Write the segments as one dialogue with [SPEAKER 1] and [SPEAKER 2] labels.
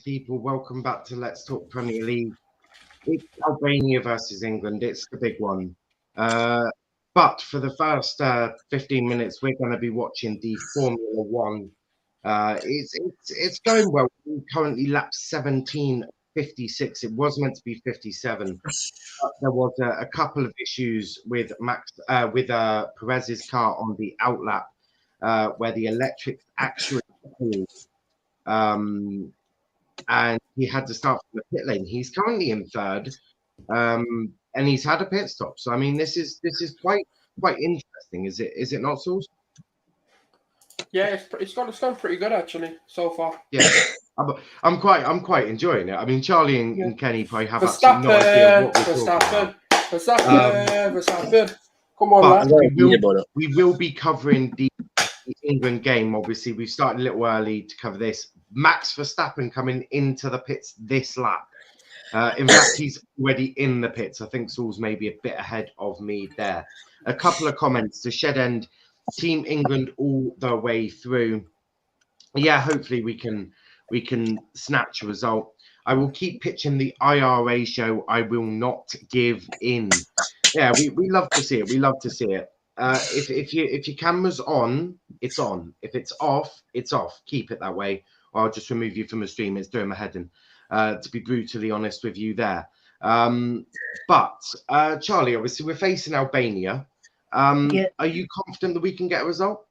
[SPEAKER 1] people. Welcome back to Let's Talk Premier League. It's Albania versus England. It's the big one. But for the first 15 minutes, we're going to be watching the Formula One. It's going well. We currently lap 17:56. It was meant to be 57. But there was a couple of issues with Perez's car on the outlap, where the electric actually failed. And he had to start from the pit lane. He's currently in third, and he's had a pit stop. So I mean, this is quite interesting. Is it not, Sulz?
[SPEAKER 2] Yeah, it's gone pretty good actually so far.
[SPEAKER 1] Yeah, I'm quite enjoying it. I mean, Charlie and Kenny probably have absolutely no idea what we're talking about.
[SPEAKER 2] Verstappen. Come on, lad.
[SPEAKER 1] We will be covering the England game. Obviously, we started a little early to cover this. Max Verstappen coming into the pits this lap. In fact, he's already in the pits. I think Sulz may be a bit ahead of me there. A couple of comments to Shed End. Team England all the way through. Yeah, hopefully we can snatch a result. I will keep pitching the IRA show. I will not give in. Yeah, we love to see it. We love to see it. If your camera's on, it's on. If it's off, it's off. Keep it that way, or I'll just remove you from the stream. It's doing my head in. To be brutally honest with you there. But Charlie, obviously we're facing Albania. Are you confident that we can get a result?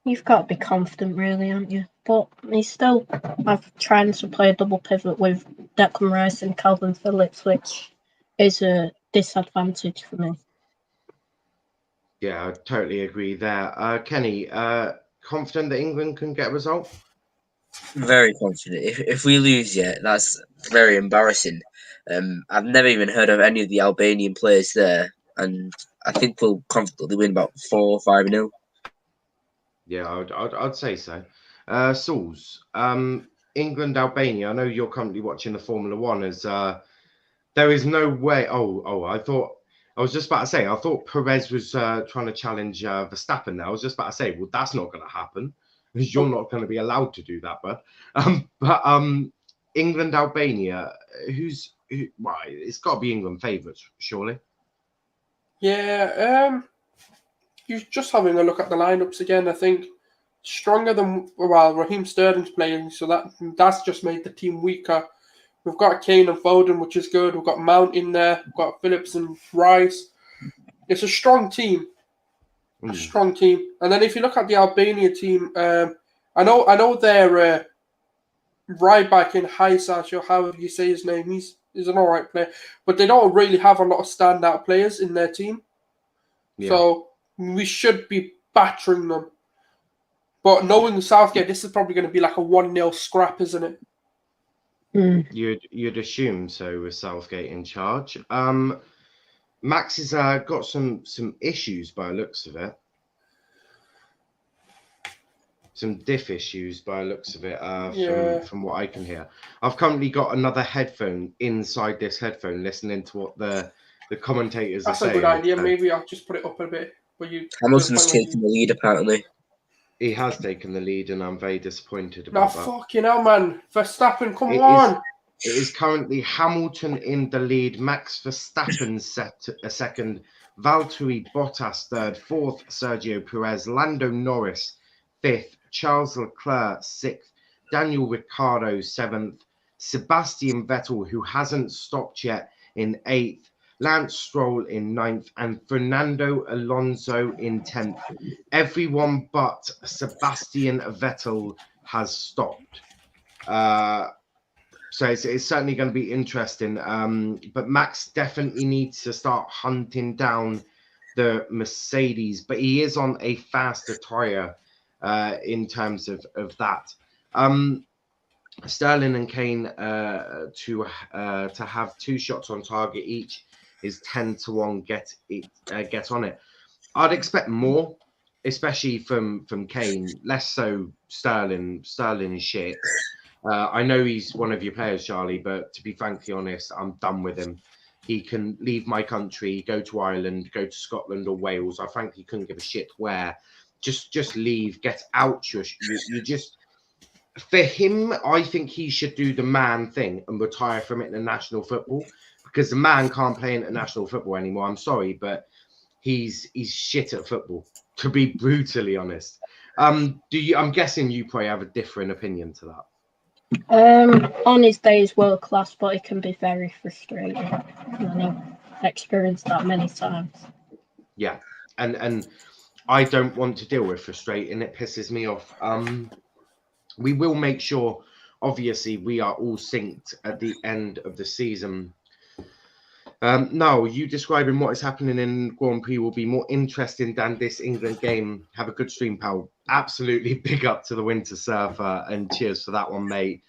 [SPEAKER 3] You've got to be confident, really, haven't you? But he's still trying to play a double pivot with Declan Rice and Calvin Phillips, which is a disadvantage for me.
[SPEAKER 1] Yeah, I totally agree there. Kenny, confident that England can get a result?
[SPEAKER 4] Very confident. If we lose, that's very embarrassing. I've never even heard of any of the Albanian players there, and I think we'll comfortably win about 4 or 5-0.
[SPEAKER 1] Yeah, I'd say so. Sulz, England, Albania. I know you're currently watching the Formula One. As there is no way. I was just about to say. I thought Perez was trying to challenge Verstappen. There, I was just about to say, well, that's not going to happen because you're not going to be allowed to do that. But England, Albania. Well, it's got to be England favourites, surely.
[SPEAKER 2] Yeah. You're just having a look at the lineups again. I think stronger than Raheem Sterling's playing, so that's just made the team weaker. We've got Kane and Foden, which is good. We've got Mount in there. We've got Phillips and Rice. It's a strong team. A strong team. And then if you look at the Albania team, I know they're right back in Haisas, or however you say his name. He's an all right player, but they don't really have a lot of standout players in their team. Yeah. So we should be battering them. But knowing Southgate, this is probably going to be like a 1-0 scrap, isn't it?
[SPEAKER 1] You'd assume so with Southgate in charge. Max has got some issues by the looks of it. Some diff issues by the looks of it, from what I can hear. I've currently got another headphone inside this headphone listening to what the commentators are saying.
[SPEAKER 2] That's a good idea. Maybe I'll just put it up a bit.
[SPEAKER 4] Hamilton's taking the lead, apparently.
[SPEAKER 1] He has taken the lead, and I'm very disappointed about that.
[SPEAKER 2] Fucking hell, man. Verstappen, come on.
[SPEAKER 1] It is currently Hamilton in the lead. Max Verstappen second. Valtteri Bottas third. Fourth, Sergio Perez. Lando Norris fifth. Charles Leclerc sixth. Daniel Ricciardo seventh. Sebastian Vettel, who hasn't stopped yet, in eighth. Lance Stroll in 9th, and Fernando Alonso in 10th. Everyone but Sebastian Vettel has stopped. So it's certainly going to be interesting. But Max definitely needs to start hunting down the Mercedes, but he is on a faster tyre in terms of that. Sterling and Kane to have 2 shots on target each is 10-1. Get on it. I'd expect more, especially from Kane. Less so Sterling. Sterling is shit. I know he's one of your players, Charlie, but to be frankly honest, I'm done with him. He can leave my country, go to Ireland, go to Scotland or Wales. I frankly couldn't give a shit where. Just leave. Get out. For him, I think he should do the man thing and retire from international football, because the man can't play international football anymore. I'm sorry, but he's shit at football, to be brutally honest. I'm guessing you probably have a different opinion to that.
[SPEAKER 3] On his day, he's world class, but it can be very frustrating. I've experienced that many times.
[SPEAKER 1] Yeah, and I don't want to deal with frustrating. It pisses me off. We will make sure, obviously, we are all synced at the end of the season. No, you describing what is happening in Grand Prix will be more interesting than this England game. Have a good stream, pal. Absolutely big up to the Winter Surfer, and cheers for that one, mate.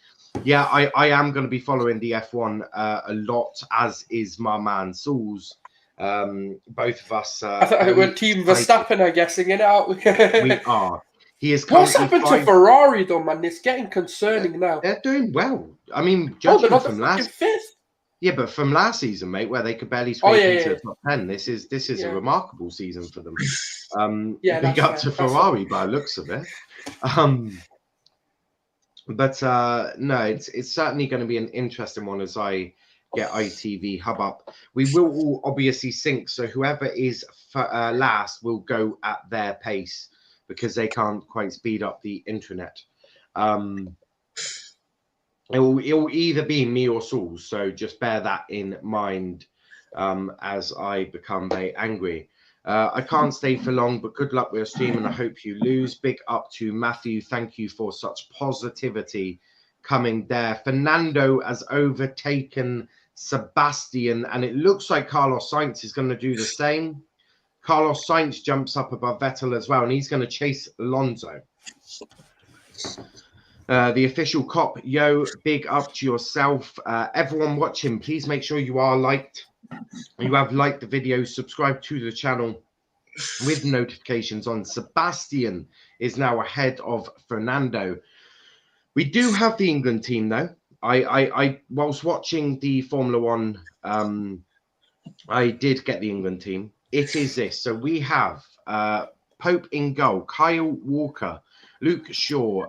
[SPEAKER 1] Yeah, I am going to be following the F1 a lot, as is my man Sulz. Both of us.
[SPEAKER 2] I thought we're Team Verstappen, I'm guessing it out.
[SPEAKER 1] We are. He is.
[SPEAKER 2] What's happened to Ferrari, though, man? It's getting concerning now.
[SPEAKER 1] They're doing well. I mean, judging from last.
[SPEAKER 2] Fifth.
[SPEAKER 1] Yeah, but from last season, mate, where they could barely scrape into the top 10, this is a remarkable season for them. Big up to Ferrari by the looks of it. But no, it's certainly going to be an interesting one as I get ITV Hub up. We will all obviously sync, so whoever is last will go at their pace, because they can't quite speed up the intranet. It will either be me or Sulz, so just bear that in mind as I become very angry. I can't stay for long, but good luck with your stream, and I hope you lose. Big up to Matthew. Thank you for such positivity coming there. Fernando has overtaken Sebastian, and it looks like Carlos Sainz is going to do the same. Carlos Sainz jumps up above Vettel as well, and he's going to chase Alonso. The official cop, yo, big up to yourself. Everyone watching, please make sure you are liked. You have liked the video, subscribe to the channel with notifications on. Sebastian is now ahead of Fernando. We do have the England team, though. I whilst watching the Formula One, I did get the England team. It is this. So we have Pope in goal, Kyle Walker, Luke Shaw,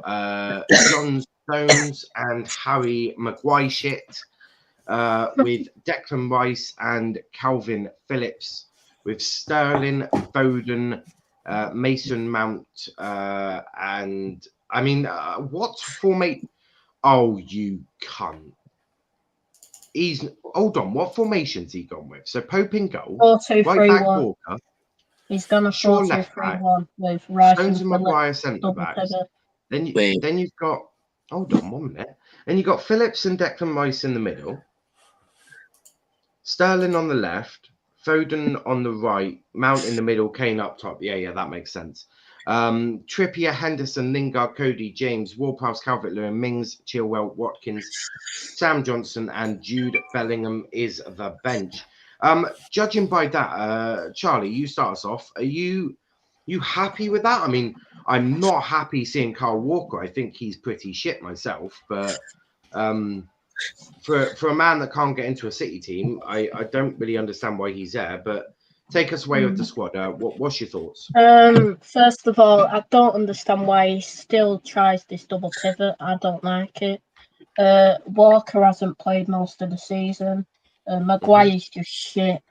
[SPEAKER 1] John Stones, and Harry Maguire, with Declan Rice and Calvin Phillips, with Sterling, Foden, Mason Mount, and I mean, what formation? Oh, you cunt! Hold on. What formation's he gone with? So Pope in goal,
[SPEAKER 3] 4-2-3-1.
[SPEAKER 1] Walker.
[SPEAKER 3] He's done a 4-2-3-1 with Rice
[SPEAKER 1] Stones and Maguire
[SPEAKER 3] centre
[SPEAKER 1] centre backs. Then you've got, hold on 1 minute. Then you've got Phillips and Declan Rice in the middle. Sterling on the left, Foden on the right, Mount in the middle, Kane up top. Yeah, that makes sense. Trippier, Henderson, Lingard, Cody, James, Ward-Prowse, Calvert-Lewin, Mings, Chilwell, Watkins, Sam Johnson, and Jude Bellingham is the bench. Judging by that, Charlie, you start us off. Are you happy with that? I mean, I'm not happy seeing Kyle Walker. I think he's pretty shit myself, but for a man that can't get into a City team, I don't really understand why he's there. But take us away with the squad. What's your thoughts?
[SPEAKER 3] First of all, I don't understand why he still tries this double pivot. I don't like it. Walker hasn't played most of the season. Maguire's just shit.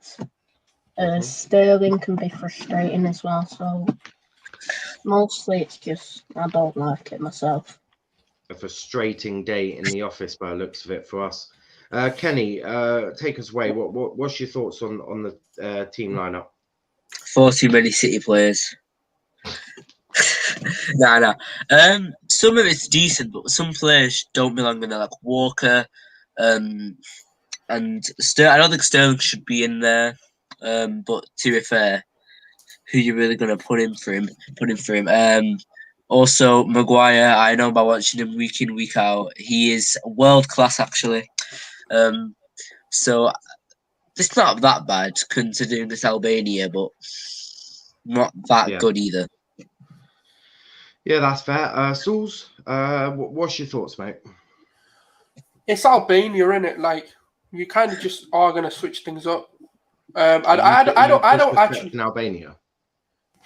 [SPEAKER 3] Sterling can be frustrating as well. So mostly it's just I don't like it myself.
[SPEAKER 1] A frustrating day in the office by the looks of it for us. Kenny, take us away. What's your thoughts on the team lineup?
[SPEAKER 4] 4 too many City players. Nah. Some of it's decent, but some players don't belong in there, like Walker. And I don't think Sterling should be in there. But to be fair, who you really gonna put in for him? Also, Maguire, I know by watching him week in, week out, he is world class actually. So it's not that bad considering this Albania, but not that good either.
[SPEAKER 1] Yeah, that's fair. Sulz, what's your thoughts, mate?
[SPEAKER 2] It's Albania, innit? Like, you kind of just are going to switch things up. I don't actually.
[SPEAKER 1] In Albania.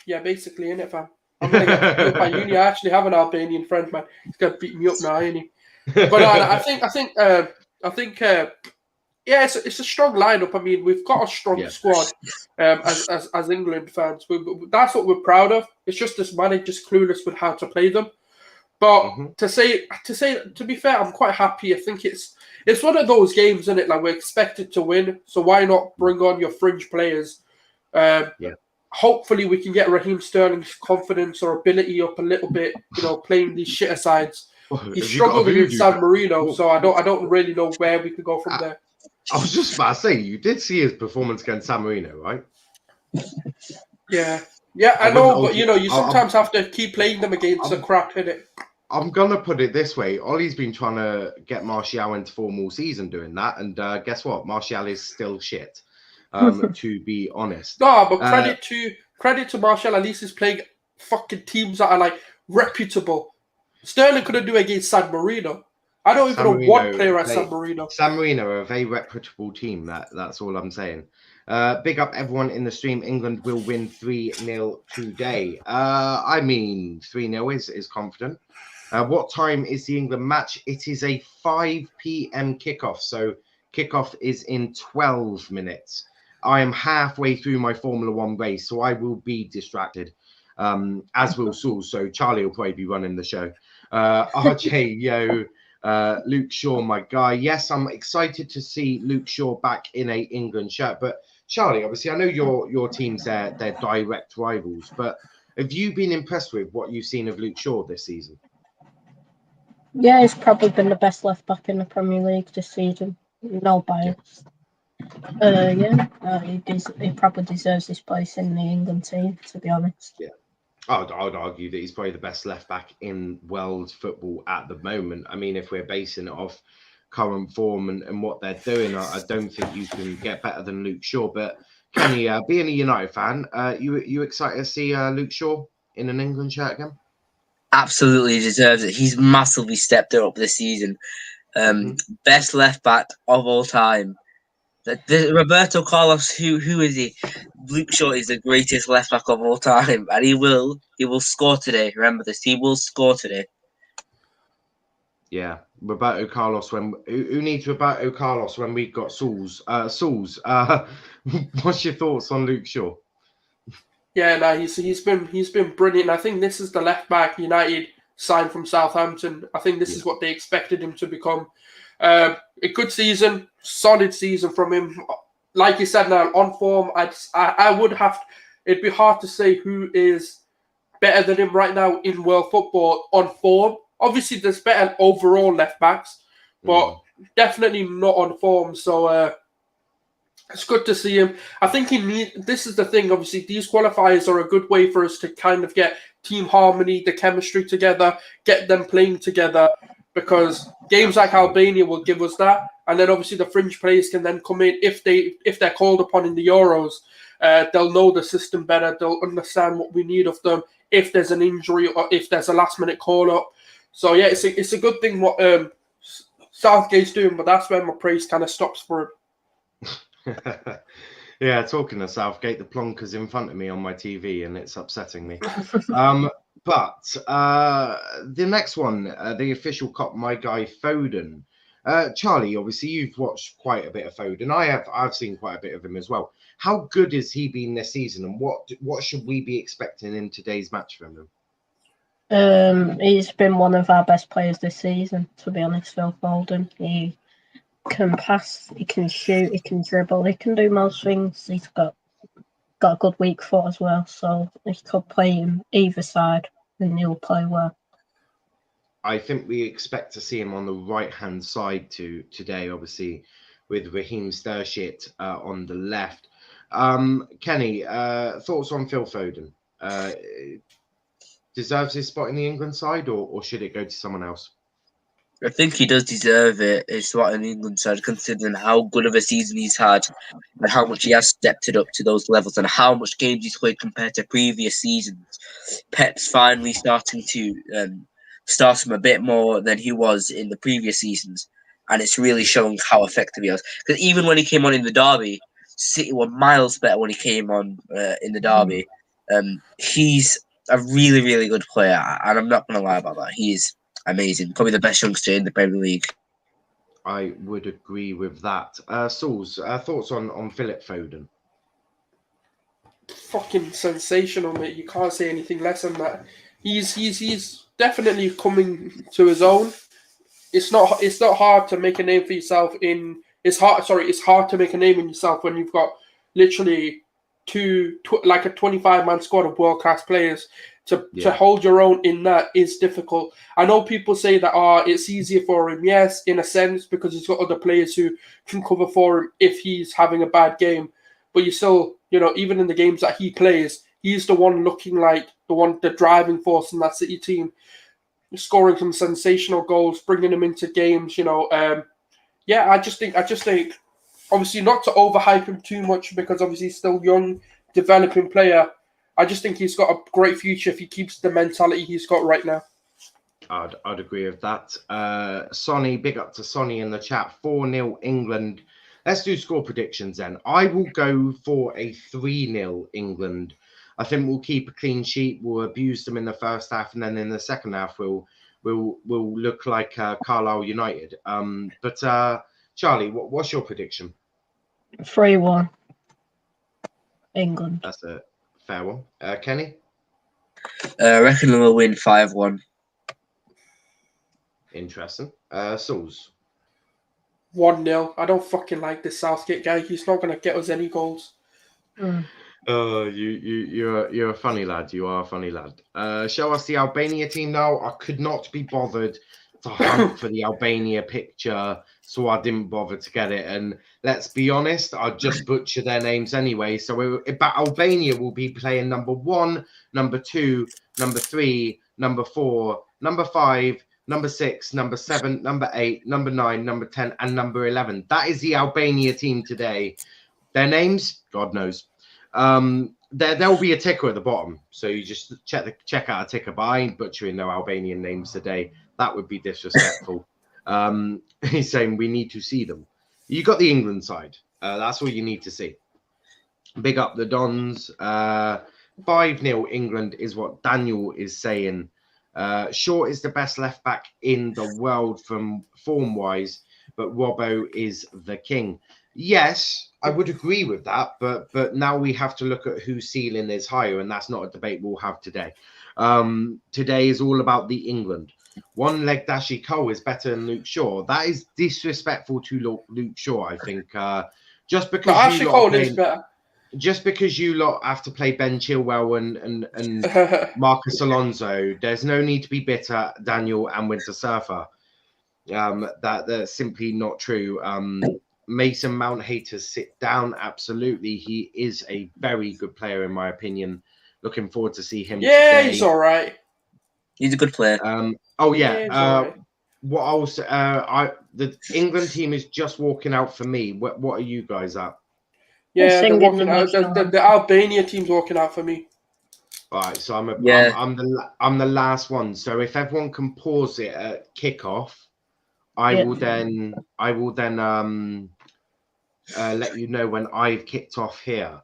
[SPEAKER 2] Yeah, basically, innit, fam? I'm gonna get beat up by uni. I actually have an Albanian friend, man. He's gonna beat me up now, ain't he? But I think, yeah, it's a strong lineup. I mean, we've got a strong squad as England fans. That's what we're proud of. It's just this manager's clueless with how to play them. But to be fair, I'm quite happy. I think it's one of those games, isn't it? Like, we're expected to win, so why not bring on your fringe players? Hopefully, we can get Raheem Sterling's confidence or ability up a little bit. Playing these shitter sides. He struggled against San Marino, so I don't really know where we could go from there.
[SPEAKER 1] I was just about to say, you did see his performance against San Marino, right?
[SPEAKER 2] Yeah, I know, but you sometimes have to keep playing them against the crap, innit?
[SPEAKER 1] I'm gonna put it this way: Ollie's been trying to get Martial into form all season doing that, and guess what? Martial is still shit. To be honest.
[SPEAKER 2] No, but credit to Martial. At least he's playing fucking teams that are like reputable. Sterling couldn't do it against San Marino. I don't even know one player at San Marino.
[SPEAKER 1] San Marino are a very reputable team. That's all I'm saying. Big up everyone in the stream. England will win 3-0 today. I mean, 3-0 is confident. What time is the England match? It is a 5 p.m. kickoff. So kickoff is in 12 minutes. I am halfway through my Formula One race, so I will be distracted, as will Sulz. So Charlie will probably be running the show. RJ, Luke Shaw, my guy. Yes, I'm excited to see Luke Shaw back in a England shirt. But Charlie, obviously, I know your team's their direct rivals, but have you been impressed with what you've seen of Luke Shaw this season?
[SPEAKER 3] Yeah, he's probably been the best left back in the Premier League this season. No bias. He probably deserves his place in the England team, to be honest.
[SPEAKER 1] Yeah. I'd argue that he's probably the best left back in world football at the moment. I mean, if we're basing it off current form and what they're doing, I don't think you can get better than Luke Shaw. But Kenny, being a United fan, you excited to see Luke Shaw in an England shirt again?
[SPEAKER 4] Absolutely deserves it. He's massively stepped it up this season. Best left back of all time. The Roberto Carlos, who is he? Luke Shaw is the greatest left back of all time, and he will score today. Remember this, he will score today.
[SPEAKER 1] Yeah, Roberto Carlos. Who needs Roberto Carlos when we've got Sulz? Sulz, what's your thoughts on Luke Shaw? Yeah,
[SPEAKER 2] no, he's been brilliant. I think this is the left back United signed from Southampton. I think this is what they expected him to become. A good season, solid season from him. Like you said, now on form, I would have. It'd be hard to say who is better than him right now in world football on form. Obviously, there's better overall left backs, but definitely not on form. So it's good to see him. I think this is the thing. Obviously, these qualifiers are a good way for us to kind of get team harmony, the chemistry together, get them playing together. Because games like Albania will give us that, and then obviously the fringe players can then come in if they're called upon in the Euros. They'll know the system better. They'll understand what we need of them if there's an injury or if there's a last minute call up. So yeah, it's a good thing what Southgate's doing, but that's where my praise kind of stops for him.
[SPEAKER 1] Yeah, talking of Southgate, the plonker's in front of me on my TV, and it's upsetting me. But the next one, the official cop, my guy Foden. Charlie, obviously you've watched quite a bit of Foden. I've seen quite a bit of him as well. How good has he been this season, and what should we be expecting in today's match from him?
[SPEAKER 3] He's been one of our best players this season, to be honest, Phil Foden. He can pass, he can shoot, he can dribble, he can do most things. He's got a good weak foot as well, so he could play him either side and he'll play well.
[SPEAKER 1] I think we expect to see him on the right-hand side today, obviously, with Raheem Sterling on the left. Kenny, thoughts on Phil Foden? Deserves his spot in the England side, or should it go to someone else?
[SPEAKER 4] I think he does deserve his spot in the England side, considering how good of a season he's had and how much he has stepped it up to those levels and how much games he's played compared to previous seasons. Pep's finally starting to start him a bit more than he was in the previous seasons, and it's really showing how effective he was. Because even when he came on in the derby, City were miles better when he came on in the derby. He's a really, really good player, and I'm not going to lie about that. He is amazing. Probably the best youngster in the Premier League.
[SPEAKER 1] I would agree with that. Sulz, thoughts on Philip Foden?
[SPEAKER 2] Fucking sensational, mate. You can't say anything less than that. He's definitely coming to his own. It's not hard to make a name for yourself in. It's hard to make a name in yourself when you've got literally like a 25-man squad of world-class players. To hold your own in that is difficult. I know people say that it's easier for him. Yes, in a sense, because he's got other players who can cover for him if he's having a bad game. But you still, even in the games that he plays, he's the one looking like the driving force in that City team, scoring some sensational goals, bringing him into games. I just think, obviously not to overhype him too much because obviously he's still young, developing player. I just think he's got a great future if he keeps the mentality he's got right now.
[SPEAKER 1] I'd agree with that. Sonny, big up to Sonny in the chat. 4-0 England. Let's do score predictions then. I will go for a 3-0 England. I think we'll keep a clean sheet. We'll abuse them in the first half, and then in the second half, we'll look like Carlisle United. But Charlie, what's your prediction?
[SPEAKER 3] 3-1 England.
[SPEAKER 1] That's a fair one. Kenny?
[SPEAKER 4] I reckon we'll win 5-1.
[SPEAKER 1] Interesting. Sulz?
[SPEAKER 2] 1-0. I don't fucking like this Southgate guy. He's not going to get us any goals.
[SPEAKER 1] You're a funny lad. You are a funny lad. Show us the Albania team now. I could not be bothered to hunt for the Albania picture, so I didn't bother to get it. And let's be honest, I'll just butcher their names anyway. So Albania will be playing number 1, number 2, number 3, number 4, number 5, number 6, number 7, number 8, number 9, number 10, and number 11. That is the Albania team today. Their names, God knows. There'll be a ticker at the bottom, so you just check out a ticker. But I ain't butchering no Albanian names today. That would be disrespectful. He's saying we need to see them. You got the England side. That's all you need to see. Big up the Dons. 5-0 England is what Daniel is saying. Shaw is the best left back in the world from form-wise, but Robbo is the king. Yes, I would agree with that, but now we have to look at whose ceiling is higher, and that's not a debate we'll have today. Today is all about the England. One-legged Ashley Cole is better than Luke Shaw. That is disrespectful to Luke Shaw, I think. Just because
[SPEAKER 2] Ashley Cole is better.
[SPEAKER 1] Just because you lot have to play Ben Chilwell and Marcus Alonso, there's no need to be bitter, Daniel and Winter Surfer. That's simply not true. Mason Mount haters sit down. Absolutely. He is a very good player, in my opinion. Looking forward to see him today.
[SPEAKER 2] He's all right.
[SPEAKER 4] He's a good player.
[SPEAKER 2] Right.
[SPEAKER 1] What I was, the England team is just walking out for me. What are you guys at?
[SPEAKER 2] Yeah, they're walking out. The Albania team's walking out for me.
[SPEAKER 1] All right, so I'm the last one. So if everyone can pause it at kickoff, I will then let you know when I've kicked off here.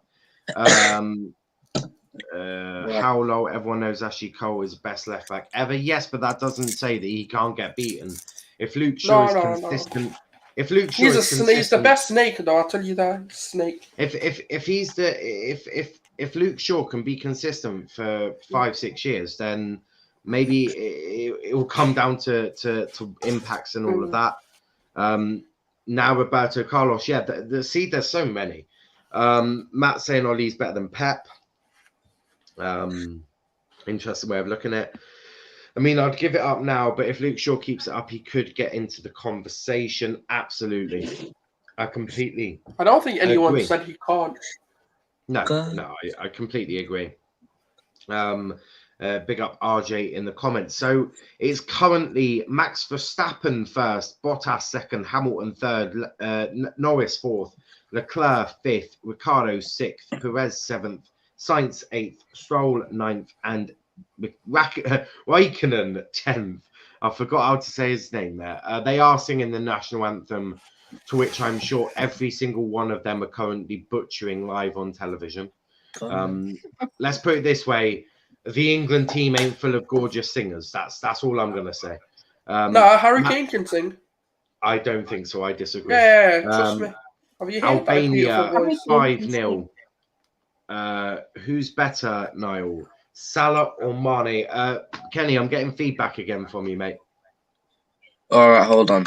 [SPEAKER 1] How low? Everyone knows Ashley Cole is the best left back ever. Yes, but that doesn't say that he can't get beaten. If Luke Shaw is consistent, if Luke Shaw is consistent,
[SPEAKER 2] he's the best snake, though. I'll tell you that snake.
[SPEAKER 1] If Luke Shaw can be consistent for 5-6 years, then maybe it will come down to impacts and all of that. Now Roberto Carlos, there's so many. Matt saying Ollie's better than Pep. Interesting way of looking at it. I mean, I'd give it up now, but if Luke Shaw keeps it up, he could get into the conversation. Absolutely. I don't think anyone
[SPEAKER 2] said he can't.
[SPEAKER 1] No, I completely agree. Big up RJ in the comments. So it's currently Max Verstappen first, Bottas second, Hamilton third, Norris fourth, Leclerc fifth, Ricciardo sixth, Perez seventh, Sainz 8th, Stroll 9th, and Raikkonen 10th. I forgot how to say his name there. They are singing the national anthem, to which I'm sure every single one of them are currently butchering live on television. Let's put it this way. the England team ain't full of gorgeous singers. That's all I'm gonna say.
[SPEAKER 2] No, Harry Kane can sing.
[SPEAKER 1] I don't think so. I disagree.
[SPEAKER 2] Yeah, trust me. Have you heard that
[SPEAKER 1] Albania
[SPEAKER 2] beautiful voice?
[SPEAKER 1] 5-0. Who's better, Niall? Salah or Mane? Kenny, I'm getting feedback again from you, mate.
[SPEAKER 4] All right, hold on.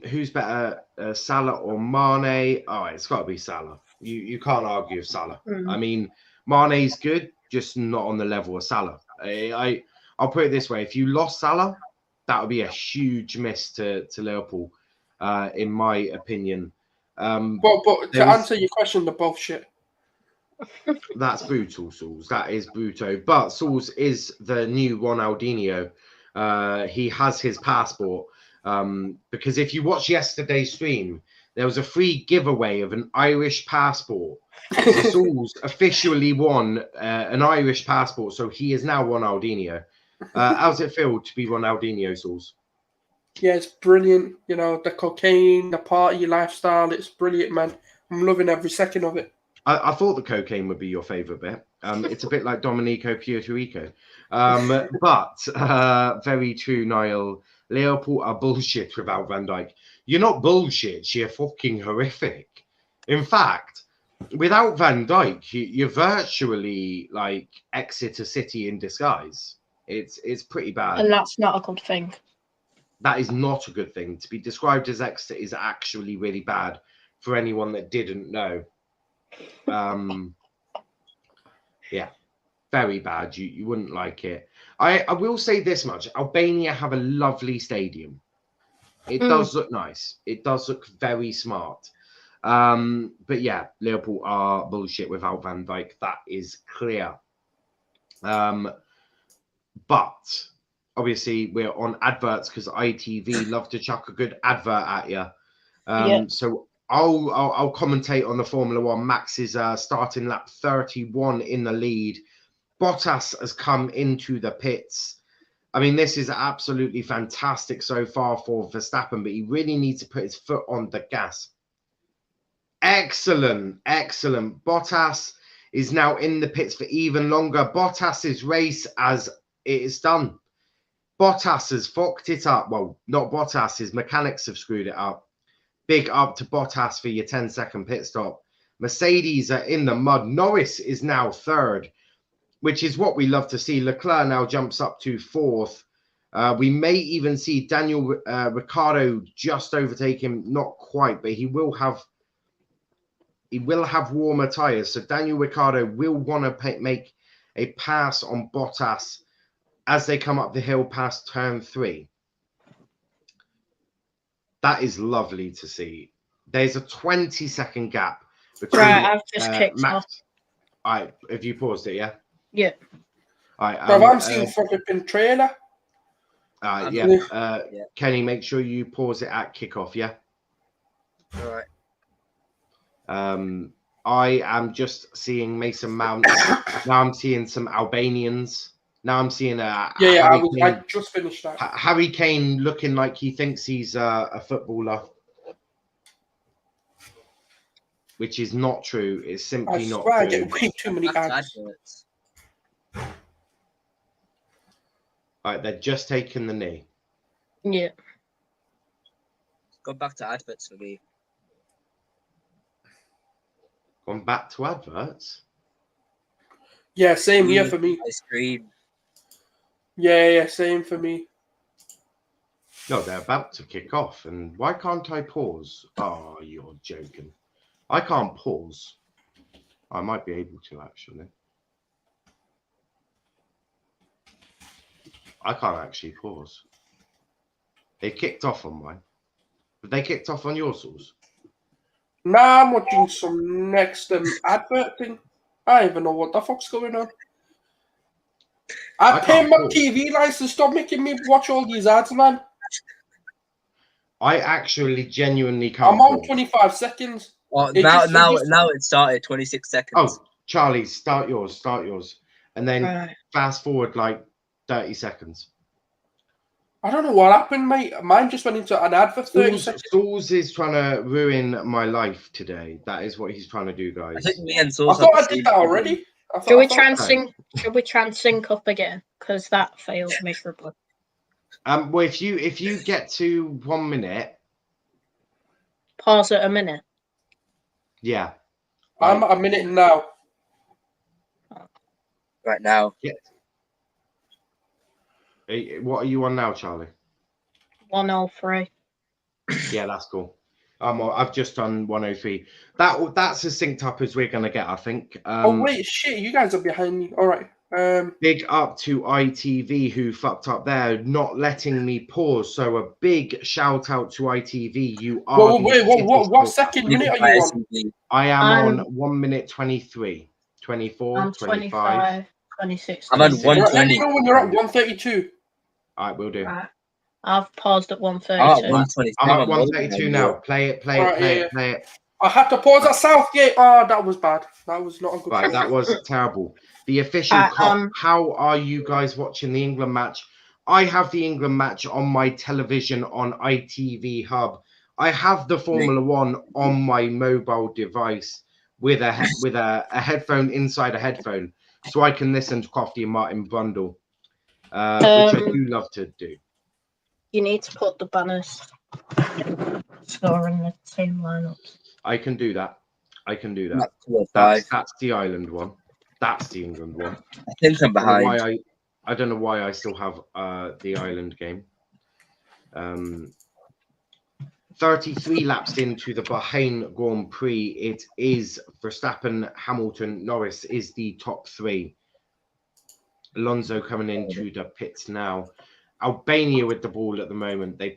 [SPEAKER 1] Who's better, Salah or Mane? Oh, it's got to be Salah. You can't argue with Salah. I mean, Mane's good, just not on the level of Salah. I'll put it this way: if you lost Salah, that would be a huge miss to Liverpool, in my opinion.
[SPEAKER 2] But to answer your question, they're both shit.
[SPEAKER 1] That's brutal, Sulz. That is brutal. But Sulz is the new Ronaldinho. He has his passport. Because if you watch yesterday's stream, there was a free giveaway of an Irish passport. So Sulz officially won an Irish passport, so he is now Ronaldinho. How's it feel to be Ronaldinho, Sulz?
[SPEAKER 2] Yeah, it's brilliant. You know, the cocaine, the party lifestyle, it's brilliant, man. I'm loving every second of it.
[SPEAKER 1] I thought the cocaine would be your favourite bit. It's a bit like Domenico Puerto Rico. But very true, Niall. Liverpool are bullshit without Van Dijk. You're not bullshit. You're fucking horrific. In fact, without Van Dijk, you're virtually like Exeter City in disguise. It's pretty bad.
[SPEAKER 3] And that's not a good thing.
[SPEAKER 1] That is not a good thing. To be described as Exeter is actually really bad for anyone that didn't know. Yeah, very bad. You wouldn't like it. I will say this much: Albania have a lovely stadium. It does look nice. It does look very smart. But yeah, Liverpool are bullshit without Van Dijk. That is clear. But obviously we're on adverts because ITV love to chuck a good advert at you. So I'll commentate on the Formula One. Max is starting lap 31 in the lead. Bottas has come into the pits. I mean, this is absolutely fantastic so far for Verstappen, but he really needs to put his foot on the gas. Excellent, excellent. Bottas is now in the pits for even longer. Bottas's race as it is done. Bottas has fucked it up. Well, not Bottas, his mechanics have screwed it up. Big up to Bottas for your 10-second pit stop. Mercedes are in the mud. Norris is now third, which is what we love to see. Leclerc now jumps up to fourth. We may even see Daniel Ricciardo just overtake him. Not quite, but he will have warmer tyres. So Daniel Ricciardo will want to make a pass on Bottas as they come up the hill past turn 3. That is lovely to see. There's a 20-second gap between
[SPEAKER 3] I've just kicked
[SPEAKER 1] Max.
[SPEAKER 3] off.
[SPEAKER 1] All right, have you paused it? Yeah.
[SPEAKER 3] Yeah.
[SPEAKER 1] All right.
[SPEAKER 2] Bro, I'm seeing fucking trailer.
[SPEAKER 1] Yeah. Kenny, make sure you pause it at kickoff. Yeah.
[SPEAKER 4] All right.
[SPEAKER 1] I am just seeing Mason Mount. Now I'm seeing some Albanians. Now I'm seeing
[SPEAKER 2] I just finished that.
[SPEAKER 1] Harry Kane looking like he thinks he's a footballer, which is not true. It's simply not true.
[SPEAKER 2] I get way too many ads.
[SPEAKER 1] All right, they're just taking the knee.
[SPEAKER 3] Yeah.
[SPEAKER 4] Go back to adverts for me.
[SPEAKER 1] Gone back to adverts?
[SPEAKER 2] Yeah, same here for me.
[SPEAKER 4] I scream.
[SPEAKER 2] Yeah, same for me.
[SPEAKER 1] No, they're about to kick off. And why can't I pause? Oh, you're joking. I can't pause. I might be able to, actually. I can't actually pause. They kicked off on mine. But they kicked off on yours, Sulz.
[SPEAKER 2] Nah, I'm watching some next advert thing. I don't even know what the fuck's going on. I pay my TV license. Stop making me watch all these ads, man.
[SPEAKER 1] I actually genuinely can't.
[SPEAKER 2] I'm on 25 seconds.
[SPEAKER 4] Well, now it started 26 seconds.
[SPEAKER 1] Oh, Charlie, start yours. And then fast forward like 30 seconds.
[SPEAKER 2] I don't know what happened, mate. Mine just went into an ad for 30 seconds.
[SPEAKER 1] Sulz is trying to ruin my life today. That is what he's trying to do, guys.
[SPEAKER 4] I think me and
[SPEAKER 2] I thought I did that already.
[SPEAKER 3] Should we try and sync? Should we try and sync up again? Because that failed miserably.
[SPEAKER 1] Well, if you get to 1 minute,
[SPEAKER 3] Pause at a minute.
[SPEAKER 1] yeah.
[SPEAKER 2] I'm at a minute now.
[SPEAKER 4] Right now.
[SPEAKER 1] Yeah. What are you on now, Charlie?
[SPEAKER 3] 103.
[SPEAKER 1] Yeah, that's cool. I've just done 103. That's as synced up as we're gonna get, I think.
[SPEAKER 2] Oh wait, shit! You guys are behind me. All right.
[SPEAKER 1] Big up to ITV who fucked up there, not letting me pause. So a big shout out to ITV. You are.
[SPEAKER 2] What second minute are you on?
[SPEAKER 1] I am on 1 minute 23, 24,
[SPEAKER 3] I'm 25, 26.
[SPEAKER 4] I'm at
[SPEAKER 3] 27.
[SPEAKER 2] Let me
[SPEAKER 4] 120.
[SPEAKER 2] know when you're at 132.
[SPEAKER 1] All right, we'll do.
[SPEAKER 3] Right. I've paused at
[SPEAKER 4] I'm
[SPEAKER 3] 132.
[SPEAKER 4] at 120.
[SPEAKER 1] I'm at 132 now. Play it.
[SPEAKER 2] I had to pause at Southgate. Oh, that was bad. That was not a good.
[SPEAKER 1] Right, that was terrible. The official cop. How are you guys watching the England match? I have the England match on my television on ITV Hub. I have the Formula One on my mobile device with a headphone inside a headphone, so I can listen to Crofty and Martin bundle, which I do love to do.
[SPEAKER 3] You need to put the banners score in the team lineups.
[SPEAKER 1] I can do that. That's the Ireland one. That's the England one.
[SPEAKER 4] I think I'm behind.
[SPEAKER 1] I don't know why I still have the Ireland game. 33 laps into the Bahrain Grand Prix. It is Verstappen, Hamilton, Norris is the top three. Alonso coming into the pits now. Albania with the ball at the moment. They're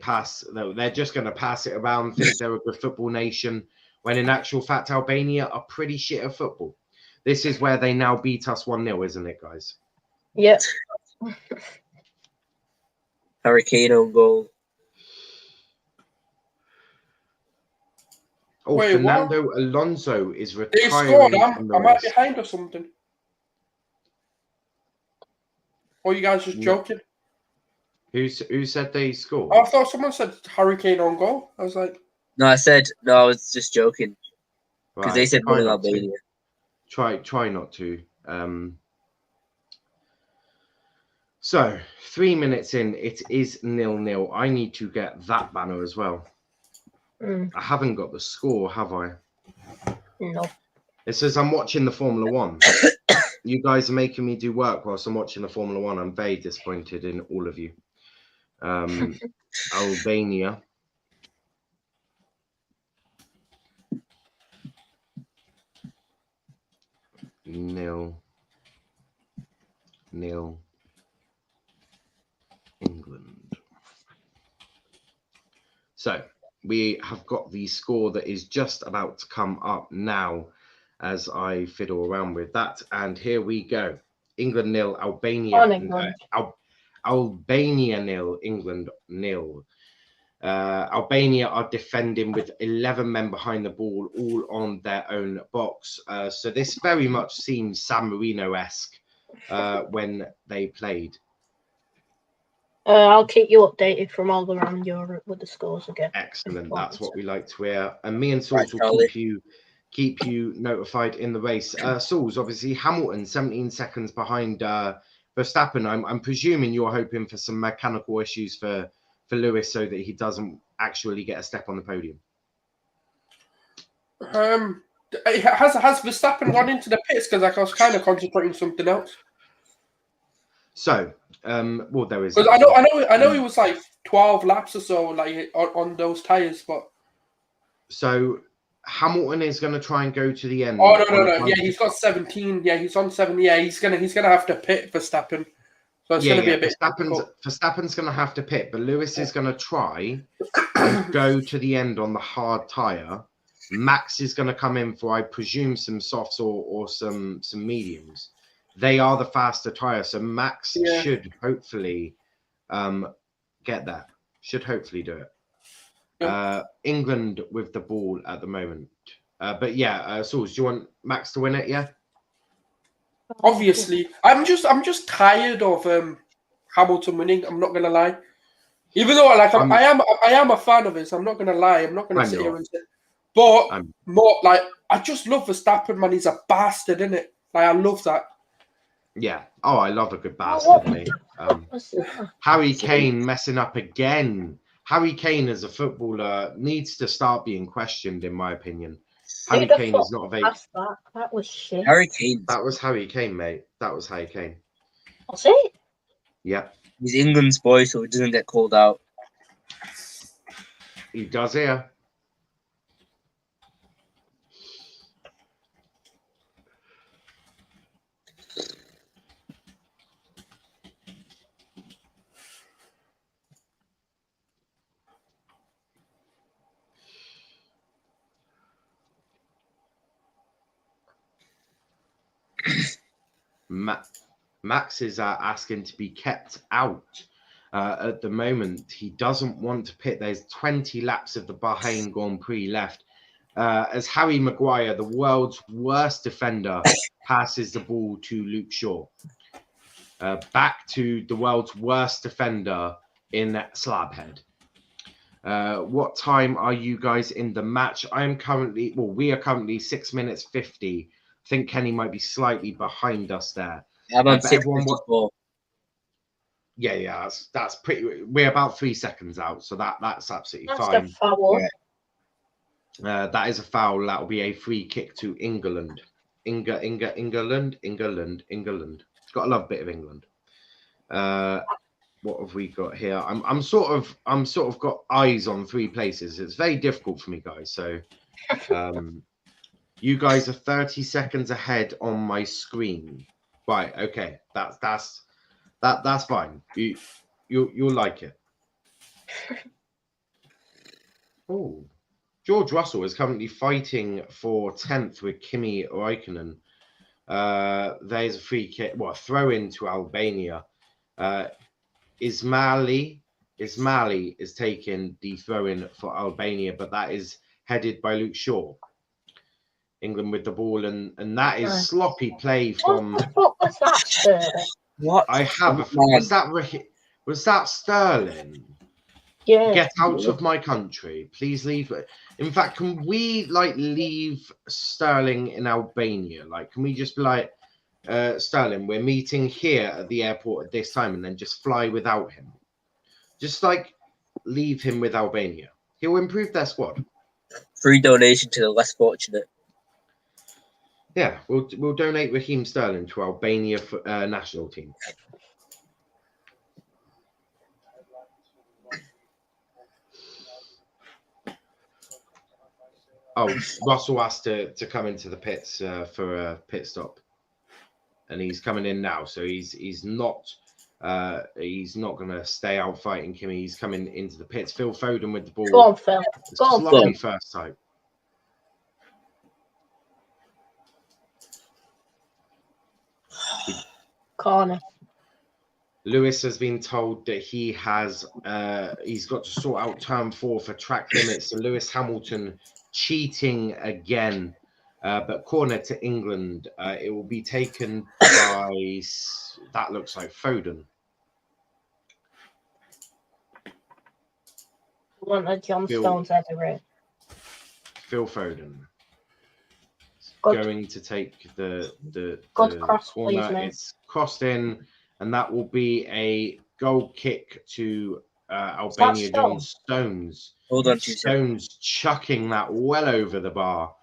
[SPEAKER 1] just going to pass it around, think they're a good football nation, when in actual fact, Albania are pretty shit at football. This is where they now beat us 1-0, isn't it, guys?
[SPEAKER 3] Yep.
[SPEAKER 4] Hurricane on goal.
[SPEAKER 1] Oh,
[SPEAKER 2] wait,
[SPEAKER 1] Fernando
[SPEAKER 2] what?
[SPEAKER 1] Alonso is
[SPEAKER 2] They
[SPEAKER 1] retiring.
[SPEAKER 2] scored. Am I behind or something? Or you guys just joking?
[SPEAKER 1] Who said they scored?
[SPEAKER 2] I thought someone said Hurricane on goal. I was like,
[SPEAKER 4] No, I was just joking. Because they said one in Albania.
[SPEAKER 1] Try not to. So 3 minutes in, it is 0-0. I need to get that banner as well. I haven't got the score, have I?
[SPEAKER 3] No.
[SPEAKER 1] It says I'm watching the Formula One. You guys are making me do work whilst I'm watching the Formula One. I'm very disappointed in all of you. Albania. Nil. England. So we have got the score that is just about to come up now as I fiddle around with that. And here we go. England 0, Albania. Albania 0, England 0. Albania are defending with 11 men behind the ball, all on their own box. So this very much seems San Marino-esque when they played.
[SPEAKER 3] I'll keep you updated from all around Europe with the scores again.
[SPEAKER 1] Excellent. That's what we like to hear. And me and Sulz will keep you notified in the race. Sulz, obviously, Hamilton 17 seconds behind Verstappen. I'm presuming you're hoping for some mechanical issues for Lewis so that he doesn't actually get a step on the podium.
[SPEAKER 2] has Verstappen gone into the pits? Because I was kind of concentrating on something else.
[SPEAKER 1] So, well, there is.
[SPEAKER 2] Because I know he was like 12 laps or so, like on those tires, but. So
[SPEAKER 1] Hamilton is going to try and go to the end.
[SPEAKER 2] Oh no! Yeah, he's got 17. Yeah, he's on 7. Yeah, he's gonna have to pit Verstappen. So it's going to be a bit.
[SPEAKER 1] Verstappen's going to have to pit, but Lewis is going to try and go to the end on the hard tire. Max is going to come in for, I presume, some softs or some mediums. They are the faster tire, so Max should hopefully get that. Should hopefully do it. Yeah. England with the ball at the moment, but yeah, Sulz, do you want Max to win it? Yeah.
[SPEAKER 2] Obviously, I'm just tired of Hamilton winning. I'm not gonna lie, even though I am a fan of his. I'm not gonna lie. I'm not gonna sit here and say, but more like I just love Verstappen, man. He's a bastard, isn't it? Like, I love that.
[SPEAKER 1] Yeah. Oh, I love a good bastard, mate.
[SPEAKER 3] What's that?
[SPEAKER 1] Harry Kane messing up again. Harry Kane as a footballer needs to start being questioned, in my opinion. Harry
[SPEAKER 3] Who the
[SPEAKER 1] Kane
[SPEAKER 3] fuck
[SPEAKER 1] is not a very...
[SPEAKER 3] passed that? That was shit.
[SPEAKER 4] Harry Kane.
[SPEAKER 1] That was Harry Kane, mate. That was Harry Kane.
[SPEAKER 3] Was it?
[SPEAKER 1] Yeah.
[SPEAKER 4] He's England's boy, so he doesn't get called out.
[SPEAKER 1] He does here. Max is asking to be kept out at the moment. He doesn't want to pit. There's 20 laps of the Bahrain Grand Prix left. As Harry Maguire, the world's worst defender, passes the ball to Luke Shaw. Back to the world's worst defender in Slabhead. What time are you guys in the match? We are currently 6 minutes 50. I think Kenny might be slightly behind us there.
[SPEAKER 4] I'm on 6:54.
[SPEAKER 1] Yeah, that's pretty. We're about 3 seconds out, so that's absolutely
[SPEAKER 3] That's
[SPEAKER 1] fine.
[SPEAKER 3] a foul.
[SPEAKER 4] Yeah.
[SPEAKER 1] That is a foul. That will be a free kick to England. England. Got a love bit of England. What have we got here? I'm sort of got eyes on 3 places. It's very difficult for me, guys. So, you guys are 30 seconds ahead on my screen. Right? Okay, that's fine. You'll like it. Oh, George Russell is currently fighting for 10th with Kimi Räikkönen. There's a free kick. Well, throw into Albania. Ismaili is taking the throw in for Albania, but that is headed by Luke Shaw. England with the ball, and that is sloppy play from.
[SPEAKER 3] What the fuck was that, sir?
[SPEAKER 4] What?
[SPEAKER 1] I have. Was that Sterling?
[SPEAKER 3] Yeah.
[SPEAKER 1] Get out of my country, please leave. In fact, can we leave Sterling in Albania? Can we just be like, Sterling, we're meeting here at the airport at this time, and then just fly without him? Just leave him with Albania. He'll improve their squad.
[SPEAKER 4] Free donation to the less fortunate.
[SPEAKER 1] Yeah, we'll donate Raheem Sterling to Albania national team. Oh, Russell has to come into the pits for a pit stop, and he's coming in now. So he's not going to stay out fighting Kimi. He's coming into the pits. Phil Foden with the ball.
[SPEAKER 3] Go on, Phil. Go on,
[SPEAKER 1] Sloppy first time.
[SPEAKER 3] Corner.
[SPEAKER 1] Lewis has been told that he's got to sort out turn 4 for track limits. So Lewis Hamilton cheating again, but corner to England. It will be taken by, that looks like Foden.
[SPEAKER 3] One of John Stones everywhere.
[SPEAKER 1] Phil Foden.
[SPEAKER 3] Good.
[SPEAKER 1] Going to take the
[SPEAKER 3] cross,
[SPEAKER 1] corner.
[SPEAKER 3] please, mate.
[SPEAKER 1] It's crossed in, and that will be a goal kick to Albania. John Stones.
[SPEAKER 4] Hold on,
[SPEAKER 1] Stones chucking that well over the bar.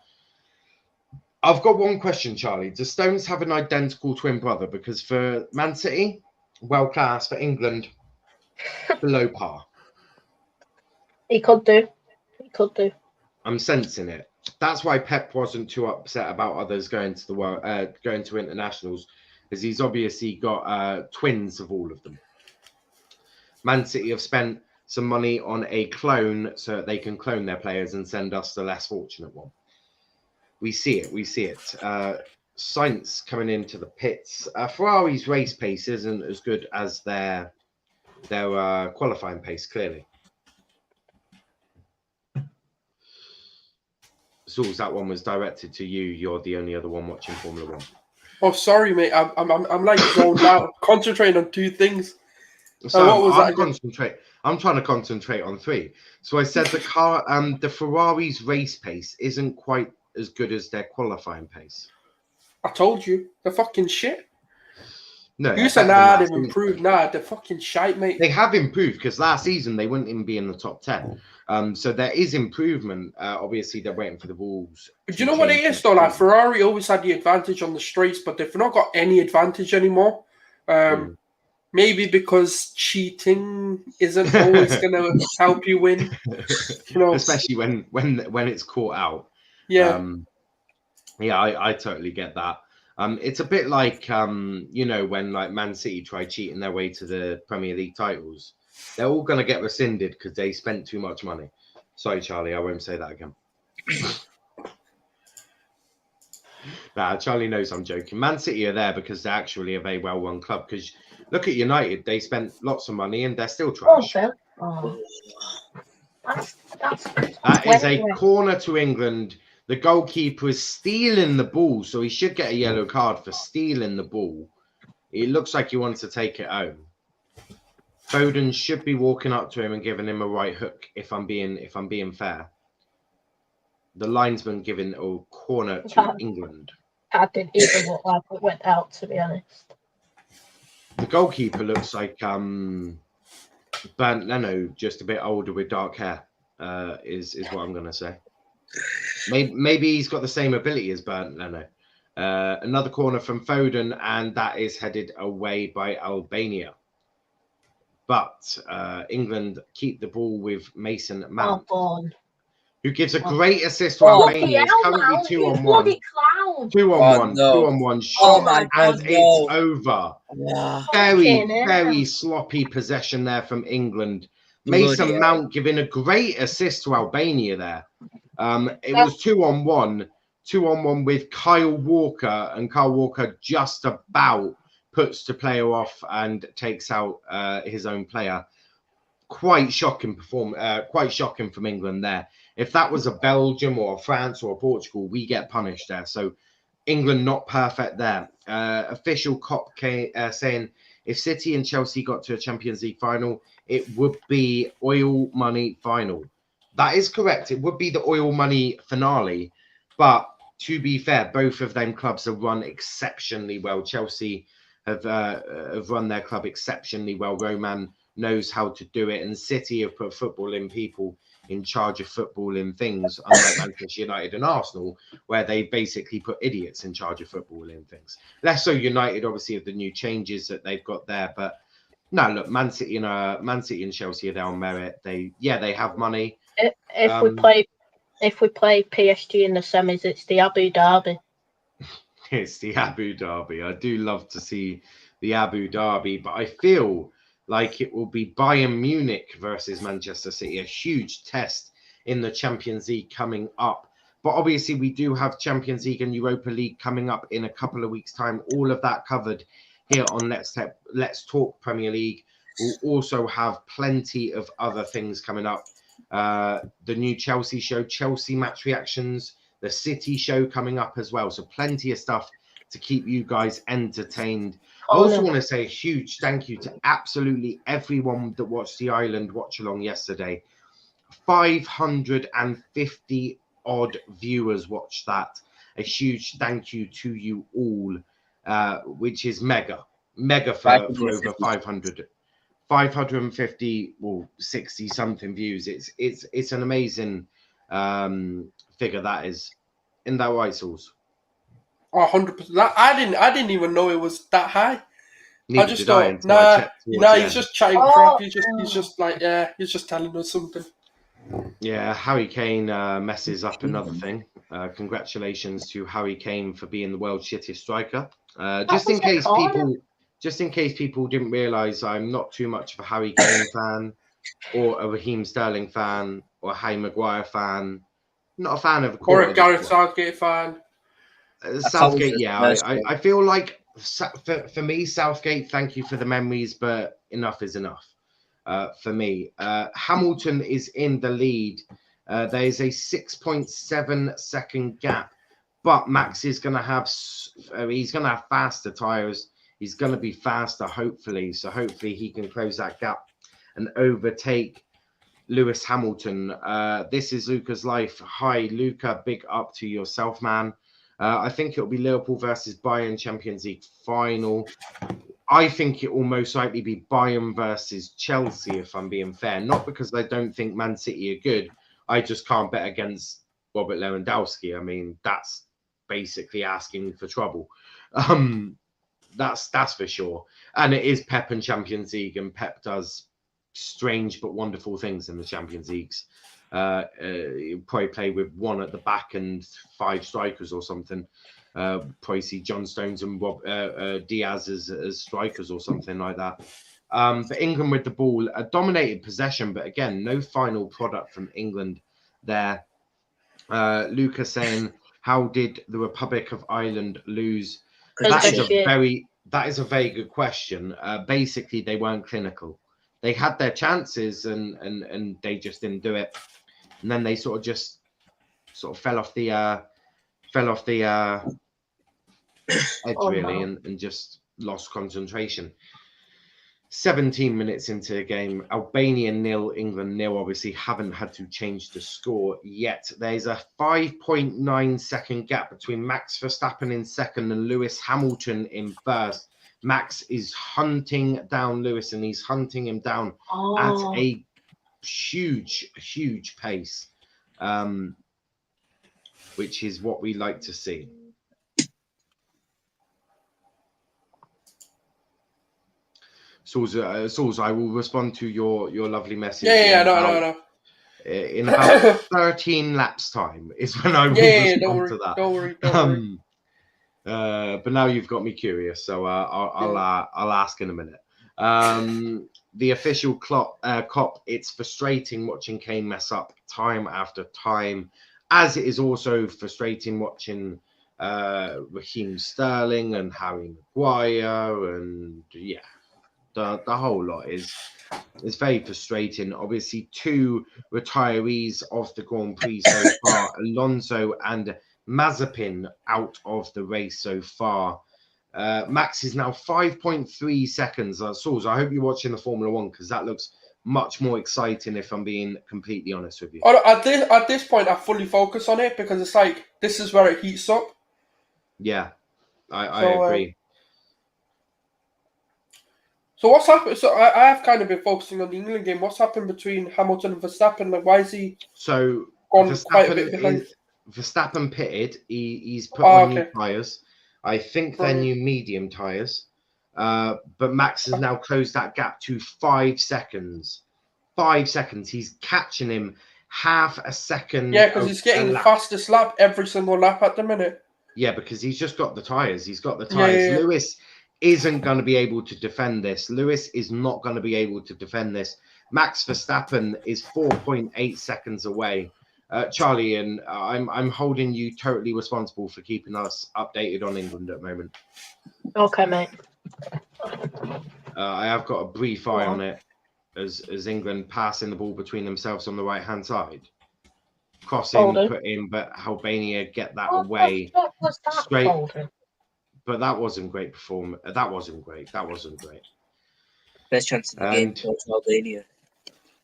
[SPEAKER 1] I've got one question, Charlie. Does Stones have an identical twin brother? Because for Man City, well class. For England, below par.
[SPEAKER 3] He could do.
[SPEAKER 1] I'm sensing it. That's why Pep wasn't too upset about others going to the world, going to internationals, because he's obviously got twins of all of them. Man City have spent some money on a clone so that they can clone their players and send us the less fortunate one. We see it. Sainz coming into the pits. Ferrari's race pace isn't as good as their qualifying pace, clearly. Sulz, that one was directed to you. You're the only other one watching Formula One.
[SPEAKER 2] Oh, sorry, mate. I'm like zoned out, concentrating on 2 things.
[SPEAKER 1] So
[SPEAKER 2] what was
[SPEAKER 1] that? I'm trying to concentrate on 3. So I said the Ferrari's race pace isn't quite as good as their qualifying pace.
[SPEAKER 2] I told you, they're fucking shit.
[SPEAKER 1] No,
[SPEAKER 2] You said, nah, they've improved. Nah, they're fucking shite, mate.
[SPEAKER 1] They have improved because last season they wouldn't even be in the top 10. So there is improvement. Obviously, they're waiting for the rules.
[SPEAKER 2] But do you know what it is, though? Like, Ferrari always had the advantage on the straights, but they've not got any advantage anymore. Maybe because cheating isn't always going to help you win. You know,
[SPEAKER 1] especially when it's caught out.
[SPEAKER 2] Yeah.
[SPEAKER 1] I totally get that. It's a bit like when like Man City tried cheating their way to the Premier League titles. They're all going to get rescinded because they spent too much money. Sorry, Charlie, I won't say that again. Nah, Charlie knows I'm joking. Man City are there because they're actually a very well-run club. Because look at United, they spent lots of money and they're still trash. That is a corner to England. The goalkeeper is stealing the ball, so he should get a yellow card for stealing the ball. It looks like he wants to take it home. Foden should be walking up to him and giving him a right hook. If I'm being fair, the linesman giving a corner to England.
[SPEAKER 3] That didn't even look like it went out, to be honest.
[SPEAKER 1] The goalkeeper looks like Bernd Leno, just a bit older with dark hair. Is what I'm gonna say. Maybe he's got the same ability as Bernd Leno. Another corner from Foden, and that is headed away by Albania. But England keep the ball with Mason Mount, who gives a great assist to Albania. It's currently 2-on-1. 2-on-1 shot, and it's over. Very sloppy possession there from England. Mason Mount giving a great assist to Albania there. It was 2-on-1 with Kyle Walker, and Kyle Walker just about puts the player off and takes out his own player. Quite shocking from England there. If that was a Belgium or a France or a Portugal, we get punished there. So England not perfect there. Official cop saying if City and Chelsea got to a Champions League final, it would be oil money final. That is correct. It would be the oil money finale. But to be fair, both of them clubs have run exceptionally well. Chelsea have run their club exceptionally well. Roman knows how to do it. And City have put footballing people in charge of footballing things, unlike Manchester United and Arsenal, where they basically put idiots in charge of footballing things. Less so United, obviously, of the new changes that they've got there. But no, look, Man City and Chelsea are there on merit. They have money.
[SPEAKER 3] If we play PSG in the semis, it's the Abu Dhabi.
[SPEAKER 1] It's the Abu Dhabi. I do love to see the Abu Dhabi, but I feel like it will be Bayern Munich versus Manchester City, a huge test in the Champions League coming up. But obviously, we do have Champions League and Europa League coming up in a couple of weeks' time. All of that covered here on Let's Talk Premier League. We'll also have plenty of other things coming up. The new Chelsea show, Chelsea match reactions, the City show coming up as well. So plenty of stuff to keep you guys entertained. I also want to say a huge thank you to absolutely everyone that watched the Island Watchalong yesterday. 550 odd viewers watched that. A huge thank you to you all, which is mega for over 500. 550, well, 60 something views. It's an amazing figure that is. In that right, Sulz?
[SPEAKER 2] 100%. I didn't even know it was that high.
[SPEAKER 1] Neither
[SPEAKER 2] I just thought, he's just chatting crap. He's just like, he's just telling us something.
[SPEAKER 1] Yeah, Harry Kane messes up another thing. Congratulations to Harry Kane for being the world's shittest striker. Just in case people didn't realise, I'm not too much of a Harry Kane fan or a Raheem Sterling fan or a Harry Maguire fan. Not a fan of
[SPEAKER 2] or a Gareth Southgate fan.
[SPEAKER 1] Southgate, yeah. I feel like for me, Southgate, thank you for the memories, but enough is enough for me. Hamilton is in the lead. There is a 6.7 second gap, but Max is going to have faster tyres. He's going to be faster, hopefully. So hopefully he can close that gap and overtake Lewis Hamilton. This is Luca's life. Hi, Luca. Big up to yourself, man. I think it'll be Liverpool versus Bayern Champions League final. I think it will most likely be Bayern versus Chelsea, if I'm being fair. Not because I don't think Man City are good. I just can't bet against Robert Lewandowski. I mean, that's basically asking for trouble. That's for sure. And it is Pep and Champions League, and Pep does strange but wonderful things in the Champions Leagues. He'll probably play with one at the back and 5 strikers or something. Probably see John Stones and Diaz as strikers or something like that. But England with the ball, a dominated possession, but again, no final product from England there. Lucas saying, how did the Republic of Ireland lose? That is a very good question. Basically, they weren't clinical. They had their chances and they just didn't do it. And then they sort of fell off the edge really, and just lost concentration. 17 minutes into the game, Albania 0, England 0. Obviously, haven't had to change the score yet. There's a 5.9 second gap between Max Verstappen in second and Lewis Hamilton in first. Max is hunting down Lewis, and he's hunting him down at a huge pace, which is what we like to see. Sulz, I will respond to your lovely message.
[SPEAKER 2] No.
[SPEAKER 1] In about 13 laps time is when I will respond to that.
[SPEAKER 2] Don't worry.
[SPEAKER 1] But now you've got me curious, so I'll ask in a minute. The official cop, it's frustrating watching Kane mess up time after time, as it is also frustrating watching Raheem Sterling and Harry Maguire, and the whole lot is very frustrating. Obviously, 2 retirees of the Grand Prix so far, Alonso and Mazepin, out of the race so far. Max is now 5.3 seconds. Sulz, I hope you're watching the Formula One, because that looks much more exciting, if I'm being completely honest with you.
[SPEAKER 2] At this point, I fully focus on it, because it's like, this is where it heats up.
[SPEAKER 1] Yeah, I agree.
[SPEAKER 2] So what's happened? So I have kind of been focusing on the England game. What's happened between Hamilton and Verstappen? Like, why is he
[SPEAKER 1] gone
[SPEAKER 2] quite a bit behind?
[SPEAKER 1] Verstappen pitted. He's put on new tyres. I think they're new medium tyres. But Max has now closed that gap to 5 seconds. 5 seconds. He's catching him half a second.
[SPEAKER 2] Yeah, because he's getting the fastest lap every single lap at the minute.
[SPEAKER 1] Yeah, because he's just got the tyres. He's got the tyres. Yeah. Lewis isn't going to be able to defend this. Lewis is not going to be able to defend this. Max Verstappen is 4.8 seconds away. Charlie, and I'm holding you totally responsible for keeping us updated on England at the moment.
[SPEAKER 3] Okay, mate.
[SPEAKER 1] I have got a brief eye on it as England passing the ball between themselves on the right-hand side. Crossing, put in, but Albania get that away straight. But that wasn't great performance. That wasn't great.
[SPEAKER 4] Best chance of the game towards Albania.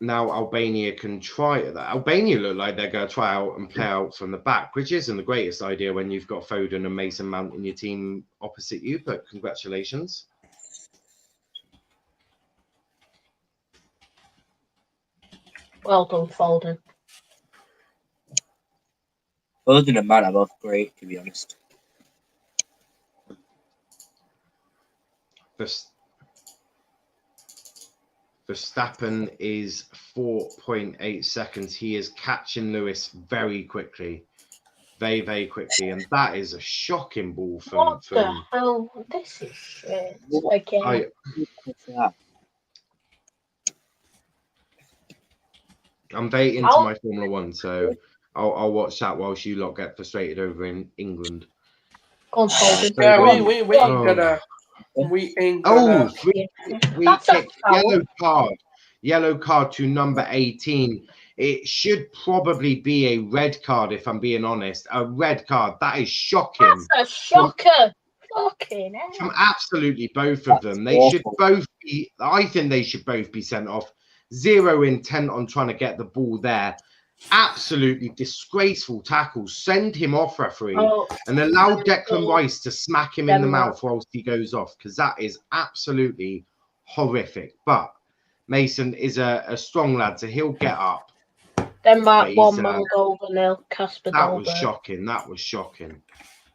[SPEAKER 1] Now Albania can try that. Albania look like they're going to try out and play out from the back, which isn't the greatest idea when you've got Foden and Mason Mount in your team opposite you, but congratulations.
[SPEAKER 3] Well done, Foden.
[SPEAKER 4] Foden and Mount are both great, to be honest.
[SPEAKER 1] Verstappen is 4.8 seconds. He is catching Lewis very quickly. Very quickly. And that is a shocking ball from...
[SPEAKER 3] What the hell? This is shit. Okay.
[SPEAKER 1] I'm very into my Formula One, so I'll watch that whilst you lot get frustrated over in England.
[SPEAKER 2] We ain't gonna...
[SPEAKER 1] free kick, yellow card to number 18. It should probably be a red card, if I'm being honest. A red card. That is shocking.
[SPEAKER 3] That's a shocker. Fucking hell.
[SPEAKER 1] From absolutely both of them. They should both be... I think they should both be sent off. Zero intent on trying to get the ball there. Absolutely disgraceful tackles. Send him off, referee,
[SPEAKER 3] Oh,
[SPEAKER 1] and allow Declan Rice to smack him in the
[SPEAKER 3] Denmark.
[SPEAKER 1] mouth whilst he goes off, because that is absolutely horrific. But Mason is a strong lad, so he'll get up.
[SPEAKER 3] Denmark
[SPEAKER 1] But
[SPEAKER 3] 1,
[SPEAKER 1] he's,
[SPEAKER 3] Moldova 0, Casper
[SPEAKER 1] That was
[SPEAKER 3] Dolberg.
[SPEAKER 1] shocking. That was shocking.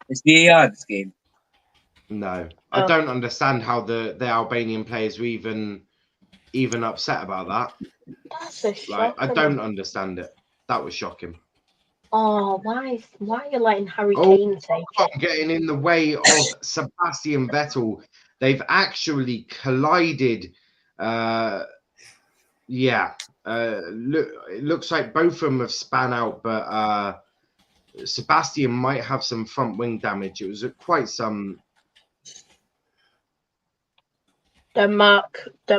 [SPEAKER 4] It's VAR this game.
[SPEAKER 1] No, I don't understand how the Albanian players were even upset about that.
[SPEAKER 3] That's a shock.
[SPEAKER 1] Like, I don't understand it. That was shocking.
[SPEAKER 3] Oh, why are you letting Harry Kane take it?
[SPEAKER 1] Getting in the way of Sebastian Vettel. They've actually collided. It looks like both of them have span out, but Sebastian might have some front wing damage. It was quite some.
[SPEAKER 3] Denmark 2,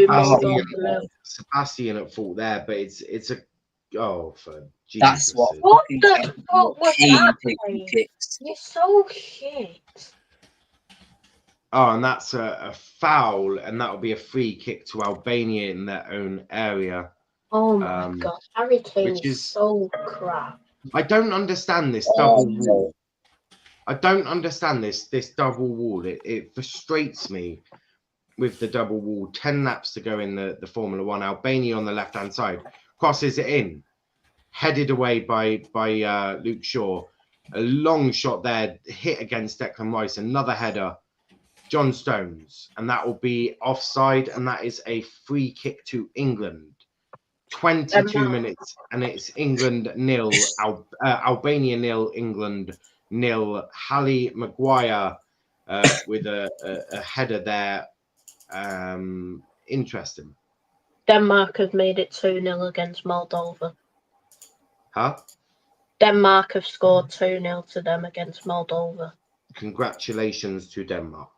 [SPEAKER 3] Moldova 0.
[SPEAKER 1] Sebastian at fault there, but it's a for Jesus.
[SPEAKER 4] That's what
[SPEAKER 3] the fuck was that, mate?
[SPEAKER 4] kicks.
[SPEAKER 3] You're so shit.
[SPEAKER 1] Oh, and that's a foul, and that'll be a free kick to Albania in their own area.
[SPEAKER 3] Oh my god, Harry Kane
[SPEAKER 1] which
[SPEAKER 3] is so crap.
[SPEAKER 1] I don't understand this double wall. I don't understand this double wall. It frustrates me with the double wall. 10 laps to go in the Formula One. Albania on the left-hand side. Crosses it in. Headed away by Luke Shaw. A long shot there. Hit against Declan Rice. Another header. John Stones. And that will be offside. And that is a free kick to England. 22 minutes. And it's England 0. Albania 0. England 0. Harry Maguire with a header there. Interesting.
[SPEAKER 3] Denmark have made it 2-0 against Moldova.
[SPEAKER 1] Huh?
[SPEAKER 3] Denmark have scored 2-0 to them against Moldova.
[SPEAKER 1] Congratulations to Denmark.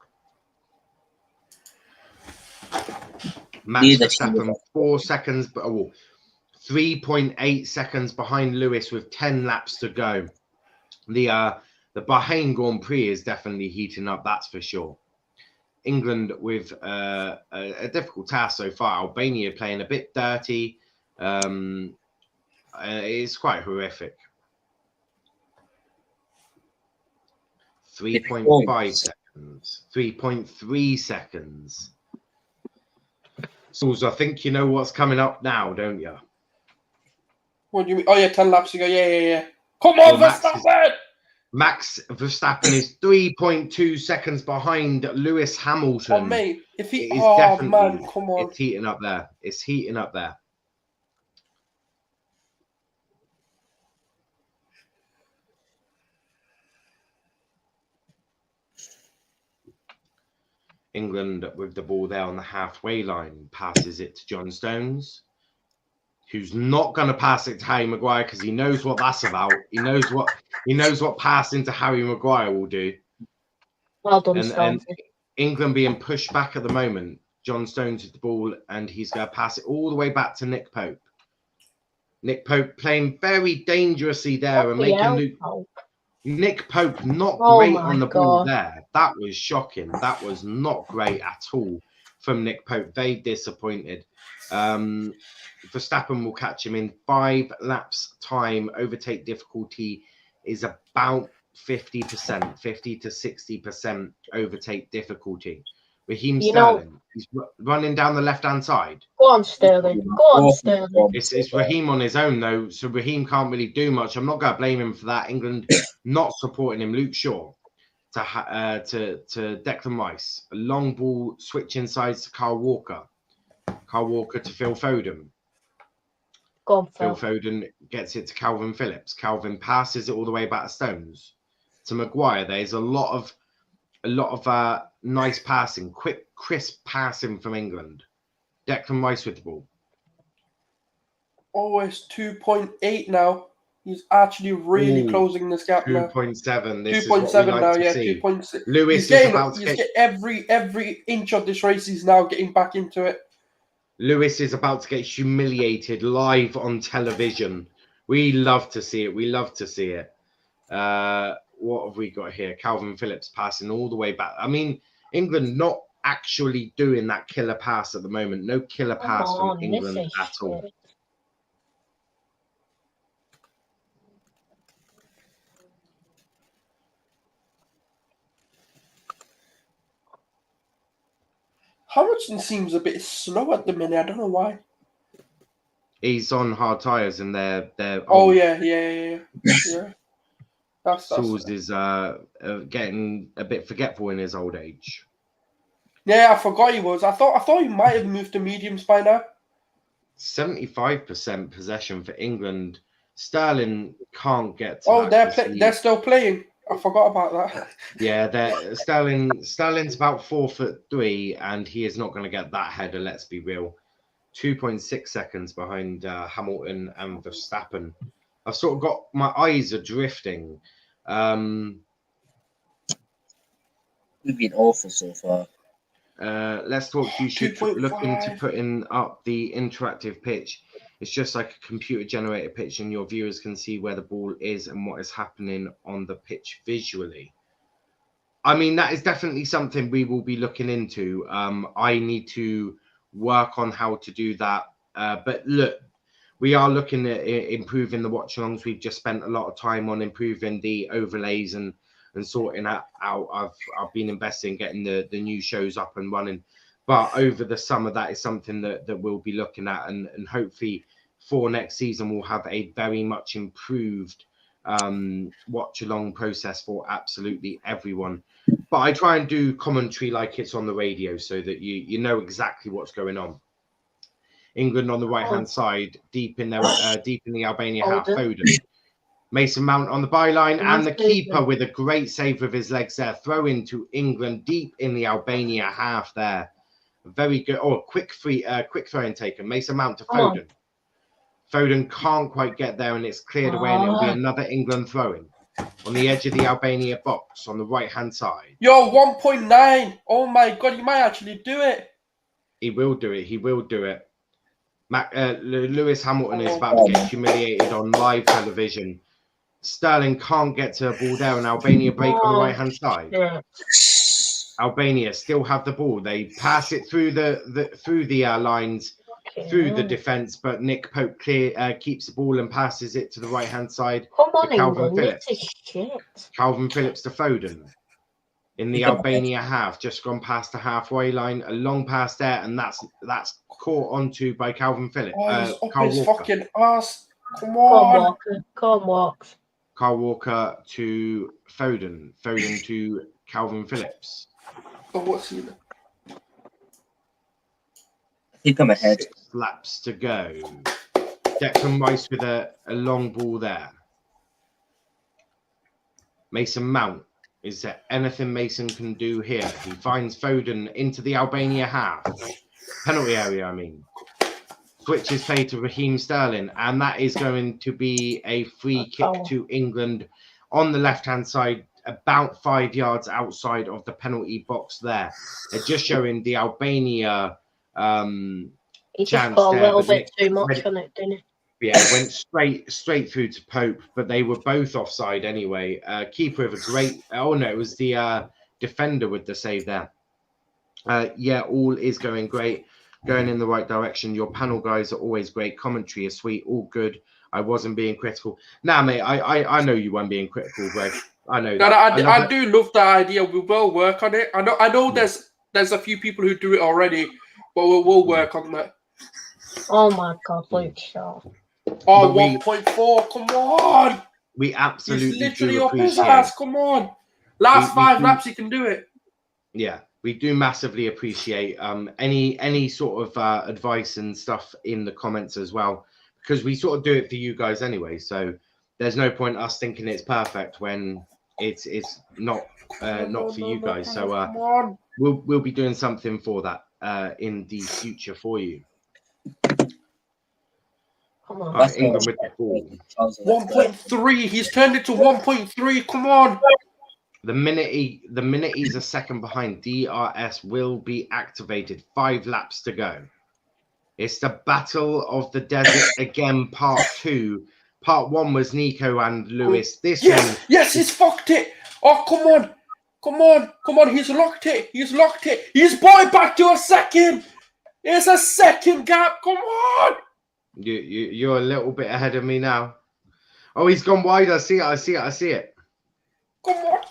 [SPEAKER 1] Max Verstappen 4 seconds, 3.8 seconds behind Lewis with 10 laps to go. The Bahrain Grand Prix is definitely heating up, that's for sure. England with a difficult task so far. Albania playing a bit dirty. It's quite horrific. 3.5 seconds. 3.3 seconds. Sulz, I think you know what's coming up now, don't you?
[SPEAKER 2] What do you mean? Oh, yeah, 10 laps ago. Yeah. Come on, Verstappen!
[SPEAKER 1] Max Verstappen is 3.2 seconds behind Lewis Hamilton.
[SPEAKER 2] Oh, mate. If he...
[SPEAKER 1] man,
[SPEAKER 2] come on.
[SPEAKER 1] It's heating up there. It's heating up there. England with the ball there on the halfway line. Passes it to John Stones, who's not going to pass it to Harry Maguire because he knows what that's about. He knows what passing to Harry Maguire will do.
[SPEAKER 3] Well done, Stones.
[SPEAKER 1] And England being pushed back at the moment. John Stones with the ball, and he's going to pass it all the way back to Nick Pope. Nick Pope playing very dangerously there and making Nick Pope not great on the ball there. That was shocking. That was not great at all from Nick Pope. Very disappointed. Verstappen will catch him in 5 laps time. Overtake difficulty is about 50%, 50 to 60% overtake difficulty. Raheem Sterling, he's running down the left-hand side.
[SPEAKER 3] Go on, Sterling. Go on, Sterling.
[SPEAKER 1] It's Raheem on his own, though, so Raheem can't really do much. I'm not going to blame him for that. England not supporting him. Luke Shaw to Declan Rice. A long ball switch inside to Kyle Walker. Kyle Walker to Phil Foden.
[SPEAKER 3] Go on,
[SPEAKER 1] Phil Foden gets it to Calvin Phillips. Calvin passes it all the way back to Stones. To Maguire. There's a lot of nice passing, quick, crisp passing from England. Declan Rice with the ball.
[SPEAKER 2] Oh, it's 2.8 now. He's actually really closing this gap now.
[SPEAKER 1] 2.7.
[SPEAKER 2] 2.7 now, yeah, 2.6.
[SPEAKER 1] Lewis
[SPEAKER 2] is
[SPEAKER 1] about to get
[SPEAKER 2] every inch of this race. He's now getting back into it.
[SPEAKER 1] Lewis is about to get humiliated live on television. We love to see it. We love to see it. What have we got here? Calvin Phillips passing all the way back. I mean, England not actually doing that killer pass at the moment. No killer pass from England at all.
[SPEAKER 2] Hamilton seems a bit slow at the minute. I don't know why.
[SPEAKER 1] He's on hard tyres and they're
[SPEAKER 2] Oh
[SPEAKER 1] old.
[SPEAKER 2] yeah. That's
[SPEAKER 1] Sulz is getting a bit forgetful in his old age.
[SPEAKER 2] Yeah, I forgot he was. I thought he might have moved to mediums by now.
[SPEAKER 1] 75% possession for England. Sterling can't get to that.
[SPEAKER 2] They're still playing. I forgot about that.
[SPEAKER 1] Yeah, Sterling's about 4'3", and he is not going to get that header. Let's be real. 2.6 seconds behind Hamilton and Verstappen. I've sort of got my eyes are drifting.
[SPEAKER 4] We've been awful so far.
[SPEAKER 1] Let's talk. You should
[SPEAKER 2] 2.5.
[SPEAKER 1] look into putting up the interactive pitch. It's just like a computer-generated pitch, and your viewers can see where the ball is and what is happening on the pitch visually. I mean, that is definitely something we will be looking into. I need to work on how to do that. But look, we are looking at improving the watch-alongs. We've just spent a lot of time on improving the overlays and sorting that out. I've been investing in getting the new shows up and running. But over the summer, that is something that we'll be looking at. And hopefully for next season, we'll have a very much improved watch-along process for absolutely everyone. But I try and do commentary like it's on the radio so that you know exactly what's going on. England on the right-hand side, deep in the Albania half, Foden. Mason Mount on the byline, and the keeper with a great save with his legs there. Throw into England deep in the Albania half there. Very good. Oh, quick throw-in taken. Mason Mount to Foden. Foden can't quite get there, and it's cleared away, and it'll be another England throw-in on the edge of the Albania box on the right-hand side.
[SPEAKER 2] Yo, 1.9. Oh my God, he might actually do it.
[SPEAKER 1] He will do it. He will do it. Lewis Hamilton is about to get humiliated on live television. Sterling can't get to a ball there, and Albania break on the right-hand side. Yeah. Albania still have the ball. They pass it through the lines, through the defence, but Nick Pope keeps the ball and passes it to the right-hand side.
[SPEAKER 3] Come on,
[SPEAKER 1] to Calvin
[SPEAKER 3] England,
[SPEAKER 1] Phillips. Calvin Phillips to Foden. In the Albania half, just gone past the halfway line, a long pass there, and that's caught onto by Calvin Phillips.
[SPEAKER 2] Carl his Walker. Fucking ass. Come on.
[SPEAKER 3] Come on.
[SPEAKER 1] Carl Walker to Foden. Foden to Calvin Phillips.
[SPEAKER 2] Oh, what's he?
[SPEAKER 4] I think I'm ahead.
[SPEAKER 1] 6 laps to go. Declan Rice with a long ball there. Mason Mount. Is there anything Mason can do here? He finds Foden into the Albania half. Penalty area, I mean. Switches play to Raheem Sterling, and that is going to be a free kick to England on the left-hand side, about 5 yards outside of the penalty box there. They're just showing the Albania
[SPEAKER 3] he just got a little bit too much on it, didn't he?
[SPEAKER 1] Yeah, went straight through to Pope, but they were both offside anyway. Keeper of a great... Oh, no, it was the defender with the save there. Yeah, all is going great. Going in the right direction. Your panel guys are always great. Commentary is sweet. All good. I wasn't being critical. Nah, mate, I know you weren't being critical, Greg. I know that.
[SPEAKER 2] I do love that idea. We will work on it. I know there's a few people who do it already, but we'll work on that.
[SPEAKER 3] Oh, my God, Luke Shaw.
[SPEAKER 2] Oh, 1.4, come on.
[SPEAKER 1] We absolutely
[SPEAKER 2] He's literally
[SPEAKER 1] do
[SPEAKER 2] up his
[SPEAKER 1] appreciate
[SPEAKER 2] ass, come on. Last 5 laps, he can do it.
[SPEAKER 1] Yeah, we do massively appreciate any sort of advice and stuff in the comments as well, because we sort of do it for you guys anyway. So there's no point us thinking it's perfect when it's not for you guys. So we'll be doing something for that in the future for you.
[SPEAKER 3] Come on.
[SPEAKER 1] Right, England with the ball.
[SPEAKER 2] 1.3. He's turned it to 1.3. Come on.
[SPEAKER 1] The minute he's a second behind, DRS will be activated. 5 laps to go. It's the Battle of the Desert again, part 2. Part 1 was Nico and Lewis. This one.
[SPEAKER 2] Yes, he's fucked it. Oh, come on. Come on. He's locked it. He's brought it back to a second. It's a second gap. Come on.
[SPEAKER 1] You're a little bit ahead of me now. Oh, he's gone wide. I see it.
[SPEAKER 2] Come on.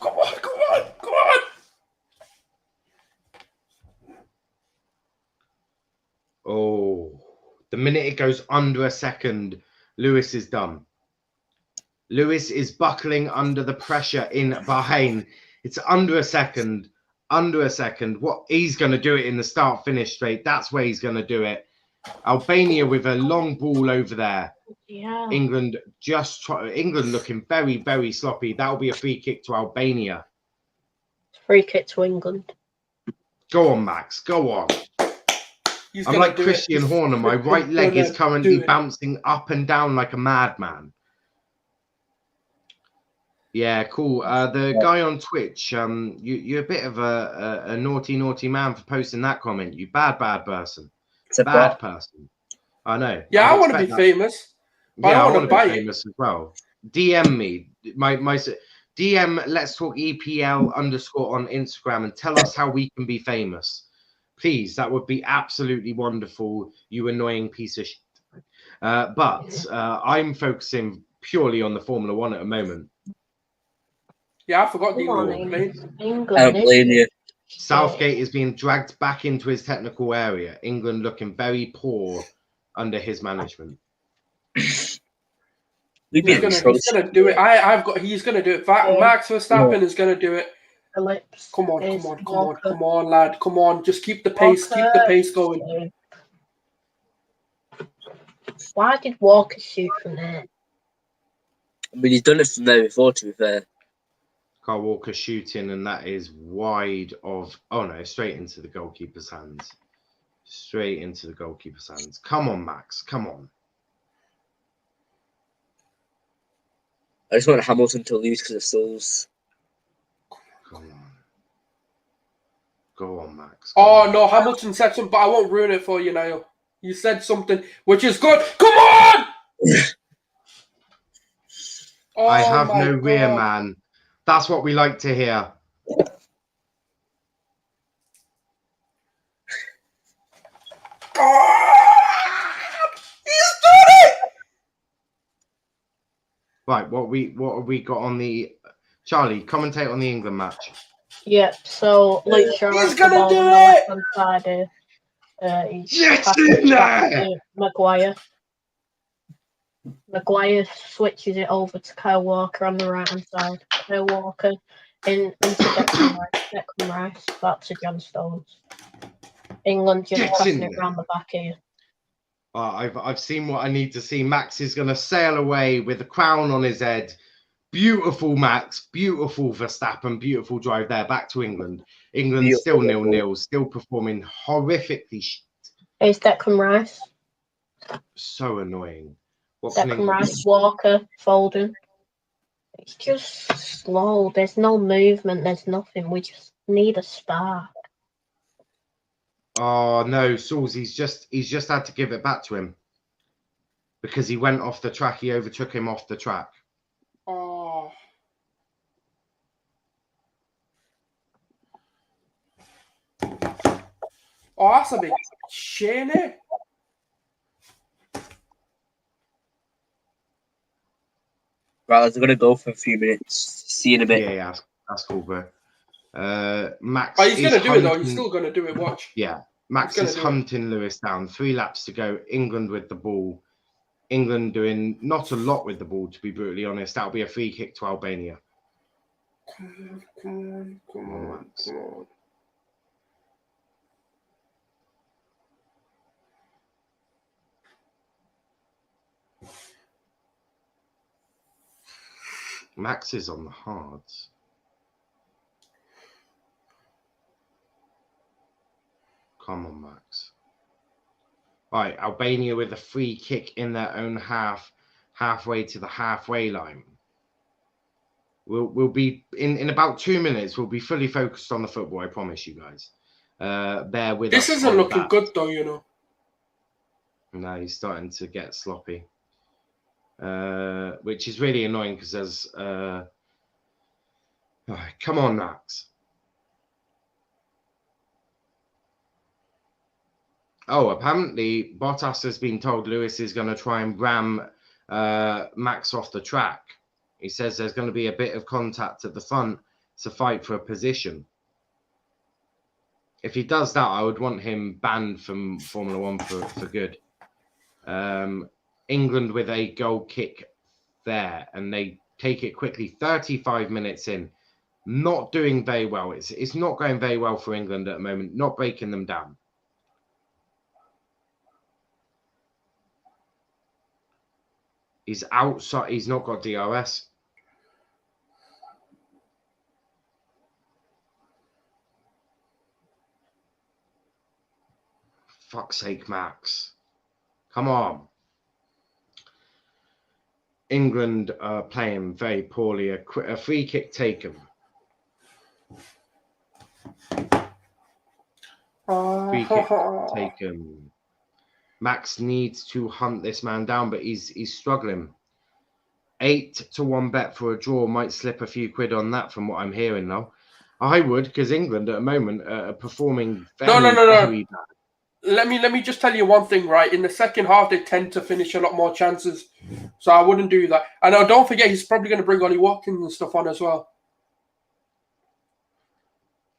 [SPEAKER 1] Oh, the minute it goes under a second, Lewis is done. Lewis is buckling under the pressure in Bahrain. It's under a second. Under a second. What he's going to do it in the start finish straight. That's where he's going to do it. Albania with a long ball over there.
[SPEAKER 3] Yeah.
[SPEAKER 1] England England looking very, very sloppy. That'll be a free kick to Albania.
[SPEAKER 3] Free kick to England.
[SPEAKER 1] Go on, Max. Go on. I'm like Christian Horner. My right leg is currently bouncing up and down like a madman. Yeah, cool. The guy on Twitch, you're a bit of a naughty man for posting that comment. You bad person.
[SPEAKER 4] It's a
[SPEAKER 1] Bad person. I know.
[SPEAKER 2] Yeah, I want to be famous.
[SPEAKER 1] Yeah, I want to be famous as well. DM me. My DM Let's Talk EPL _ on Instagram and tell us how we can be famous. Please, that would be absolutely wonderful. You annoying piece of shit. But I'm focusing purely on the Formula One at the moment.
[SPEAKER 2] Yeah, I forgot the England.
[SPEAKER 4] Albania.
[SPEAKER 1] Southgate is being dragged back into his technical area. England looking very poor under his management.
[SPEAKER 4] He's
[SPEAKER 2] gonna do it. He's gonna do it. Max Verstappen is gonna do it. Come on, lad. Come on. Just keep the pace. Keep the pace going.
[SPEAKER 3] Why did Walker shoot from there?
[SPEAKER 4] I mean, he's done it from there before, to be fair.
[SPEAKER 1] Carl Walker shooting, and that is wide of... Oh, no, straight into the goalkeeper's hands. Straight into the goalkeeper's hands. Come on, Max. Come on.
[SPEAKER 4] I just want Hamilton to lose because of Sulz.
[SPEAKER 1] Come on. Go on, Max.
[SPEAKER 2] Oh, no, Hamilton said something, but I won't ruin it for you, Niall. You said something, which is good. Come on!
[SPEAKER 1] I have no rear man. That's what we like to hear.
[SPEAKER 2] He's done it!
[SPEAKER 1] Right, what have we got on the... Charlie, commentate on the England match.
[SPEAKER 3] Yep, so Luke Shaw
[SPEAKER 2] He's
[SPEAKER 3] has the
[SPEAKER 2] gonna
[SPEAKER 3] ball
[SPEAKER 2] do
[SPEAKER 3] on the
[SPEAKER 2] it!
[SPEAKER 3] left-hand side here. He's
[SPEAKER 1] Get
[SPEAKER 3] passing
[SPEAKER 1] in
[SPEAKER 3] it back
[SPEAKER 1] there!
[SPEAKER 3] to Maguire. Maguire switches it over to Kyle Walker on the right-hand side. Kyle Walker into Declan Rice. Declan Rice back to John Stones. England just passing it round the back here.
[SPEAKER 1] I've seen what I need to see. Max is going to sail away with a crown on his head. Beautiful, Max. Beautiful Verstappen. Beautiful drive there. Back to England. England still 0-0. Still performing horrifically shit.
[SPEAKER 3] Here's Declan Rice.
[SPEAKER 1] So annoying.
[SPEAKER 3] Declan Rice, Walker, Foden. It's just slow. There's no movement. There's nothing. We just need a spark.
[SPEAKER 1] Oh no, Sulz, he's just had to give it back to him because he went off the track. He overtook him off the track.
[SPEAKER 2] Oh. Oh, that's a big shame, eh?
[SPEAKER 4] Right, we're going to go for a few minutes. See you in a bit.
[SPEAKER 1] Yeah, that's cool, bro. Max.
[SPEAKER 2] But he's going to do it, though. He's still going to do it. Watch.
[SPEAKER 1] Yeah. Max is hunting Lewis down. 3 laps to go. England with the ball. England doing not a lot with the ball, to be brutally honest. That'll be a free kick to Albania.
[SPEAKER 2] Come on.
[SPEAKER 1] Max is on the hards. Come on, Max. Right, Albania with a free kick in their own half, halfway to the halfway line. We'll be in about 2 minutes. We'll be fully focused on the football. I promise you guys. Bear with us.
[SPEAKER 2] This isn't looking good, though. You know.
[SPEAKER 1] No, he's starting to get sloppy, which is really annoying because there's. Come on, Max. Oh, apparently Bottas has been told Lewis is going to try and ram Max off the track. He says there's going to be a bit of contact at the front to fight for a position. If he does that, I would want him banned from Formula One for good. England with a goal kick there, and they take it quickly. 35 minutes in, not doing very well. It's not going very well for England at the moment. Not breaking them down. He's outside. He's not got DRS. Fuck's sake, Max. Come on. England are playing very poorly. A free kick taken. Free kick taken. Max needs to hunt this man down, but he's struggling. 8-1 bet for a draw. Might slip a few quid on that from what I'm hearing now. I would, because England at the moment are performing very bad.
[SPEAKER 2] Let me just tell you one thing, right? In the second half, they tend to finish a lot more chances. So I wouldn't do that. And now don't forget, he's probably going to bring Ollie Watkins and stuff on as well.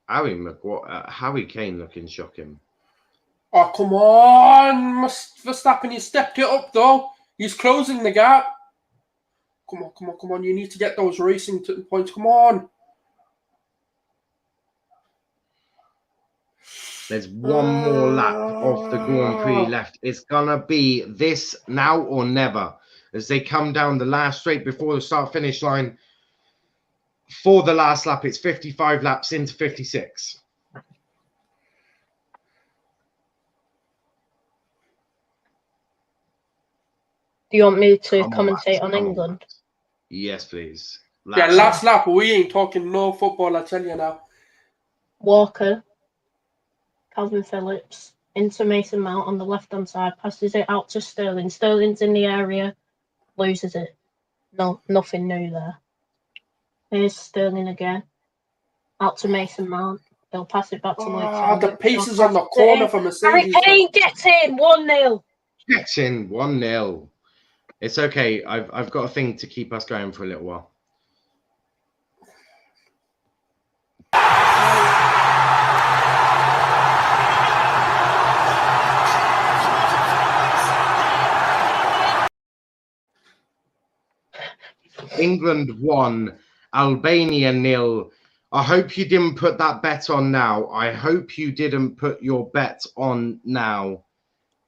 [SPEAKER 1] Harry Kane looking shocking.
[SPEAKER 2] Oh, come on. Verstappen, he stepped it up, though. He's closing the gap. Come on. You need to get those racing points. Come on.
[SPEAKER 1] There's one more lap of the Grand Prix left. It's going to be this now or never as they come down the last straight before the start-finish line. For the last lap, it's 55 laps into 56.
[SPEAKER 3] Do you want me to commentate on England?
[SPEAKER 1] Yes, please.
[SPEAKER 2] Last lap. We ain't talking no football, I tell you now.
[SPEAKER 3] Walker, Calvin Phillips, into Mason Mount on the left-hand side, passes it out to Sterling. Sterling's in the area, loses it. No, nothing new there. Here's Sterling again. Out to Mason Mount. They'll pass it back to Mike.
[SPEAKER 2] The pace is on the corner for Mercedes.
[SPEAKER 3] Harry Kane gets in 1-0.
[SPEAKER 1] Gets in 1-0. It's okay. I've got a thing to keep us going for a little while. England 1, Albania 0. I hope you didn't put that bet on now. I hope you didn't put your bet on now.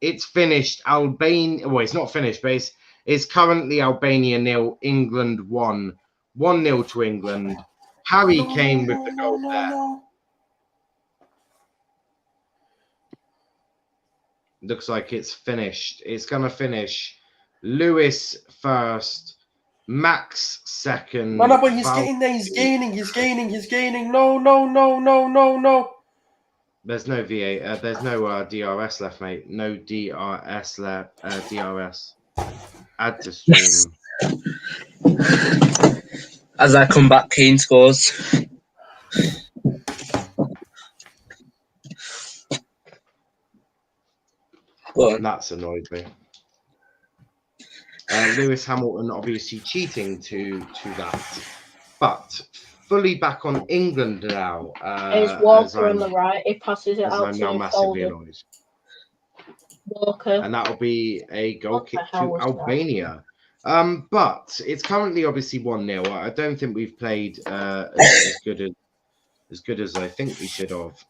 [SPEAKER 1] It's finished. Albania. Well, it's not finished, but it's currently Albania 0, England 1. 1-0 to England. Harry Kane with the goal there. Looks like it's finished. It's going to finish. Lewis first. Max second.
[SPEAKER 2] No, but he's getting there. He's gaining. No.
[SPEAKER 1] There's no VA. There's no DRS left, mate. No DRS left. DRS. Add to stream.
[SPEAKER 4] Yes. As I come back, Kane scores.
[SPEAKER 1] That's annoyed me. Lewis Hamilton obviously cheating to that, but fully back on England now.
[SPEAKER 3] There's Walker on the right. He passes it out to
[SPEAKER 1] massively annoyed.
[SPEAKER 3] Walker,
[SPEAKER 1] and that will be a goal kick to Albania. But it's currently obviously 1-0. I don't think we've played as good as I think we should have.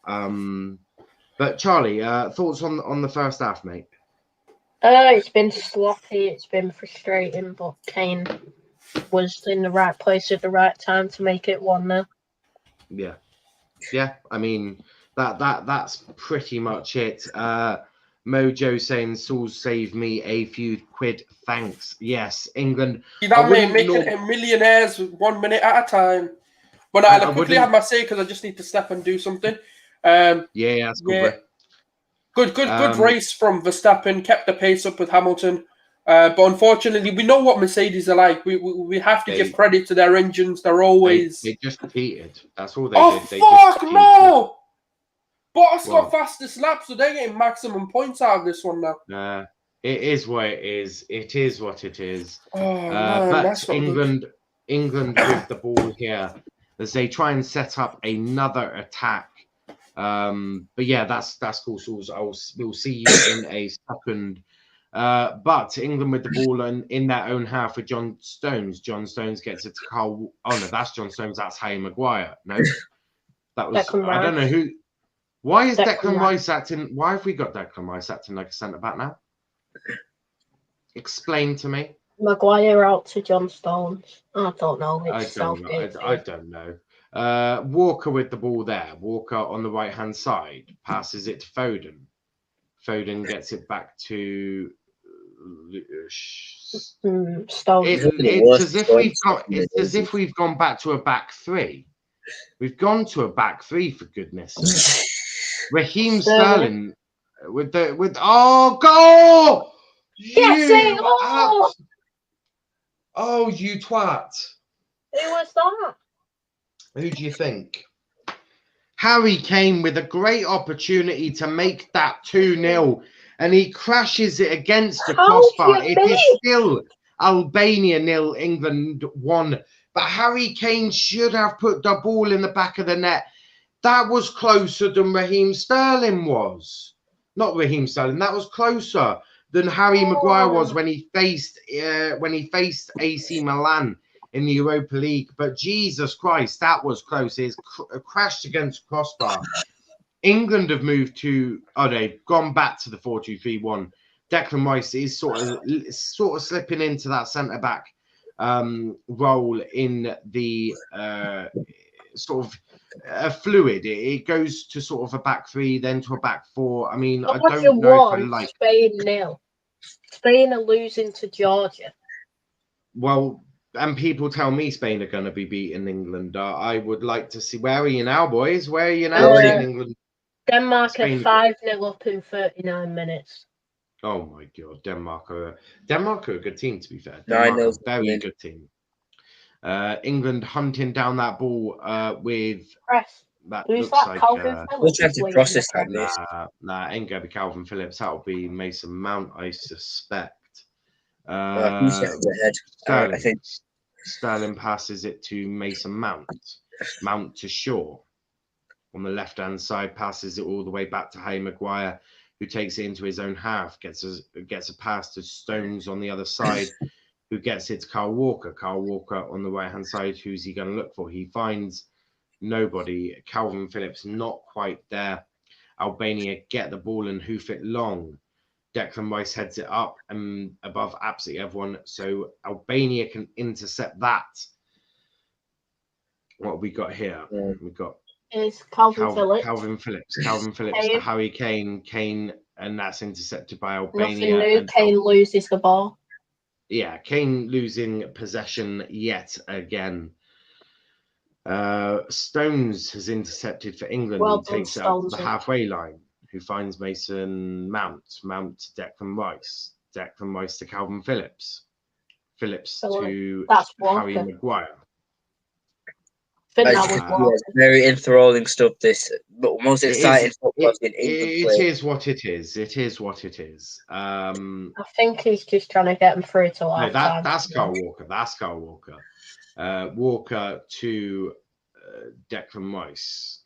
[SPEAKER 1] But Charlie, thoughts on the first half, mate?
[SPEAKER 3] It's been sloppy. It's been frustrating, but Kane was in the right place at the right time to make it 1-0. Yeah. I mean that's pretty much it. Mojo saying Sulz saved me a few quid. Thanks. Yes, England.
[SPEAKER 2] You know what I mean? Making millionaires 1 minute at a time. But I'll quickly have my say because I just need to step and do something.
[SPEAKER 1] That's good.
[SPEAKER 2] Good race from Verstappen. Kept the pace up with Hamilton. But unfortunately, we know what Mercedes are like. We have to give credit to their engines. They're always...
[SPEAKER 1] They just cheated. That's all they did.
[SPEAKER 2] Fuck, no! Bottas got fastest lap, so they're getting maximum points out of this one now.
[SPEAKER 1] It is what it is. It is what it is.
[SPEAKER 2] But
[SPEAKER 1] England with the ball here as they try and set up another attack. But yeah, that's cool. So we'll see you in a second. But England with the ball in their own half with John Stones. John Stones gets it to Carl. Oh no, that's John Stones. That's Harry Maguire. No, that was
[SPEAKER 3] Declan
[SPEAKER 1] I don't know
[SPEAKER 3] Rice.
[SPEAKER 1] who. Why is
[SPEAKER 3] Declan
[SPEAKER 1] Declan
[SPEAKER 3] Rice.
[SPEAKER 1] Rice acting? Why have we got Declan Rice acting like a centre back now? Explain to me.
[SPEAKER 3] Maguire out to John Stones. I don't know.
[SPEAKER 1] I
[SPEAKER 3] It's
[SPEAKER 1] don't know.
[SPEAKER 3] Southgate.
[SPEAKER 1] I don't know. Walker with the ball there. Walker on the right hand side passes it to Foden. Foden gets it back to.
[SPEAKER 3] Stones.
[SPEAKER 1] It's as if we've gone back to a back three. We've gone to a back three for goodness sake. Raheem Sterling with goal.
[SPEAKER 3] Yes,
[SPEAKER 1] Oh, you twat.
[SPEAKER 3] Who was that?
[SPEAKER 1] Who do you think? Harry Kane with a great opportunity to make that 2-0, and he crashes it against the crossbar. It is still Albania 0, England 1. But Harry Kane should have put the ball in the back of the net. That was closer than Raheem Sterling was. Not Raheem Sterling. That was closer than Harry Maguire was when he faced AC Milan in the Europa League. But Jesus Christ, that was close. It's crashed against crossbar. England have moved to, they've gone back to the 4-2-3-1. Declan Rice is sort of slipping into that centre back role in the sort of fluid. It goes to sort of a back three, then to a back four. I mean, I don't know if I like
[SPEAKER 3] Spain 0. Spain are losing to Georgia.
[SPEAKER 1] Well, and people tell me Spain are going to be beating England. I would like to see. Where are you now, boys? Where are you now in England?
[SPEAKER 3] Denmark are 5-0 up in 39 minutes.
[SPEAKER 1] Oh my God, Denmark are a good team. To be fair,
[SPEAKER 4] Denmark
[SPEAKER 1] are a very good team. England hunting down that ball with
[SPEAKER 3] press.
[SPEAKER 1] that
[SPEAKER 3] Who's
[SPEAKER 1] looks
[SPEAKER 3] that?
[SPEAKER 1] like
[SPEAKER 3] Calvin
[SPEAKER 4] we'll try to process that.
[SPEAKER 1] Ain't gonna be Calvin Phillips. That'll be Mason Mount, I suspect.
[SPEAKER 4] Sterling. I think
[SPEAKER 1] Sterling passes it to Mason Mount. Mount to Shaw. On the left-hand side, passes it all the way back to Harry Maguire, who takes it into his own half, gets a pass to Stones on the other side, who gets it to Kyle Walker. Kyle Walker on the right-hand side, who's he going to look for? He finds nobody. Calvin Phillips not quite there. Albania get the ball and hoof it long. Declan Rice heads it up and above absolutely everyone. So Albania can intercept that. What have we got here? We've got
[SPEAKER 3] Calvin Phillips.
[SPEAKER 1] Calvin Phillips to Harry Kane, and that's intercepted by Albania.
[SPEAKER 3] Nothing new. Kane loses the ball.
[SPEAKER 1] Yeah, Kane losing possession yet again. Stones has intercepted for England. He takes it up to the halfway line. Who finds Mason Mount? Mount to Declan Rice. Declan Rice to Calvin Phillips. Phillips to Harry Maguire.
[SPEAKER 4] Very enthralling stuff. This, but most exciting football in England.
[SPEAKER 1] It is what it is. It is what it is.
[SPEAKER 3] I think he's just trying to get him through to half time.
[SPEAKER 1] That's Kyle Walker. That's Kyle Walker. Walker to Declan Rice.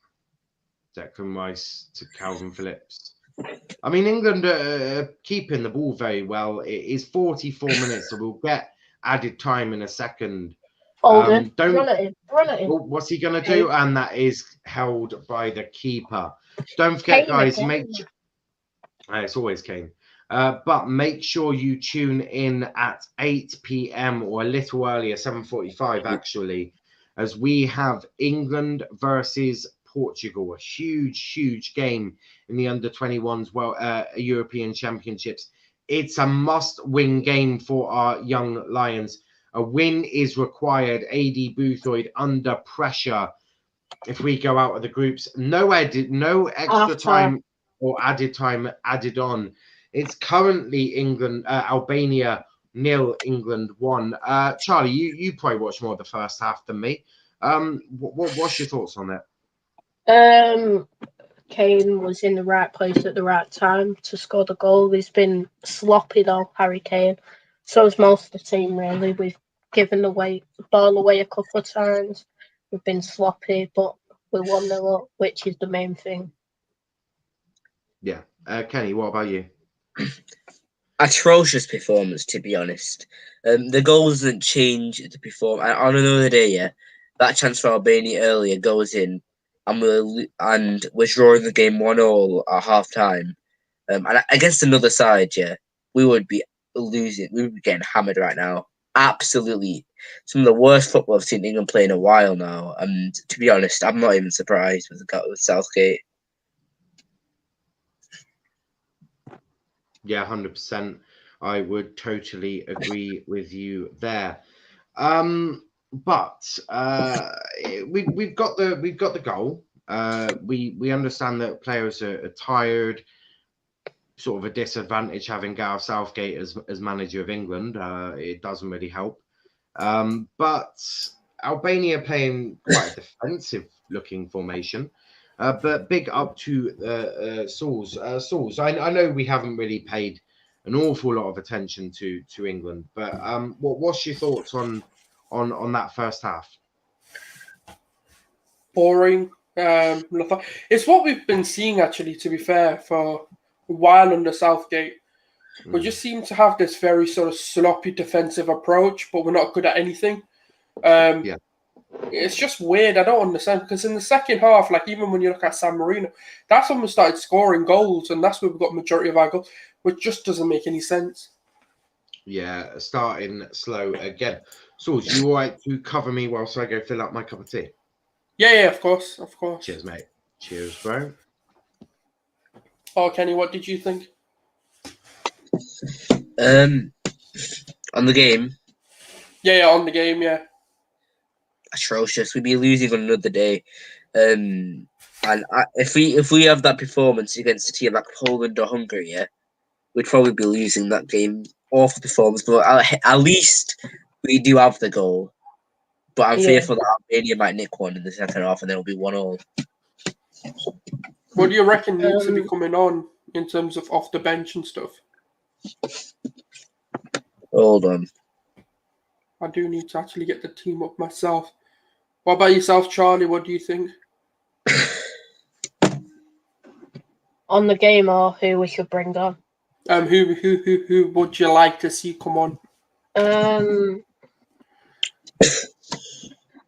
[SPEAKER 1] Declan Rice to Calvin Phillips. I mean, England are keeping the ball very well. It is 44 minutes, so we'll get added time in a second.
[SPEAKER 3] Run it in.
[SPEAKER 1] What's he going to do? And that is held by the keeper. Don't forget, guys, it's always Kane. But make sure you tune in at 8 p.m. or a little earlier, 7:45 actually, as we have England versus Portugal, a huge game in the under-21s European Championships. It's a must-win game for our young Lions. A win is required. AD Boothroyd under pressure. If we go out of the groups, no extra time or added time added on. It's currently Albania 0, England 1. Charlie, you probably watched more of the first half than me. What's your thoughts on that?
[SPEAKER 3] Kane was in the right place at the right time to score the goal. He's been sloppy though, Harry Kane. So is most of the team, really. We've given the ball away a couple of times. We've been sloppy, but we won the lot, which is the main thing.
[SPEAKER 1] Yeah. Kenny, what about you?
[SPEAKER 4] Atrocious performance, to be honest. The goal doesn't change the performance. On another day, yeah, that chance for Albania earlier goes in, and we're drawing the game 1-1 at half time. And against another side, yeah, we would be losing. We would be getting hammered right now. Absolutely, some of the worst football I've seen England play in a while now. And to be honest, I'm not even surprised with Southgate.
[SPEAKER 1] Yeah, 100%. I would totally agree with you there. But we've got the goal. We understand that players are tired. Sort of a disadvantage having Gareth Southgate as manager of England. It doesn't really help. But Albania playing quite a defensive looking formation. But big up to Sulz. Sulz, I know we haven't really paid an awful lot of attention to England, but what's your thoughts on that first half?
[SPEAKER 2] Boring. It's what we've been seeing, actually, to be fair, for a while under Southgate. We just seem to have this very sort of sloppy defensive approach, but we're not good at anything.
[SPEAKER 1] Yeah.
[SPEAKER 2] It's just weird. I don't understand, because in the second half, like even when you look at San Marino, that's when we started scoring goals, and that's where we got majority of our goals, which just doesn't make any sense.
[SPEAKER 1] Yeah, starting slow again. Sulz, you all right to cover me whilst I go fill up my cup of tea?
[SPEAKER 2] Yeah, of course.
[SPEAKER 1] Cheers, mate. Cheers, bro.
[SPEAKER 2] Oh, Kenny, what did you think?
[SPEAKER 4] On the game,
[SPEAKER 2] Yeah, on the game, yeah.
[SPEAKER 4] atrocious. We'd be losing on another day. And if we have that performance against a team like Poland or Hungary, yeah, we'd probably be losing that game. Awful performance, but at least we do have the goal. But I'm fearful that Albania might nick one in the second half, and then it'll be 1-1.
[SPEAKER 2] What do you reckon needs to be coming on in terms of off the bench and stuff?
[SPEAKER 4] Hold on.
[SPEAKER 2] I do need to actually get the team up myself. What about yourself, Charlie? What do you think?
[SPEAKER 3] On the game, or who we should bring on?
[SPEAKER 2] Who would you like to see come on?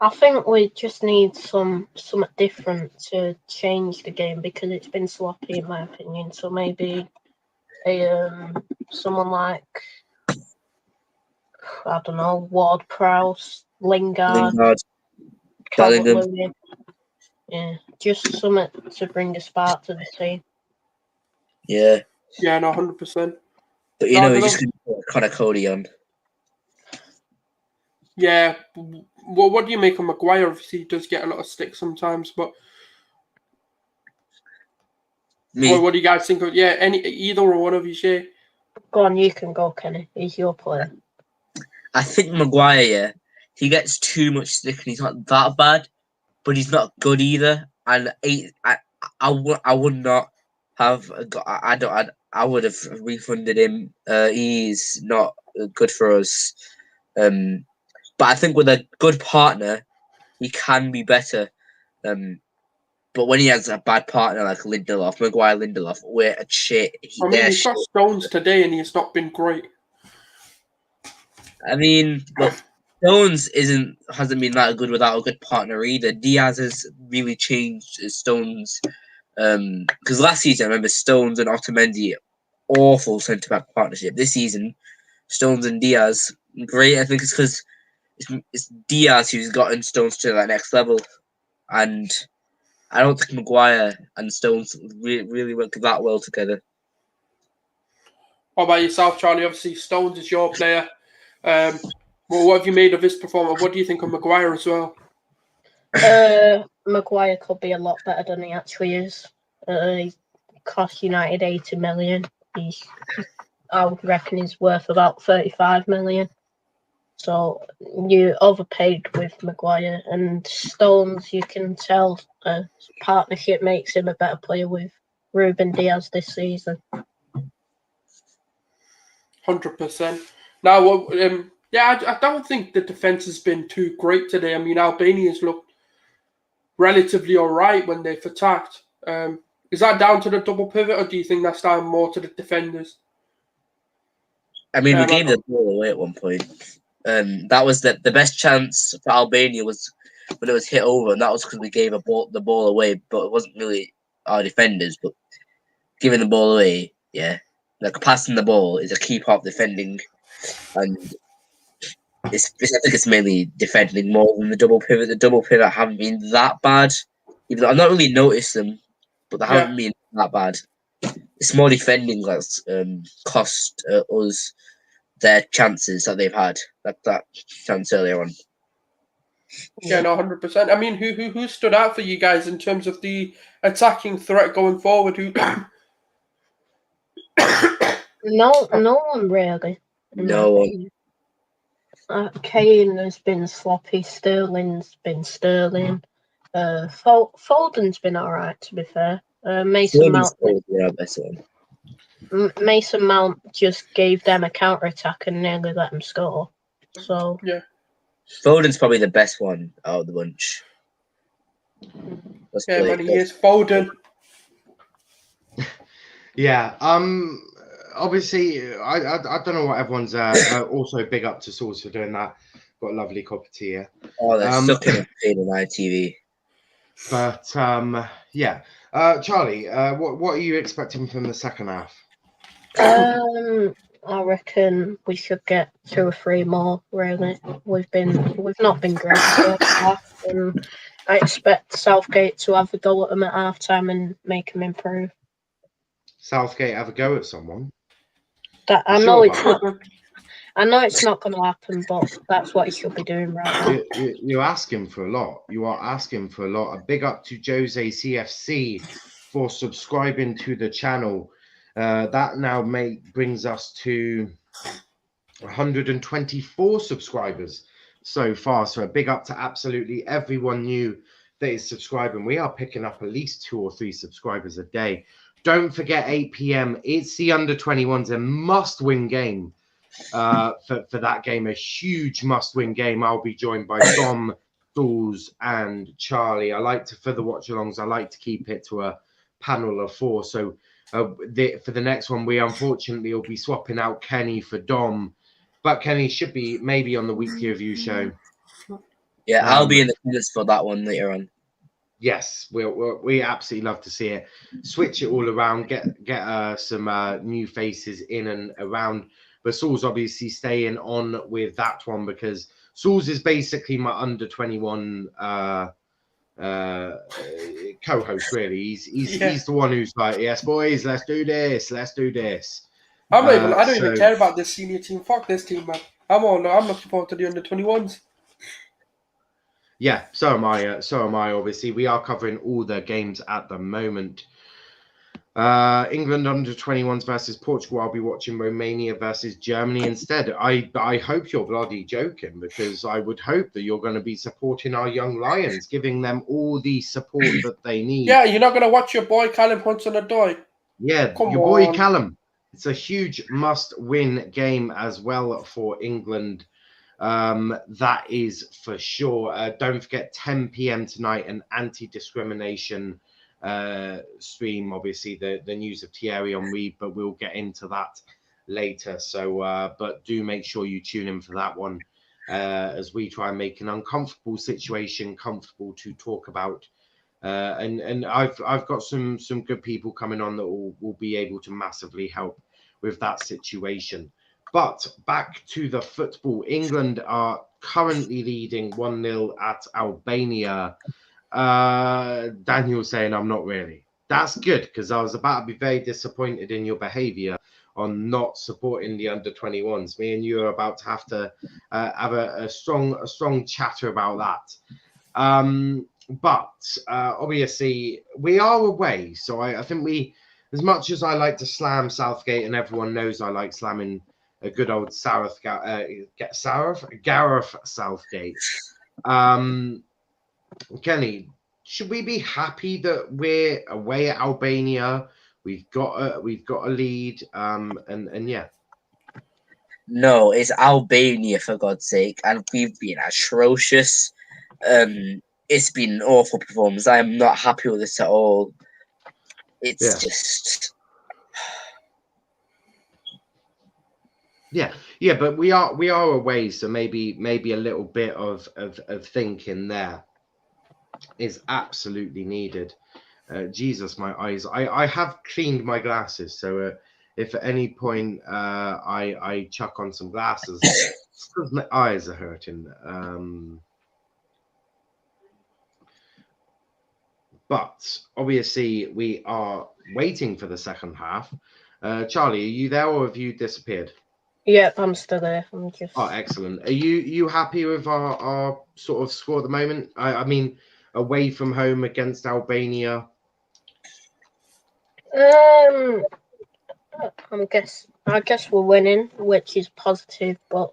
[SPEAKER 3] I think we just need something different to change the game, because it's been sloppy in my opinion. So maybe someone like, I don't know, Ward-Prowse, Lingard, Calvert-Lewin. Yeah, just something to bring a spark to the team.
[SPEAKER 4] Yeah.
[SPEAKER 2] Yeah, no, 100%.
[SPEAKER 4] But we're just going to put Connor Cody on.
[SPEAKER 2] Yeah. Well, what do you make of Maguire? Obviously, he does get a lot of stick sometimes, but what do you guys think of? Yeah, either or one of you, Shay?
[SPEAKER 3] Go on, you can go, Kenny. He's your player.
[SPEAKER 4] I think Maguire, yeah, he gets too much stick and he's not that bad, but he's not good either. And I would not have I would have refunded him. He's not good for us. But I think with a good partner, he can be better. But when he has a bad partner like Maguire-Lindelof, we're a shit.
[SPEAKER 2] He's got Stones today and he's not been great.
[SPEAKER 4] I mean, look, Stones hasn't been that good without a good partner either. Diaz has really changed Stones. Because last season, I remember Stones and Otamendi, awful centre-back partnership. This season, Stones and Diaz, great. I think it's because it's Diaz who's gotten Stones to that next level. And I don't think Maguire and Stones really work that well together.
[SPEAKER 2] What about yourself, Charlie? Obviously, Stones is your player. What have you made of his performance? What do you think of Maguire as well?
[SPEAKER 3] Maguire could be a lot better than he actually is. He cost United 80 million. I would reckon he's worth about 35 million. So you overpaid with Maguire, and Stones, you can tell partnership makes him a better player with Ruben Diaz this season.
[SPEAKER 2] 100%. Now, I don't think the defense has been too great today. I mean, Albania's looked relatively all right when they've attacked. Is that down to the double pivot, or do you think that's down more to the defenders?
[SPEAKER 4] I mean, we gave the ball away at one point. That was the best chance for Albania was when it was hit over, and that was because we gave the ball away, but it wasn't really our defenders. But giving the ball away, yeah, like passing the ball is a key part of defending, and I think it's mainly defending more than the double pivot. The double pivot haven't been that bad, even though I've not really noticed them, but they haven't been that bad. It's more defending that's cost us their chances that they've had, like that chance earlier on.
[SPEAKER 2] Yeah, no, 100%. I mean, who stood out for you guys in terms of the attacking threat going forward?
[SPEAKER 3] No one really.
[SPEAKER 4] No one.
[SPEAKER 3] Kane has been sloppy. Sterling's been Sterling. Foden's been all right, to be fair. Mason Mount. Mason Mount just gave them a counter attack and nearly let them score. So
[SPEAKER 2] yeah,
[SPEAKER 4] Foden's probably the best one out of the bunch.
[SPEAKER 2] Man, he is Foden.
[SPEAKER 1] Yeah. Obviously, I don't know what everyone's also big up to Sulz for doing that. Got a lovely cup of tea here.
[SPEAKER 4] Oh, they're stuck in ITV.
[SPEAKER 1] But yeah, Charlie, what are you expecting from the second half?
[SPEAKER 3] I reckon we should get 2 or 3 more. Really, we've not been great so far, and I expect Southgate to have a go at them at half time and make them improve.
[SPEAKER 1] Southgate have a go at someone.
[SPEAKER 3] That I know it's not. I know it's not going to happen, but that's what he should be doing right now.
[SPEAKER 1] You're asking for a lot. You are asking for a lot. A big up to Jose CFC for subscribing to the channel. That now brings us to 124 subscribers so far. So a big up to absolutely everyone new that is subscribing. We are picking up at least 2 or 3 subscribers a day. Don't forget 8 p.m. It's the under-21s, a must-win game. For that game, a huge must-win game. I'll be joined by Dom, Sulz, and Charlie. For the watch-alongs, I like to keep it to a panel of 4. So for the next one, we unfortunately will be swapping out Kenny for Dom, but Kenny should be maybe on the weekly review show.
[SPEAKER 4] Yeah, I'll be in the comments for that one later on.
[SPEAKER 1] Yes, we absolutely love to see it. Switch it all around, get some new faces in and around. But Sulz obviously staying on with that one because Sulz is basically my under-21 co-host. Really, he's the one who's like, yes, boys, let's do this.
[SPEAKER 2] I don't even care about this senior team. Fuck this team, man. I'm looking forward to the under-21s.
[SPEAKER 1] Yeah, so am I. Obviously, we are covering all the games at the moment. England under-21s versus Portugal. I'll be watching Romania versus Germany instead. I hope you're bloody joking, because I would hope that you're going to be supporting our young Lions, giving them all the support that they need.
[SPEAKER 2] Yeah, you're not going to watch your boy Callum Hudson-Odoi.
[SPEAKER 1] Yeah, your boy Callum. It's a huge must-win game as well for England. That is for sure. Don't forget 10 p.m. tonight, an anti-discrimination stream. Obviously, the news of Thierry Henry, but we'll get into that later. So, but do make sure you tune in for that one as we try and make an uncomfortable situation comfortable to talk about. And I've got some good people coming on that will be able to massively help with that situation. But back to the football. England are currently leading 1-0 at Albania. Daniel saying, I'm not really. That's good, because I was about to be very disappointed in your behaviour on not supporting the under-21s. Me and you are about to have a strong chatter about that. But obviously, we are away. So I think as much as I like to slam Southgate, and everyone knows I like slamming a good old Gareth Southgate. Kenny, should we be happy that we're away at Albania? We've got a lead, and yeah.
[SPEAKER 4] No, it's Albania, for God's sake, and we've been atrocious. It's been an awful performance. I am not happy with this at all. It's just.
[SPEAKER 1] Yeah, but we are away, so maybe a little bit of thinking there is absolutely needed. Jesus, my eyes! I have cleaned my glasses, so if at any point I chuck on some glasses, it's because my eyes are hurting. But obviously, we are waiting for the second half. Charlie, are you there, or have you disappeared?
[SPEAKER 3] Yeah, I'm still there. I'm just.
[SPEAKER 1] Oh, excellent. Are you happy with our sort of score at the moment? I mean, away from home against Albania.
[SPEAKER 3] I guess we're winning, which is positive, but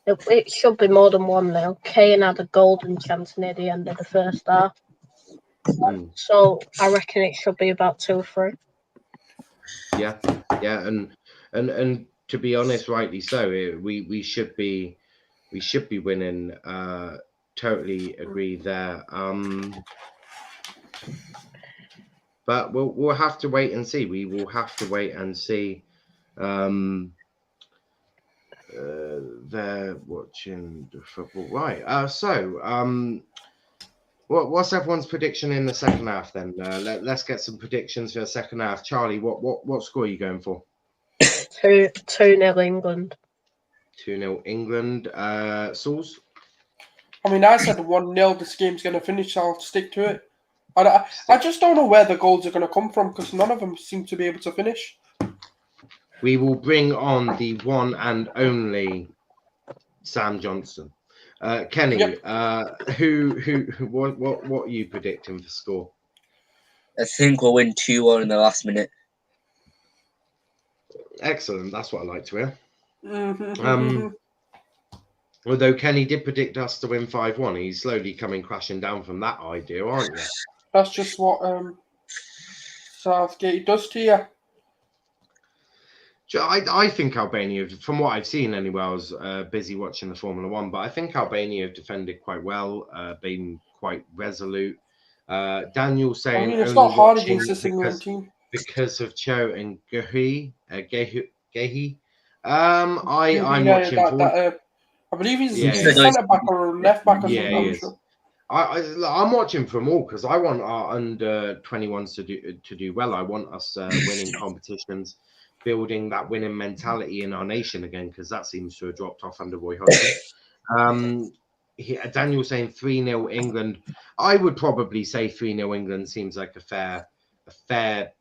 [SPEAKER 3] it should be more than 1-0. Kane had a golden chance near the end of the first half, so I reckon it should be about 2 or 3.
[SPEAKER 1] Yeah, and to be honest, rightly so. We should be winning. Totally agree there. But we'll have to wait and see. We will have to wait and see. They're watching the football, right? What's everyone's prediction in the second half then? Let's get some predictions for the second half. Charlie, what score are you going for?
[SPEAKER 3] 2-0 England.
[SPEAKER 1] 2-0 England. Sulz?
[SPEAKER 2] I mean, I said 1-0 this game's going to finish, so I'll stick to it. I just don't know where the goals are going to come from because none of them seem to be able to finish.
[SPEAKER 1] We will bring on the one and only Sam Johnson. Kenny,
[SPEAKER 2] Yep.
[SPEAKER 1] what are you predicting for score?
[SPEAKER 4] I think we'll win 2-1 in the last minute.
[SPEAKER 1] Excellent. That's what I like to hear.
[SPEAKER 2] Mm-hmm.
[SPEAKER 1] Although Kenny did predict us to win 5-1, he's slowly coming crashing down from that idea, aren't you?
[SPEAKER 2] That's just what Southgate does to you.
[SPEAKER 1] I think Albania, from what I've seen anyway, I was busy watching the Formula One, but I think Albania have defended quite well, been quite resolute. Daniel saying,
[SPEAKER 2] I mean, it's
[SPEAKER 1] only
[SPEAKER 2] not hard
[SPEAKER 1] watching
[SPEAKER 2] against this England team.
[SPEAKER 1] because of Cho and Gehi. I'm watching for.
[SPEAKER 2] I believe he's
[SPEAKER 1] Yeah.
[SPEAKER 2] centre back or left back or
[SPEAKER 1] Yeah,
[SPEAKER 2] something.
[SPEAKER 1] he
[SPEAKER 2] I'm
[SPEAKER 1] is.
[SPEAKER 2] sure.
[SPEAKER 1] I'm watching from all because I want our under 21s to do well. I want us winning competitions, building that winning mentality in our nation again, because that seems to have dropped off under Roy Hodgson. Daniel saying 3-0 England. I would probably say 3-0 England seems like a fair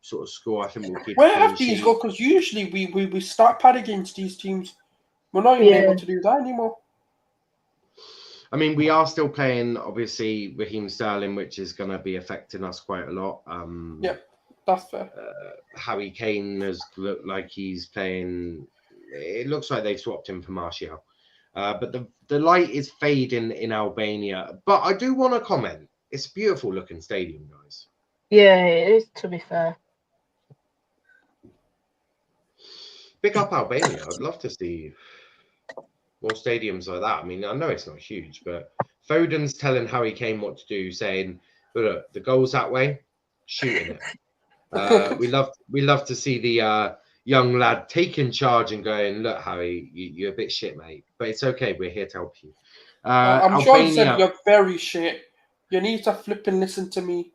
[SPEAKER 1] sort of score. I think we'll keep.
[SPEAKER 2] Where have these got? Because usually we start pad against these teams. We're not even able to do that anymore.
[SPEAKER 1] I mean, we are still playing, obviously, Raheem Sterling, which is going to be affecting us quite a lot.
[SPEAKER 2] Yeah, that's fair.
[SPEAKER 1] Harry Kane has looked like he's playing. It looks like they've swapped him for Martial. But the light is fading in Albania. But I do want to comment. It's a beautiful looking stadium, guys.
[SPEAKER 3] Yeah, it is, to be fair.
[SPEAKER 1] Big up Albania. I'd love to see more stadiums like that. I mean, I know it's not huge, but Foden's telling Harry Kane what to do, saying, "Look, the goal's that way, shooting it." We love to see the young lad taking charge and going, "Look, Harry, you're a bit shit, mate, but it's okay. We're here to help you."
[SPEAKER 2] I'm sure he said you're very shit. You need to flip and listen to me.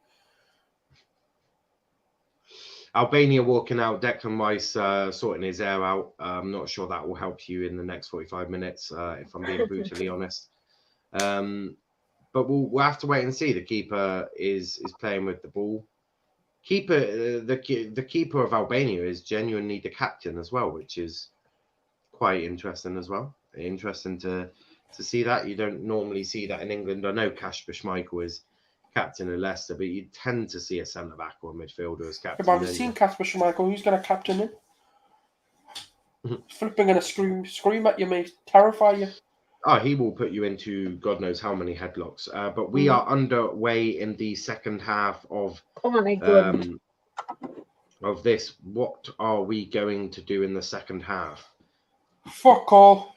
[SPEAKER 1] Albania walking out, Declan Rice sorting his hair out. I'm not sure that will help you in the next 45 minutes, if I'm being brutally honest. But we'll have to wait and see. The keeper is playing with the ball. The keeper of Albania is genuinely the captain as well, which is quite interesting as well. Interesting to see that. You don't normally see that in England. I know Kasper Schmeichel is captain of Leicester, but you tend to see a centre back or a midfielder as captain.
[SPEAKER 2] But I've seen Kasper Schmeichel. Who's going to captain him? Flipping going to scream at you, mate. Terrify you.
[SPEAKER 1] Oh, he will put you into God knows how many headlocks. But we are underway in the second half of this. What are we going to do in the second half?
[SPEAKER 2] Fuck all.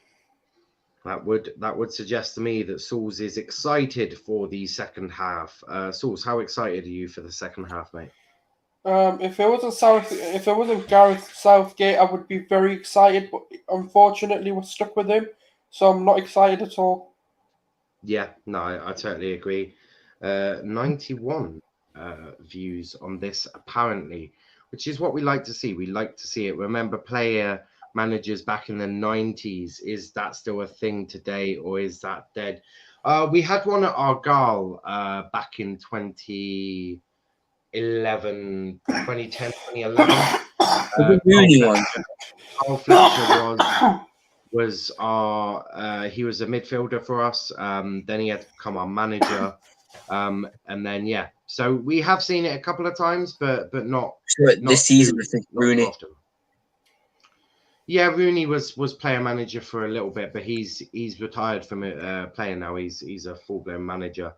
[SPEAKER 1] That would suggest to me that Sulz is excited for the second half. Sulz, how excited are you for the second half, mate?
[SPEAKER 2] If it wasn't Gareth Southgate, I would be very excited. But unfortunately, we're stuck with him, so I'm not excited at all.
[SPEAKER 1] Yeah, no, I totally agree. 91 views on this, apparently, which is what we like to see. We like to see it. Remember, player managers back in the 90s. Is that still a thing today, or is that dead? We had one at Argyle back in 2011, 2010, 2011.
[SPEAKER 4] The Rooney one.
[SPEAKER 1] Carl Fletcher was our he was a midfielder for us. Then he had to become our manager. And then so we have seen it a couple of times, but not
[SPEAKER 4] This season, I think Rooney.
[SPEAKER 1] often. Yeah, Rooney was player manager for a little bit, but he's retired from playing now. He's a full blown manager.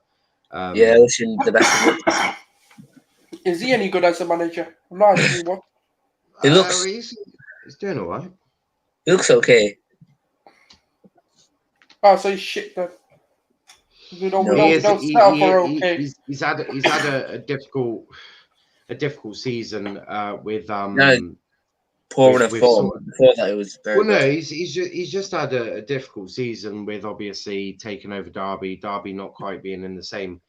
[SPEAKER 4] Yeah, listen, the best of luck.
[SPEAKER 2] Is he any good as a manager? I'm not actually what.
[SPEAKER 4] He looks.
[SPEAKER 1] He's doing all right.
[SPEAKER 4] He looks okay.
[SPEAKER 2] Oh, so he's shit then. We don't
[SPEAKER 1] He's had a difficult season with
[SPEAKER 4] Poor in a
[SPEAKER 1] with
[SPEAKER 4] form. Before that, it was very.
[SPEAKER 1] Well, no,
[SPEAKER 4] good.
[SPEAKER 1] he's just had a difficult season with obviously taking over Derby. Derby not quite being in the same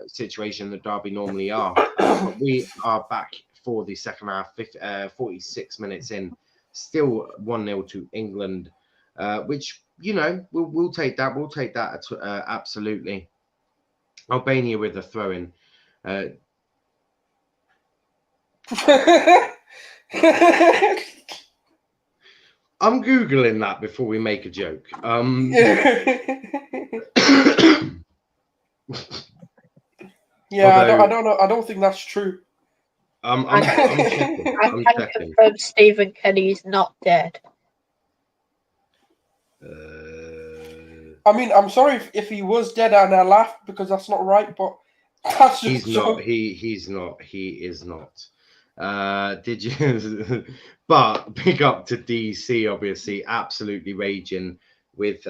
[SPEAKER 1] situation that Derby normally are. But we are back for the second half, 46 minutes in, still 1-0 to England, which we'll take that. We'll take that absolutely. Albania with a throw-in. I'm Googling that before we make a joke.
[SPEAKER 2] Yeah, I don't know. I don't think that's true.
[SPEAKER 1] I'm checking. I'm checking.
[SPEAKER 3] Confirm Stephen Kenny is not dead.
[SPEAKER 2] I mean, I'm sorry if he was dead and I laughed because that's not right, but that's just
[SPEAKER 1] he's not. He's not. He is not. Did you? But pick up to DC, obviously, absolutely raging with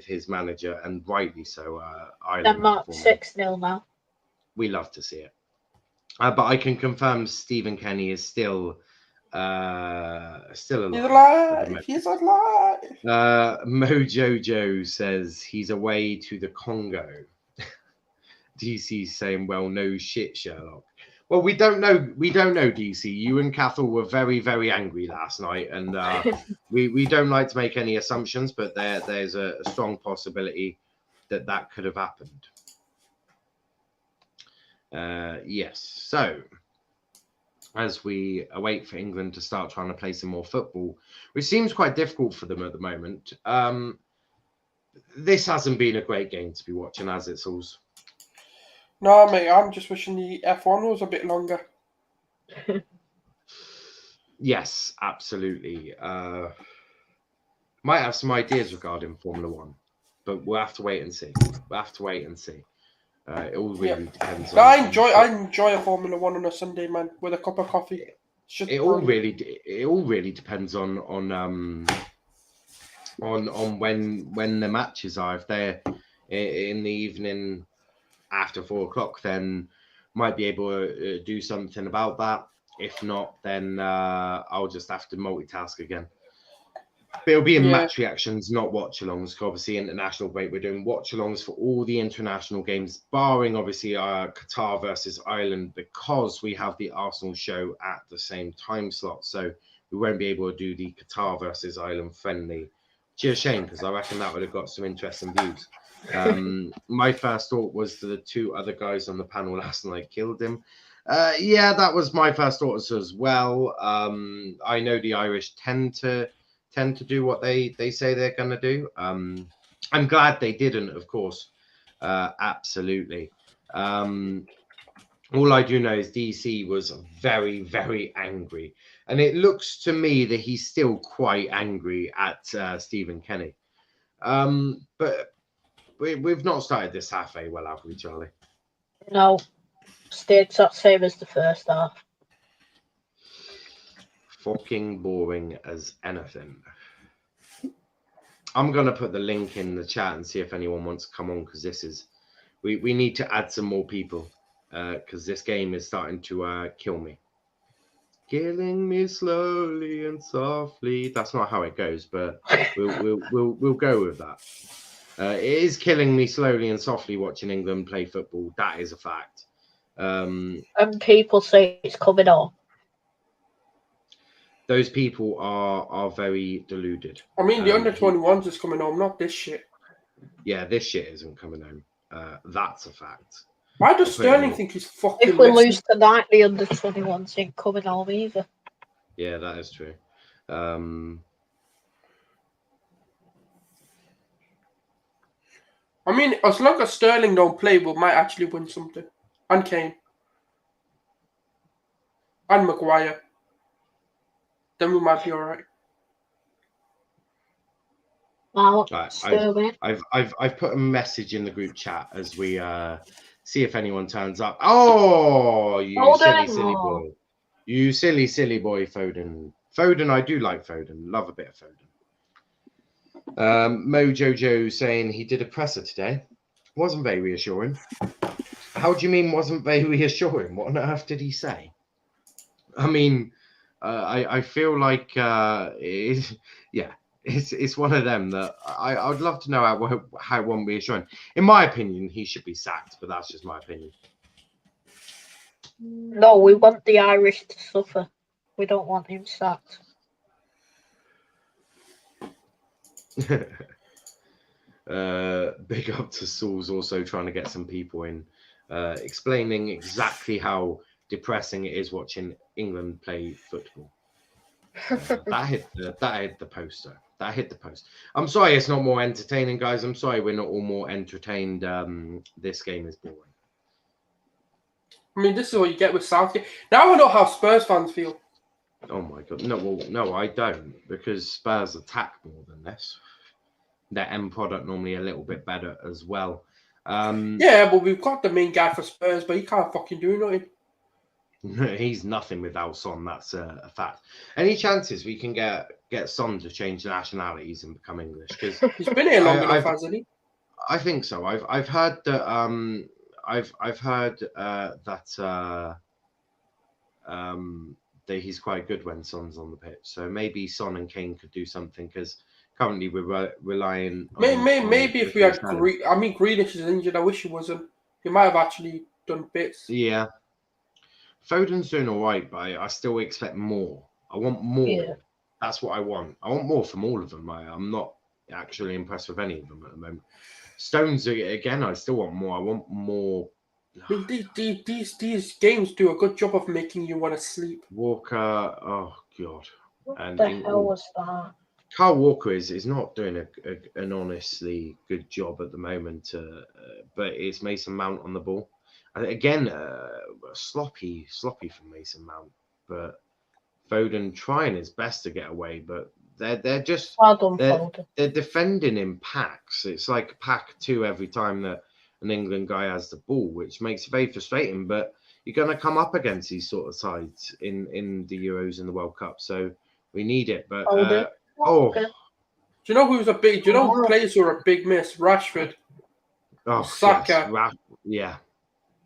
[SPEAKER 1] his manager, and rightly so.
[SPEAKER 3] They're marked 6-0 now.
[SPEAKER 1] We love to see it. But I can confirm Stephen Kenny is still alive.
[SPEAKER 2] He's alive.
[SPEAKER 1] Mojojo says he's away to the Congo. DC's saying, well, no shit, Sherlock. Well, we don't know, DC. You and Cathal were very, very angry last night, and we don't like to make any assumptions, but there's a strong possibility that could have happened. Yes. So, as we await for England to start trying to play some more football, which seems quite difficult for them at the moment, this hasn't been a great game to be watching, has it, Sulz?
[SPEAKER 2] No, mate, I'm just wishing the F1 was a bit longer.
[SPEAKER 1] Yes, absolutely. Might have some ideas regarding Formula One, but we'll have to wait and see. It all really depends.
[SPEAKER 2] I enjoy a Formula One on a Sunday, man, with a cup of coffee.
[SPEAKER 1] It all really depends on when the matches are. If they're in the evening after 4 o'clock, then might be able to do something about that. If not, then I'll just have to multitask again. But it'll be in match reactions, not watch-alongs. Obviously, international break, we're doing watch-alongs for all the international games, barring obviously Qatar versus Ireland, because we have the Arsenal show at the same time slot. So we won't be able to do the Qatar versus Ireland friendly. Which is a shame, because I reckon that would have got some interesting views. My first thought was the 2 other guys on the panel last night killed him. That was my first thoughts as well. I know the Irish tend to do what they say they're going to do. I'm glad they didn't, of course. Absolutely. All I do know is DC was very, very angry. And it looks to me that he's still quite angry at Stephen Kenny. But we've not started this half very well, have we, Charlie?
[SPEAKER 3] No. Stayed the same as the first half.
[SPEAKER 1] Fucking boring as anything. I'm going to put the link in the chat and see if anyone wants to come on, because this is... We need to add some more people. because this game is starting to kill me. Killing me slowly and softly. That's not how it goes, but we'll go with that. It is killing me slowly and softly watching England play football. That is a fact.
[SPEAKER 3] And people say it's coming on.
[SPEAKER 1] Those people are very deluded.
[SPEAKER 2] I mean, the under-21s is coming home, not this shit.
[SPEAKER 1] Yeah, this shit isn't coming home. That's a fact.
[SPEAKER 2] Why does Sterling think he's fucking
[SPEAKER 3] If we
[SPEAKER 2] Messi?
[SPEAKER 3] lose tonight, the under-21s ain't coming home either.
[SPEAKER 1] Yeah, that is true.
[SPEAKER 2] I mean, as long as Sterling don't play, we might actually win something. And Kane. And Maguire. Then we might be alright.
[SPEAKER 3] Well,
[SPEAKER 1] Right, I've put a message in the group chat as we see if anyone turns up. Oh, you silly boy. You silly boy, Foden. Foden, I do like Foden. Love a bit of Foden. Mojojo saying he did a presser today. Wasn't very reassuring. How do you mean wasn't very reassuring? What on earth did he say? I mean, I feel like it's one of them that I would love to know how it won't be reassuring. In my opinion, he should be sacked, but that's just my opinion.
[SPEAKER 3] No, we want the Irish to suffer. We don't want him sacked.
[SPEAKER 1] Big up to Sulz also trying to get some people in, explaining exactly how depressing it is watching England play football. That hit the poster. That hit the post. I'm sorry it's not more entertaining, guys. I'm sorry we're not all more entertained. This game is boring.
[SPEAKER 2] I mean, this is what you get with Southgate. Now I know how Spurs fans feel.
[SPEAKER 1] Oh my god. No, I don't, because Spurs attack more than this. Their end product normally a little bit better as well.
[SPEAKER 2] Yeah, but we've got the main guy for Spurs, but he can't fucking do nothing.
[SPEAKER 1] He's nothing without Son. That's a fact. Any chances we can get Son to change nationalities and become English? Because
[SPEAKER 2] he's been here long enough, hasn't he?
[SPEAKER 1] I think so. I've heard that. I've heard that he's quite good when Son's on the pitch. So maybe Son and Kane could do something, because currently we're relying on...
[SPEAKER 2] Maybe if we had... I mean, Grealish is injured. I wish he wasn't. He might have actually done bits.
[SPEAKER 1] Yeah. Foden's doing all right, but I still expect more. I want more. Yeah. That's what I want. I want more from all of them. I'm not actually impressed with any of them at the moment. Stones, again, I still want more. I want more.
[SPEAKER 2] I mean, these games do a good job of making you want to sleep.
[SPEAKER 1] Walker, oh God.
[SPEAKER 3] What the hell was that?
[SPEAKER 1] Kyle Walker is not doing an honestly good job at the moment, but it's Mason Mount on the ball. Again, sloppy from Mason Mount, but Foden trying his best to get away, but they're just they're defending in packs. It's like pack 2 every time that an England guy has the ball, which makes it very frustrating. But you're going to come up against these sort of sides in the Euros and the World Cup, so we need it. But do
[SPEAKER 2] you know who's a big? Do you know who players who are a big miss? Rashford, Saka,
[SPEAKER 1] yes.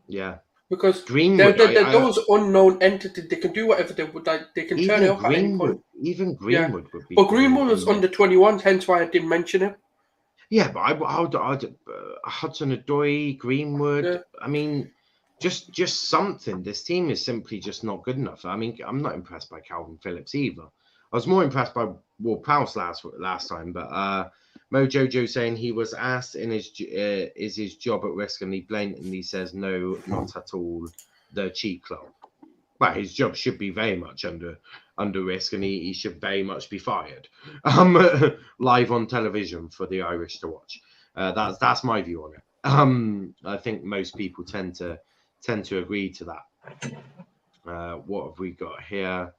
[SPEAKER 1] Yeah.
[SPEAKER 2] Because
[SPEAKER 1] Greenwood,
[SPEAKER 2] they're those unknown entities. They can do whatever they would like. They can turn it up at any point.
[SPEAKER 1] Even Greenwood would be.
[SPEAKER 2] But Greenwood was under 21s, hence why I didn't mention him.
[SPEAKER 1] Yeah, but I'd Hudson-Odoi, Greenwood. Yeah. I mean, just something. This team is simply just not good enough. I mean, I'm not impressed by Calvin Phillips either. I was more impressed by Ward-Prowse last time, but Mojojo saying he was asked is his job at risk, and he blatantly says no, not at all. The cheat club, but his job should be very much under risk, and he should very much be fired. Live on television for the Irish to watch. That's my view on it. I think most people tend to agree to that. What have we got here?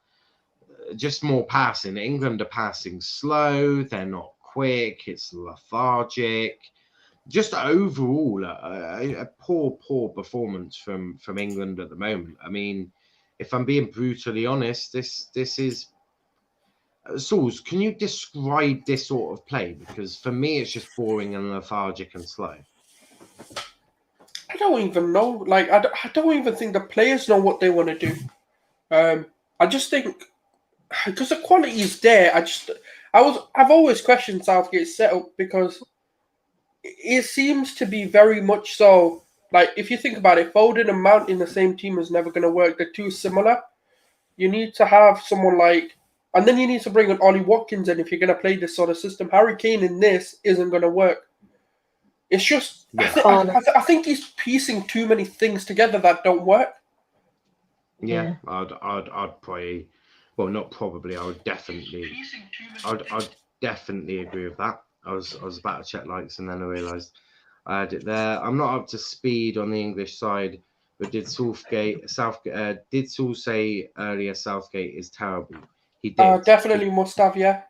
[SPEAKER 1] Just more passing. England are passing slow. They're not quick. It's lethargic. Just overall, a poor performance from England at the moment. I mean, if I'm being brutally honest, this is... Sulz, can you describe this sort of play? Because for me, it's just boring and lethargic and slow.
[SPEAKER 2] I don't even know. Like, I don't even think the players know what they want to do. I just think because the quality is there. I've always questioned Southgate's setup because it seems to be very much so. Like, if you think about it, Foden and Mount in the same team is never going to work. They're too similar. You need to have someone like, and then you need to bring in Ollie Watkins in if you're going to play this sort of system. Harry Kane in this isn't going to work. It's just, I think he's piecing too many things together that don't work.
[SPEAKER 1] Yeah. I'd probably, well, not probably. I would definitely, I'd definitely agree with that. I was about to check likes and then I realised I had it there. I'm not up to speed on the English side, but did Saul say earlier Southgate is terrible? He did.
[SPEAKER 2] Definitely must have, yeah.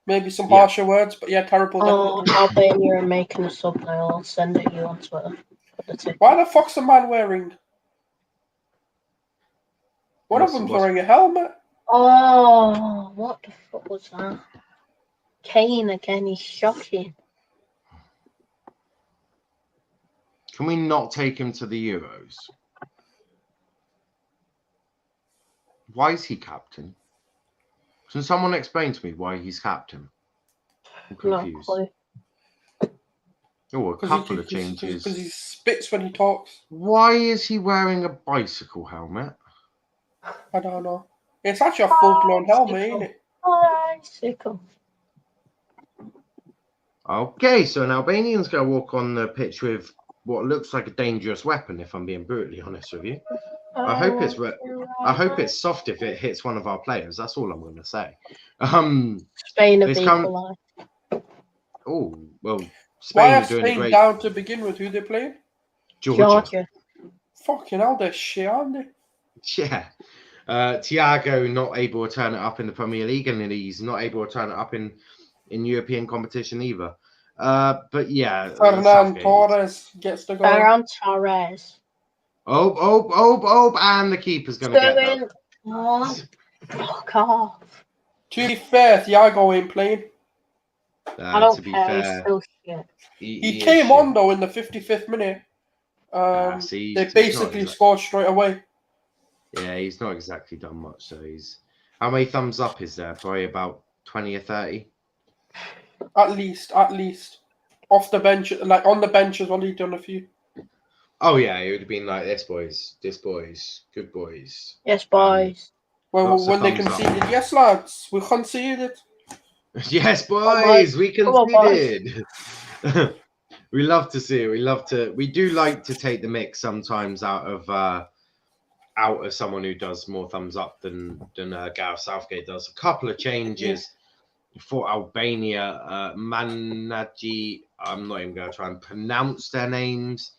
[SPEAKER 2] Maybe some harsher words, but yeah, terrible.
[SPEAKER 3] Albania are making a sub now. I'll send it you on Twitter.
[SPEAKER 2] Why the fuck's the man wearing? One of them's wearing a helmet.
[SPEAKER 3] Oh, what the fuck was that? Kane again, he's shocking.
[SPEAKER 1] Can we not take him to the Euros? Why is he captain? Can someone explain to me why he's captain? I'm confused. Oh, a couple of changes.
[SPEAKER 2] Because he spits when he talks.
[SPEAKER 1] Why is he wearing a bicycle helmet?
[SPEAKER 2] I don't know. It's actually a full-blown helmet, ain't it?
[SPEAKER 3] Bicycle.
[SPEAKER 1] Okay, so an Albanian's going to walk on the pitch with what looks like a dangerous weapon, if I'm being brutally honest with you. I hope it's soft if it hits one of our players. That's all I'm going to say.
[SPEAKER 3] Spain have equalised.
[SPEAKER 1] Oh, well,
[SPEAKER 2] Spain are doing great. Down to begin with? Who they playing?
[SPEAKER 1] Georgia.
[SPEAKER 2] Fucking hell, they're shit, aren't they?
[SPEAKER 1] Yeah. Thiago not able to turn it up in the Premier League, and he's not able to turn it up in European competition either. But yeah,
[SPEAKER 2] Ferran Torres gets the goal.
[SPEAKER 3] Ferran Torres.
[SPEAKER 1] And the keeper's going to get that.
[SPEAKER 3] Oh, fuck off.
[SPEAKER 2] To be fair, Thiago ain't playing.
[SPEAKER 3] I don't care. He's still shit.
[SPEAKER 2] He came on though in the 55th minute. They basically scored straight away.
[SPEAKER 1] Yeah, he's not exactly done much. So how many thumbs up is there? Probably about 20 or 30.
[SPEAKER 2] At least. Off the bench, like on the bench as well, he'd done a few.
[SPEAKER 1] Oh yeah, it would have been like this boys, good boys.
[SPEAKER 3] Yes, boys.
[SPEAKER 2] Well, when they conceded, yes, lads, we conceded.
[SPEAKER 1] Yes, boys, we conceded. We love to see it. We do like to take the mix sometimes out of someone who does more thumbs up than Gareth Southgate does. A couple of changes for Albania. Manaji, I'm not even going to try and pronounce their names.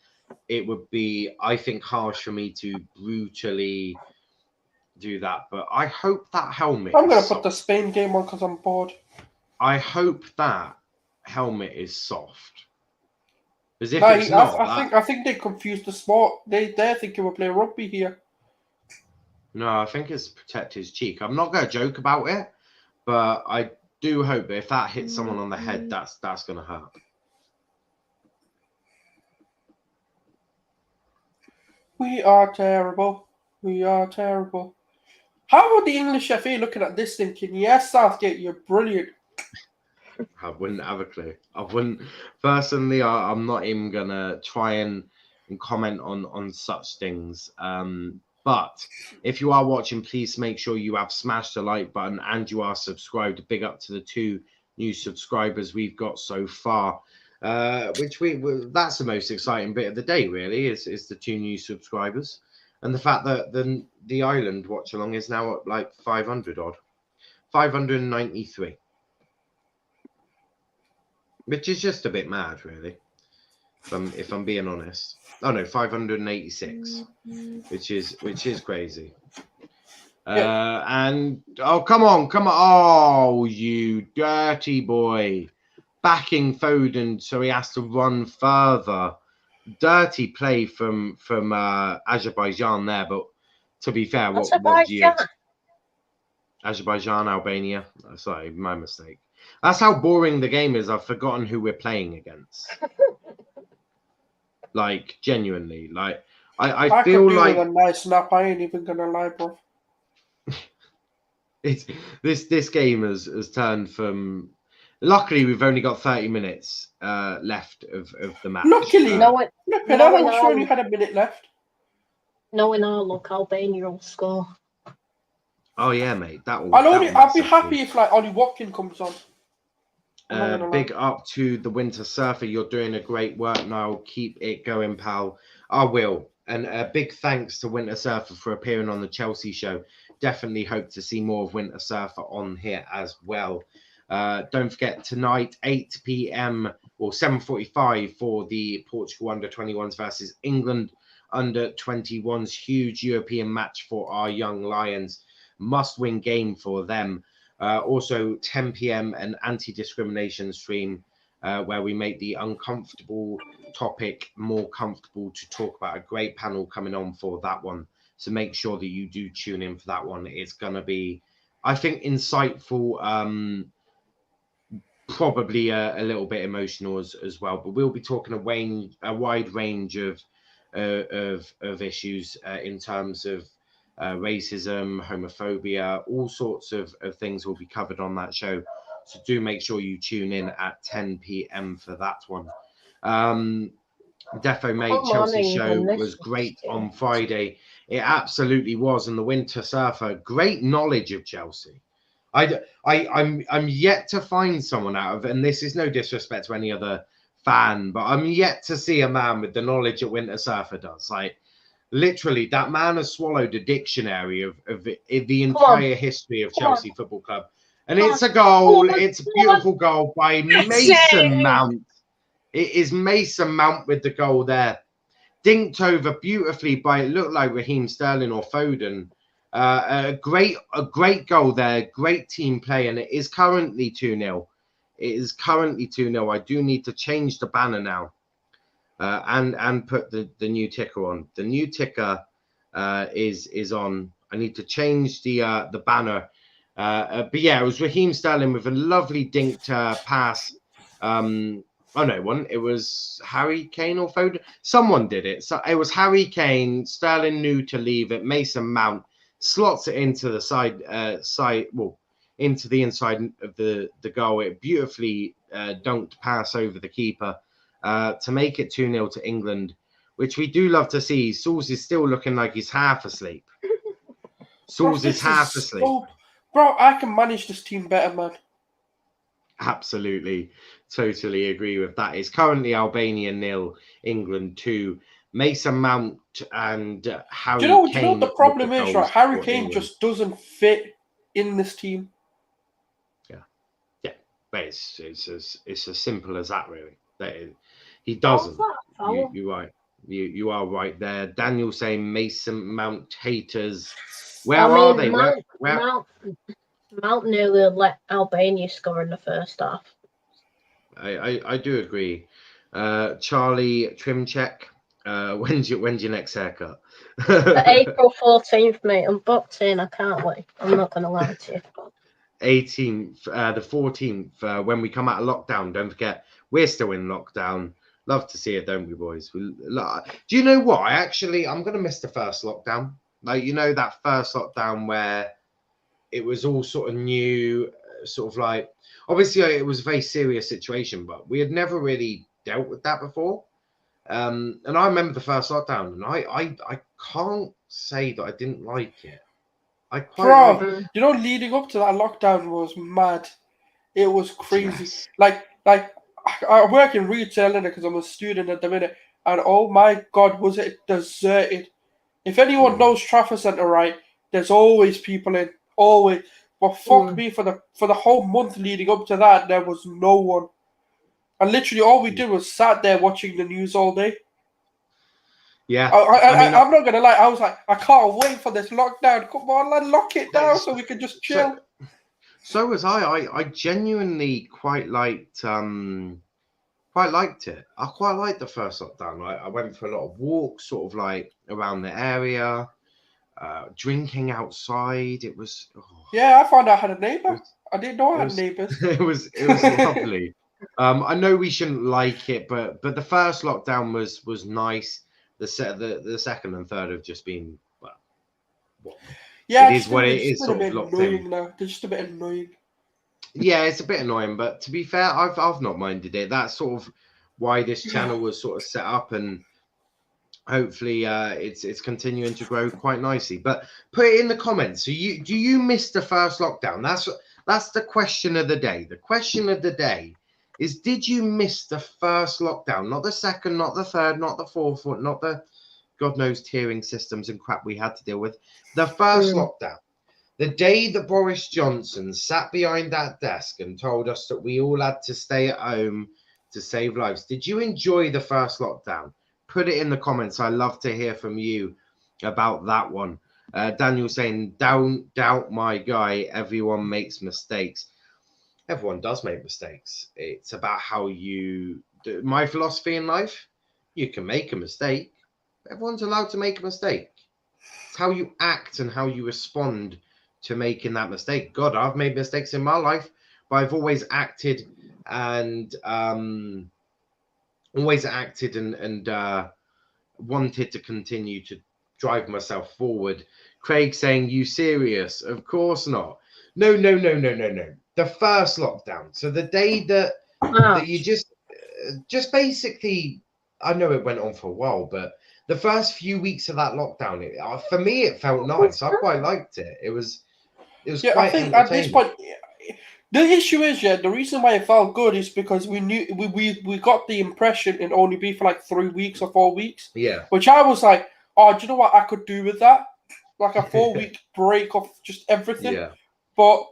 [SPEAKER 1] It would be, I think, harsh for me to brutally do that. But I hope that helmet.
[SPEAKER 2] I'm going to put the Spain game on because I'm bored.
[SPEAKER 1] I hope that helmet is soft. As if it's not.
[SPEAKER 2] I think they confused the sport. They're thinking we're playing rugby here.
[SPEAKER 1] No, I think it's to protect his cheek. I'm not going to joke about it, but I do hope that if that hits someone on the head, that's going to hurt.
[SPEAKER 2] We are terrible. How are the English FA looking at this thinking, yes, Southgate, you're brilliant?
[SPEAKER 1] I wouldn't have a clue. I wouldn't. Personally, I'm not even going to try and comment on such things. But if you are watching, please make sure you have smashed the like button and you are subscribed. Big up to the 2 new subscribers we've got so far. That's the most exciting bit of the day, really, is the 2 new subscribers. And the fact that the island Watchalong is now at like 500 odd. 593. Which is just a bit mad, really. If I'm being honest. Oh no, 586. Which is crazy. And come on. Oh, you dirty boy. Backing Foden so he has to run further. Dirty play from Azerbaijan there, but to be fair, what do you Azerbaijan, Albania? Sorry, my mistake. That's how boring the game is. I've forgotten who we're playing against. Like genuinely, like
[SPEAKER 2] I
[SPEAKER 1] I
[SPEAKER 2] could
[SPEAKER 1] feel
[SPEAKER 2] do
[SPEAKER 1] like
[SPEAKER 2] with a nice nap. I ain't even gonna lie, bro.
[SPEAKER 1] it's this game has turned from. Luckily, we've only got 30 minutes left of the match.
[SPEAKER 2] Luckily,
[SPEAKER 3] Knowing,
[SPEAKER 2] flipping, I
[SPEAKER 3] knowing
[SPEAKER 2] wish we only
[SPEAKER 3] our,
[SPEAKER 2] had a minute left.
[SPEAKER 3] knowing our luck, Albania will score.
[SPEAKER 1] Oh yeah, mate. That'll
[SPEAKER 2] I'd be
[SPEAKER 1] massively.
[SPEAKER 2] happy if like Ollie Watkins comes on. I'm not gonna
[SPEAKER 1] Big
[SPEAKER 2] lie.
[SPEAKER 1] up to the Winter Surfer. You're doing a great work now. Keep it going, pal. I will. And a big thanks to Winter Surfer for appearing on the Chelsea show. Definitely hope to see more of Winter Surfer on here as well. Don't forget tonight, 8 p.m. or 7:45 for the Portugal under-21s versus England under-21s. Huge European match for our young Lions. Must-win game for them. Also, 10 p.m. an anti-discrimination stream where we make the uncomfortable topic more comfortable to talk about. A great panel coming on for that one. So make sure that you do tune in for that one. It's going to be, I think, insightful, probably a little bit emotional as well. But we'll be talking a wide range of issues in terms of racism, homophobia, all sorts of things will be covered on that show. So do make sure you tune in at 10 p.m. for that one. Defo Mate Chelsea show was great on Friday. It absolutely was. And the Winter Surfer, great knowledge of Chelsea. I'm yet to find someone out of, and this is no disrespect to any other fan, but I'm yet to see a man with the knowledge that Winter Surfer does. Like, literally, that man has swallowed a dictionary of the entire history of Chelsea Football Club. And it's a goal. It's a beautiful goal by Mason Mount. It is Mason Mount with the goal there. Dinked over beautifully by, it looked like Raheem Sterling or Foden. A great goal there. Great team play. And it is currently 2-0. It is currently 2-0. I do need to change the banner now. And put the new ticker on. The new ticker is on. I need to change the banner. But yeah, it was Raheem Sterling with a lovely dinked pass. Oh no, it wasn't. It was Harry Kane or Foden. Someone did it. So it was Harry Kane. Sterling knew to leave it. Mason Mount slots it into the into the inside of the goal. It beautifully dunked pass over the keeper. To make it 2-0 to England, which we do love to see. Sulz is still looking like he's half asleep. Sulz is half asleep.
[SPEAKER 2] Bro, I can manage this team better, man.
[SPEAKER 1] Absolutely. Totally agree with that. It's currently Albania 0, England 2. Mason Mount and Harry Kane.
[SPEAKER 2] Do you know what the problem is, right? Harry Kane just doesn't fit in this team. Yeah.
[SPEAKER 1] But it's as simple as that, really. He doesn't. You're right. You are right there. Daniel saying Mason Mount haters. Where are they?
[SPEAKER 3] Mount nearly let Albania score in the first half.
[SPEAKER 1] I do agree. Charlie Trimcheck, when's your next haircut?
[SPEAKER 3] April 14th, mate. I'm booked in. I can't wait. I'm not going to lie to you.
[SPEAKER 1] 18th, the 14th, when we come out of lockdown. Don't forget, we're still in lockdown. Love to see it, don't we, boys? Do you know what? I'm going to miss the first lockdown. Like, you know, that first lockdown where it was all sort of new, sort of like, obviously it was a very serious situation, but we had never really dealt with that before. And I remember the first lockdown, and I can't say that I didn't like it. I quite
[SPEAKER 2] Bro, you know, leading up to that lockdown was mad. It was crazy.
[SPEAKER 1] Yes.
[SPEAKER 2] Like I work in retail because I'm a student at the minute, and oh my God, was it deserted. If anyone knows Trafford Centre, right, there's always people in, always. But fuck me, for the whole month leading up to that, there was no one. And literally all we did was sat there watching the news all day.
[SPEAKER 1] Yeah.
[SPEAKER 2] I'm not going to lie. I was like, I can't wait for this lockdown. Come on, lad, lock it down so we can just chill.
[SPEAKER 1] So was I. I genuinely quite liked it. I quite liked the first lockdown. I went for a lot of walks, sort of like around the area, drinking outside. It was.
[SPEAKER 2] Yeah, I found out I had a neighbour. I didn't know I had neighbours.
[SPEAKER 1] It was lovely. I know we shouldn't like it, but the first lockdown was nice. The second and third have just been
[SPEAKER 2] Yeah,
[SPEAKER 1] it is what it is,
[SPEAKER 2] a
[SPEAKER 1] sort of
[SPEAKER 2] bit
[SPEAKER 1] locked
[SPEAKER 2] annoying
[SPEAKER 1] in.
[SPEAKER 2] now. They're just a bit annoying.
[SPEAKER 1] Yeah, it's a bit annoying, but to be fair, I've not minded it. That's sort of why this channel was sort of set up, and hopefully it's continuing to grow quite nicely. But put it in the comments. So do you miss the first lockdown? That's the question of the day. The question of the day is, did you miss the first lockdown? Not the second, not the third, not the fourth, not the God knows tiering systems and crap we had to deal with. The first lockdown. The day that Boris Johnson sat behind that desk and told us that we all had to stay at home to save lives. Did you enjoy the first lockdown? Put it in the comments. I love to hear from you about that one. Daniel saying, don't doubt my guy. Everyone makes mistakes. Everyone does make mistakes. It's about how you do. My philosophy in life, you can make a mistake. Everyone's allowed to make a mistake. It's how you act and how you respond to making that mistake. God, I've made mistakes in my life, but I've always acted and wanted to continue to drive myself forward. Craig saying, you serious? Of course not. No. The first lockdown. So the day that you just basically, I know it went on for a while, but the first few weeks of that lockdown, for me, it felt nice. I quite liked it. It was
[SPEAKER 2] Yeah,
[SPEAKER 1] quite
[SPEAKER 2] I think
[SPEAKER 1] entertaining.
[SPEAKER 2] at this point, the issue is, the reason why it felt good is because we knew we got the impression it'd only be for like 3 weeks or 4 weeks.
[SPEAKER 1] Yeah.
[SPEAKER 2] Which I was like, oh, do you know what I could do with that? Like a 4-week break of just everything.
[SPEAKER 1] Yeah.
[SPEAKER 2] But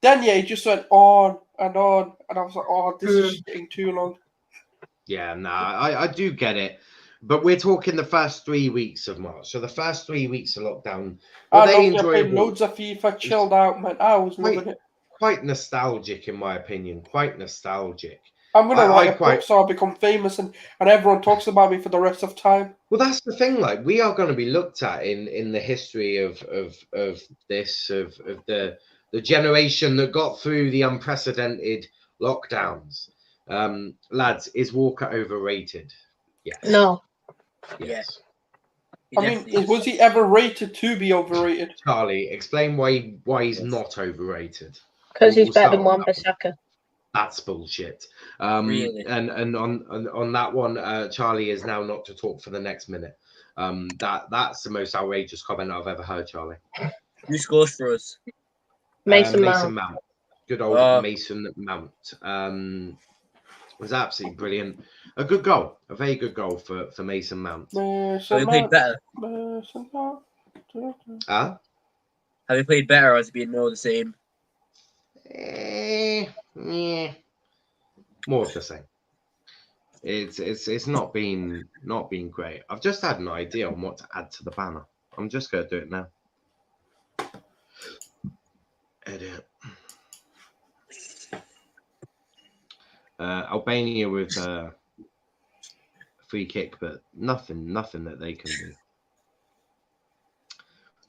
[SPEAKER 2] then, it just went on, and I was like, oh, this is getting too long.
[SPEAKER 1] Yeah, I do get it. But we're talking the first 3 weeks of March. So the first 3 weeks of lockdown,
[SPEAKER 2] I played loads of FIFA, chilled out, man. I was loving it.
[SPEAKER 1] Quite nostalgic, in my opinion. Quite nostalgic.
[SPEAKER 2] I'm going to write a book so I'll become famous and everyone talks about me for the rest of time.
[SPEAKER 1] Well, that's the thing. Like, we are going to be looked at in the history of the generation that got through the unprecedented lockdowns. Lads, is Walker overrated? Yes.
[SPEAKER 3] No.
[SPEAKER 1] Yes.
[SPEAKER 2] I mean, was he ever rated to be overrated?
[SPEAKER 1] Charlie, explain why he's not overrated.
[SPEAKER 3] Because he's better than Wan-Bissaka.
[SPEAKER 1] That's bullshit.
[SPEAKER 4] Really?
[SPEAKER 1] And on that one, Charlie is now not to talk for the next minute. That's the most outrageous comment I've ever heard, Charlie.
[SPEAKER 4] Who scores for us?
[SPEAKER 3] Mason Mount.
[SPEAKER 1] Good old Mason Mount. Was absolutely brilliant. A good goal. A very good goal for Mason Mount.
[SPEAKER 4] Have we played better?
[SPEAKER 1] Have
[SPEAKER 4] we played better, or has it been more the same?
[SPEAKER 1] More of the same. It's not been great. I've just had an idea on what to add to the banner. I'm just going to do it now. Edit. Albania with a free kick, but nothing that they can do.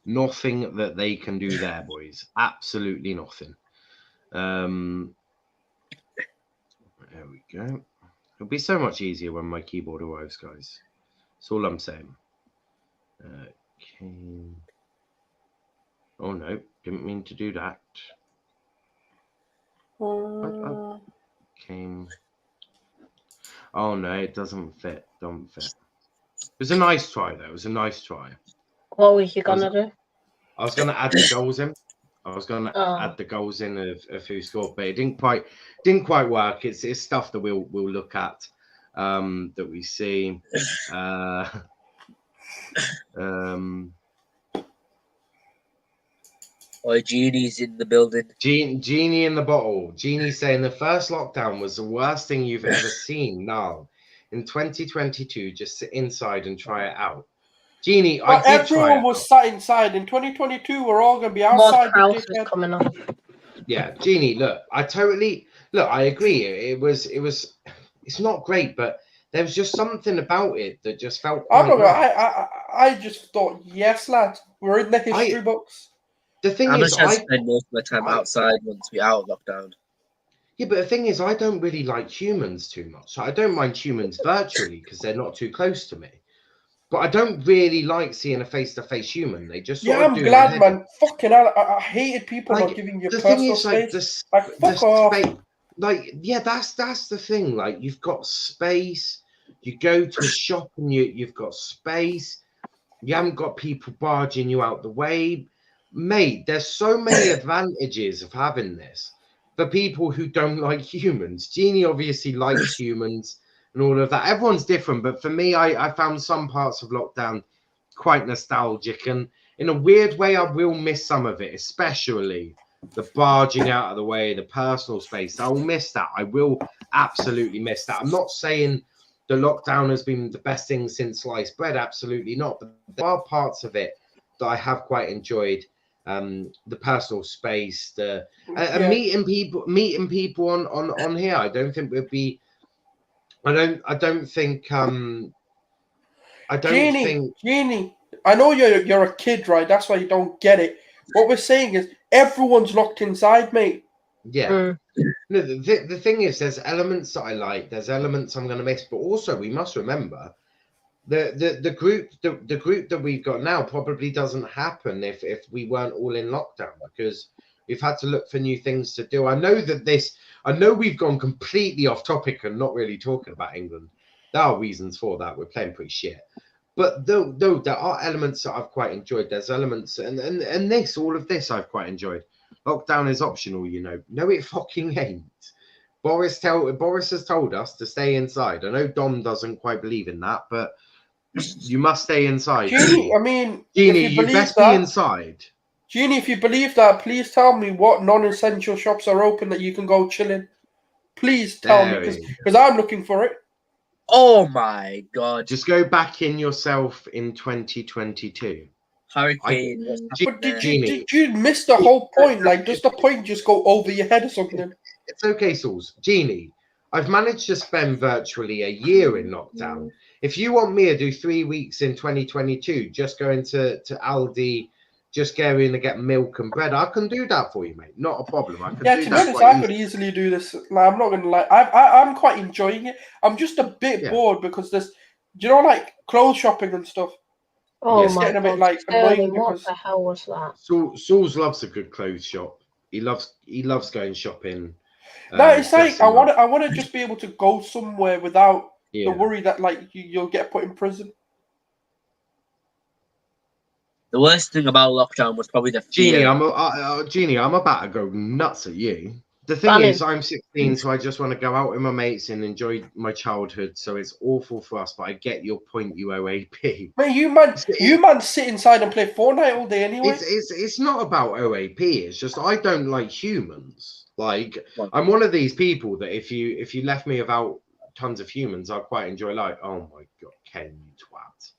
[SPEAKER 1] Nothing that they can do there, boys. Absolutely nothing. There we go. It'll be so much easier when my keyboard arrives, guys. That's all I'm saying. Oh no, didn't mean to do that. Oh no, it doesn't fit. Don't fit. It was a nice try, though. It was a nice try.
[SPEAKER 3] What was you gonna do?
[SPEAKER 1] I was gonna add the goals in. I was gonna add the goals in of who scored, but it didn't quite work. It's stuff that we'll look at, that we see.
[SPEAKER 4] Genie's in the building.
[SPEAKER 1] Genie in the bottle. Genie saying the first lockdown was the worst thing you've ever seen. Now, in 2022, just sit inside and try it out. Genie,
[SPEAKER 2] but everyone was sat inside. In 2022, we're all going to be outside.
[SPEAKER 3] House is coming up.
[SPEAKER 1] Yeah, Genie, look, I agree. It's not great, but there was just something about it that just felt.
[SPEAKER 2] I just thought, yes, lad, we're in the history books.
[SPEAKER 1] The thing is,
[SPEAKER 4] I spend most of my time outside once we're out of lockdown.
[SPEAKER 1] Yeah, but the thing is, I don't really like humans too much. So I don't mind humans virtually because they're not too close to me. But I don't really like seeing a face-to-face human. They just sort
[SPEAKER 2] Yeah,
[SPEAKER 1] of
[SPEAKER 2] I'm
[SPEAKER 1] do my
[SPEAKER 2] glad,
[SPEAKER 1] head
[SPEAKER 2] man. Fucking hell, I hated people not
[SPEAKER 1] like
[SPEAKER 2] giving you
[SPEAKER 1] the thing
[SPEAKER 2] personal
[SPEAKER 1] is like
[SPEAKER 2] space. Like, fuck off.
[SPEAKER 1] like yeah, that's the thing. Like you've got space. You go to a shop and you've got space. You haven't got people barging you out the way, mate. There's so many advantages of having this for people who don't like humans. Jeannie obviously likes humans and all of that. Everyone's different, but for me, I found some parts of lockdown quite nostalgic, and in a weird way, I will miss some of it, especially the barging out of the way, the personal space. I will miss that. I will absolutely miss that. I'm not saying the lockdown has been the best thing since sliced bread. Absolutely not. But there are parts of it that I have quite enjoyed. The personal space, and meeting people on here. I don't think would be. I don't think. I don't think.
[SPEAKER 2] Jeannie, I know you're a kid, right? That's why you don't get it. What we're saying is everyone's locked inside, mate.
[SPEAKER 1] Yeah. No, the thing is, there's elements that I like. There's elements I'm going to miss, but also we must remember the group that we've got now probably doesn't happen if we weren't all in lockdown, because we've had to look for new things to do. I know we've gone completely off topic and not really talking about England. There are reasons for that. We're playing pretty shit. But though there are elements that I've quite enjoyed. There's elements and all of this I've quite enjoyed. Lockdown is optional, you know. No, it fucking ain't. Boris has told us to stay inside. I know Dom doesn't quite believe in that, but you must stay inside.
[SPEAKER 2] Jeannie, I mean,
[SPEAKER 1] Jeannie,
[SPEAKER 2] if you
[SPEAKER 1] best
[SPEAKER 2] that,
[SPEAKER 1] be inside.
[SPEAKER 2] Jeannie, if you believe that, please tell me what non-essential shops are open that you can go chilling. Please tell me, because I'm looking for it.
[SPEAKER 4] Oh my god!
[SPEAKER 1] Just go back in yourself in 2022.
[SPEAKER 4] Hurricane.
[SPEAKER 2] But did you miss the whole point? Like, does the point just go over your head or something?
[SPEAKER 1] It's okay, Sulz. Jeannie, I've managed to spend virtually a year in lockdown. If you want me to do 3 weeks in 2022, just going to Aldi, just go in and get milk and bread, I can do that for you, mate. Not a problem. I can do
[SPEAKER 2] to
[SPEAKER 1] that.
[SPEAKER 2] be honest, I could easily do this. Like, I'm not gonna lie. I'm quite enjoying it. I'm just a bit bored because there's, you know, like clothes shopping and stuff.
[SPEAKER 3] Oh
[SPEAKER 2] it's
[SPEAKER 3] my
[SPEAKER 2] getting a bit
[SPEAKER 3] God,
[SPEAKER 2] like annoying
[SPEAKER 3] what
[SPEAKER 2] because
[SPEAKER 3] the hell was that?
[SPEAKER 1] Sulz loves a good clothes shop. He loves going shopping.
[SPEAKER 2] No, it's like I want to just be able to go somewhere without the worry that like you'll get put in prison.
[SPEAKER 4] The worst thing about lockdown was probably the fear.
[SPEAKER 1] Jeannie, I'm about to go nuts at you. The thing is, I'm 16, so I just want to go out with my mates and enjoy my childhood. So it's awful for us, but I get your point, you OAP.
[SPEAKER 2] Man, you man sit inside and play Fortnite all day anyway.
[SPEAKER 1] It's not about OAP. It's just I don't like humans. Like I'm one of these people that if you left me without tons of humans, I quite enjoy. Like, oh my god, Ken, you twat!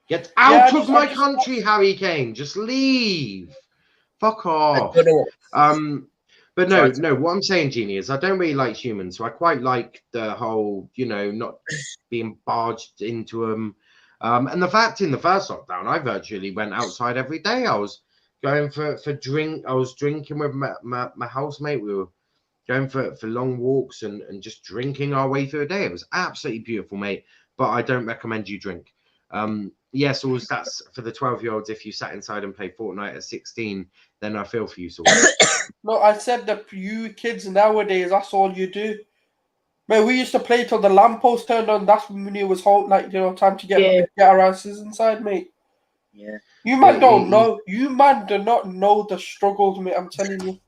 [SPEAKER 1] Get out of my country, Harry Kane. Just leave. Fuck off. But no, what I'm saying, Jeannie, is I don't really like humans, so I quite like the whole, you know, not being barged into them. And the fact in the first lockdown, I virtually went outside every day. I was going for drink. I was drinking with my housemate. We were going for long walks and just drinking our way through a day. It was absolutely beautiful, mate. But I don't recommend you drink. Yes, or that's for the 12-year-olds. If you sat inside and played Fortnite at 16, then I feel for you, Sulz.
[SPEAKER 2] No, I said that you kids nowadays, that's all you do. Man, we used to play till the lamppost turned on. That's when it was whole, like, you know, time to get our asses inside, mate.
[SPEAKER 4] Yeah.
[SPEAKER 2] You man don't know. You man do not know the struggles, mate. I'm telling you.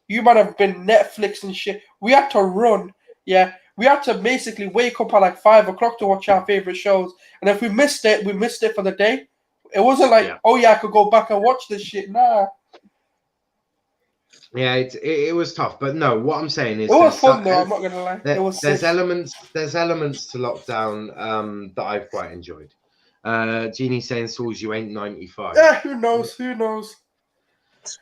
[SPEAKER 2] You man have been Netflix and shit. We had to run. Yeah. We had to basically wake up at like 5 o'clock to watch our favorite shows. And if we missed it, we missed it for the day. It wasn't like, oh yeah, I could go back and watch this shit. Nah.
[SPEAKER 1] Yeah, it was tough, but no. What I'm saying is,
[SPEAKER 2] it was fun though. I'm not gonna lie.
[SPEAKER 1] There's elements to lockdown that I've quite enjoyed. Jeannie saying, "Sulz, you ain't 95."
[SPEAKER 2] Yeah, who knows? Who knows?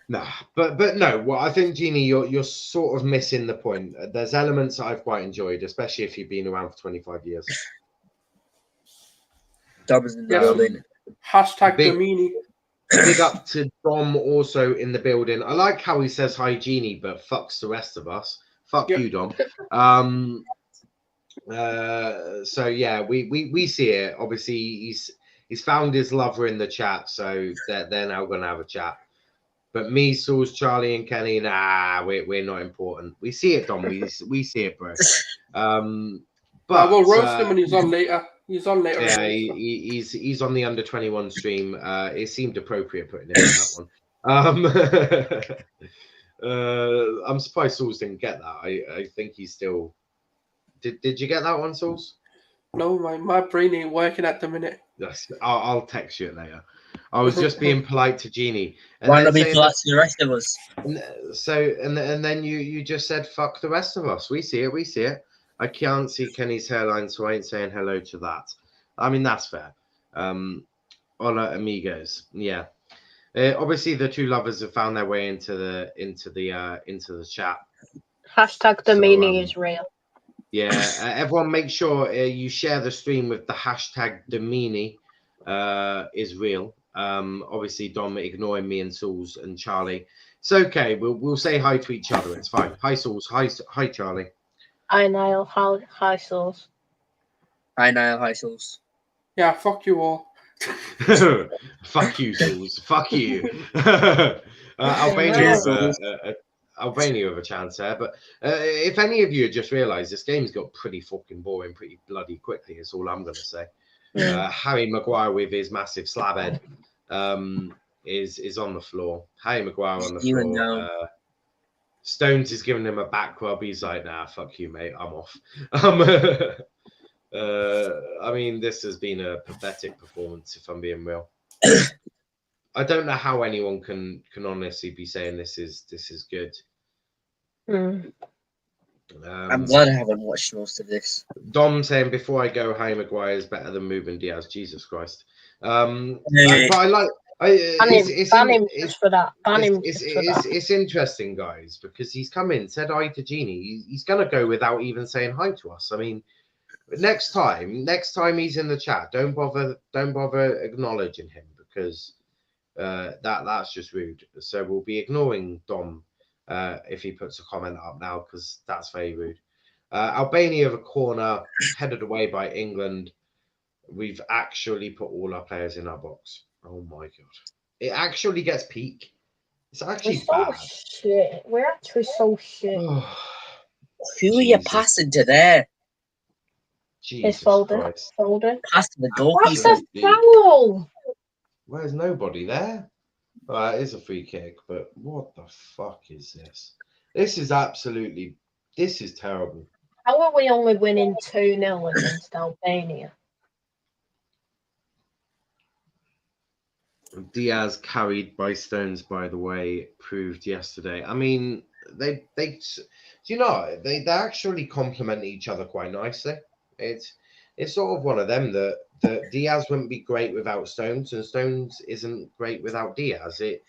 [SPEAKER 1] Nah, but no. Well, I think Jeannie, you're sort of missing the point. There's elements that I've quite enjoyed, especially if you've been around for 25 years.
[SPEAKER 4] Dom's in the building.
[SPEAKER 2] Hashtag Domini.
[SPEAKER 1] Big up to Dom also in the building. I like how he says hi, Genie, but fucks the rest of us. Fuck you, Dom. So yeah, we see it. Obviously, he's found his lover in the chat, so they're now gonna have a chat. But me, Sulz, Charlie, and Kenny, nah, we're not important. We see it, Dom. We see it, bro. But
[SPEAKER 2] we'll roast him when he's on later. He's on later.
[SPEAKER 1] Yeah, he's on the under 21 stream. It seemed appropriate putting him on that one. I'm surprised Sulz didn't get that. I think he's still. Did you get that one, Sulz?
[SPEAKER 2] No, my brain ain't working at the minute.
[SPEAKER 1] Yes, I'll text you it later. I was just being polite to Genie.
[SPEAKER 4] Why not be polite to the rest of us?
[SPEAKER 1] And then you just said fuck the rest of us. We see it. We see it. I can't see Kenny's hairline, so I ain't saying hello to that. I mean, that's fair. Hola, amigos. Yeah. Obviously, the two lovers have found their way into the chat.
[SPEAKER 3] Hashtag the meaning is real.
[SPEAKER 1] Yeah, everyone make sure you share the stream with the hashtag Domini is real. Obviously, Dom ignoring me and Sulz and Charlie. It's okay. We'll say hi to each other. It's fine. Hi, Sulz. Hi, Charlie.
[SPEAKER 3] Hi, Niall. Hi, Sulz.
[SPEAKER 4] Hi, Niall. Hi, Sulz.
[SPEAKER 2] Yeah, fuck you all.
[SPEAKER 1] Fuck you, Sulz. Fuck you. Albania with a chance there, but if any of you just realised, this game's got pretty fucking boring, pretty bloody quickly. Is all I'm going to say. Harry Maguire with his massive slab head is on the floor. Harry Maguire on the floor. Stones is giving him a back rub. He's like, nah, fuck you, mate. I'm off. I mean, this has been a pathetic performance, if I'm being real. I don't know how anyone can honestly be saying this is good.
[SPEAKER 4] I'm glad I haven't watched most of this.
[SPEAKER 1] Dom saying, before I go, Harry Maguire is better than Ruben Diaz. Jesus Christ. But I like...
[SPEAKER 3] Ban him for that.
[SPEAKER 1] It's interesting, guys, because he's come in, said hi to Genie. He's going to go without even saying hi to us. I mean, next time he's in the chat, don't bother acknowledging him, because that's just rude. So we'll be ignoring Dom if he puts a comment up now, because that's very rude. Albania of a corner, headed away by England. We've actually put all our players in our box. Oh my god! It actually gets peak. It's actually bad.
[SPEAKER 3] Shit. We're actually so shit.
[SPEAKER 4] Who are you passing to there?
[SPEAKER 1] Jesus
[SPEAKER 3] It's Foden.
[SPEAKER 1] Christ.
[SPEAKER 4] Pass to the
[SPEAKER 3] What's
[SPEAKER 4] goalkeeper.
[SPEAKER 3] the foul?
[SPEAKER 1] Where's nobody there? It is a free kick, but what the fuck is this? This is terrible.
[SPEAKER 3] How are we only winning 2-0 against Albania?
[SPEAKER 1] Diaz carried by Stones, by the way, proved yesterday. I mean, they actually complement each other quite nicely. It's sort of one of them that Diaz wouldn't be great without Stones, and Stones isn't great without Diaz. It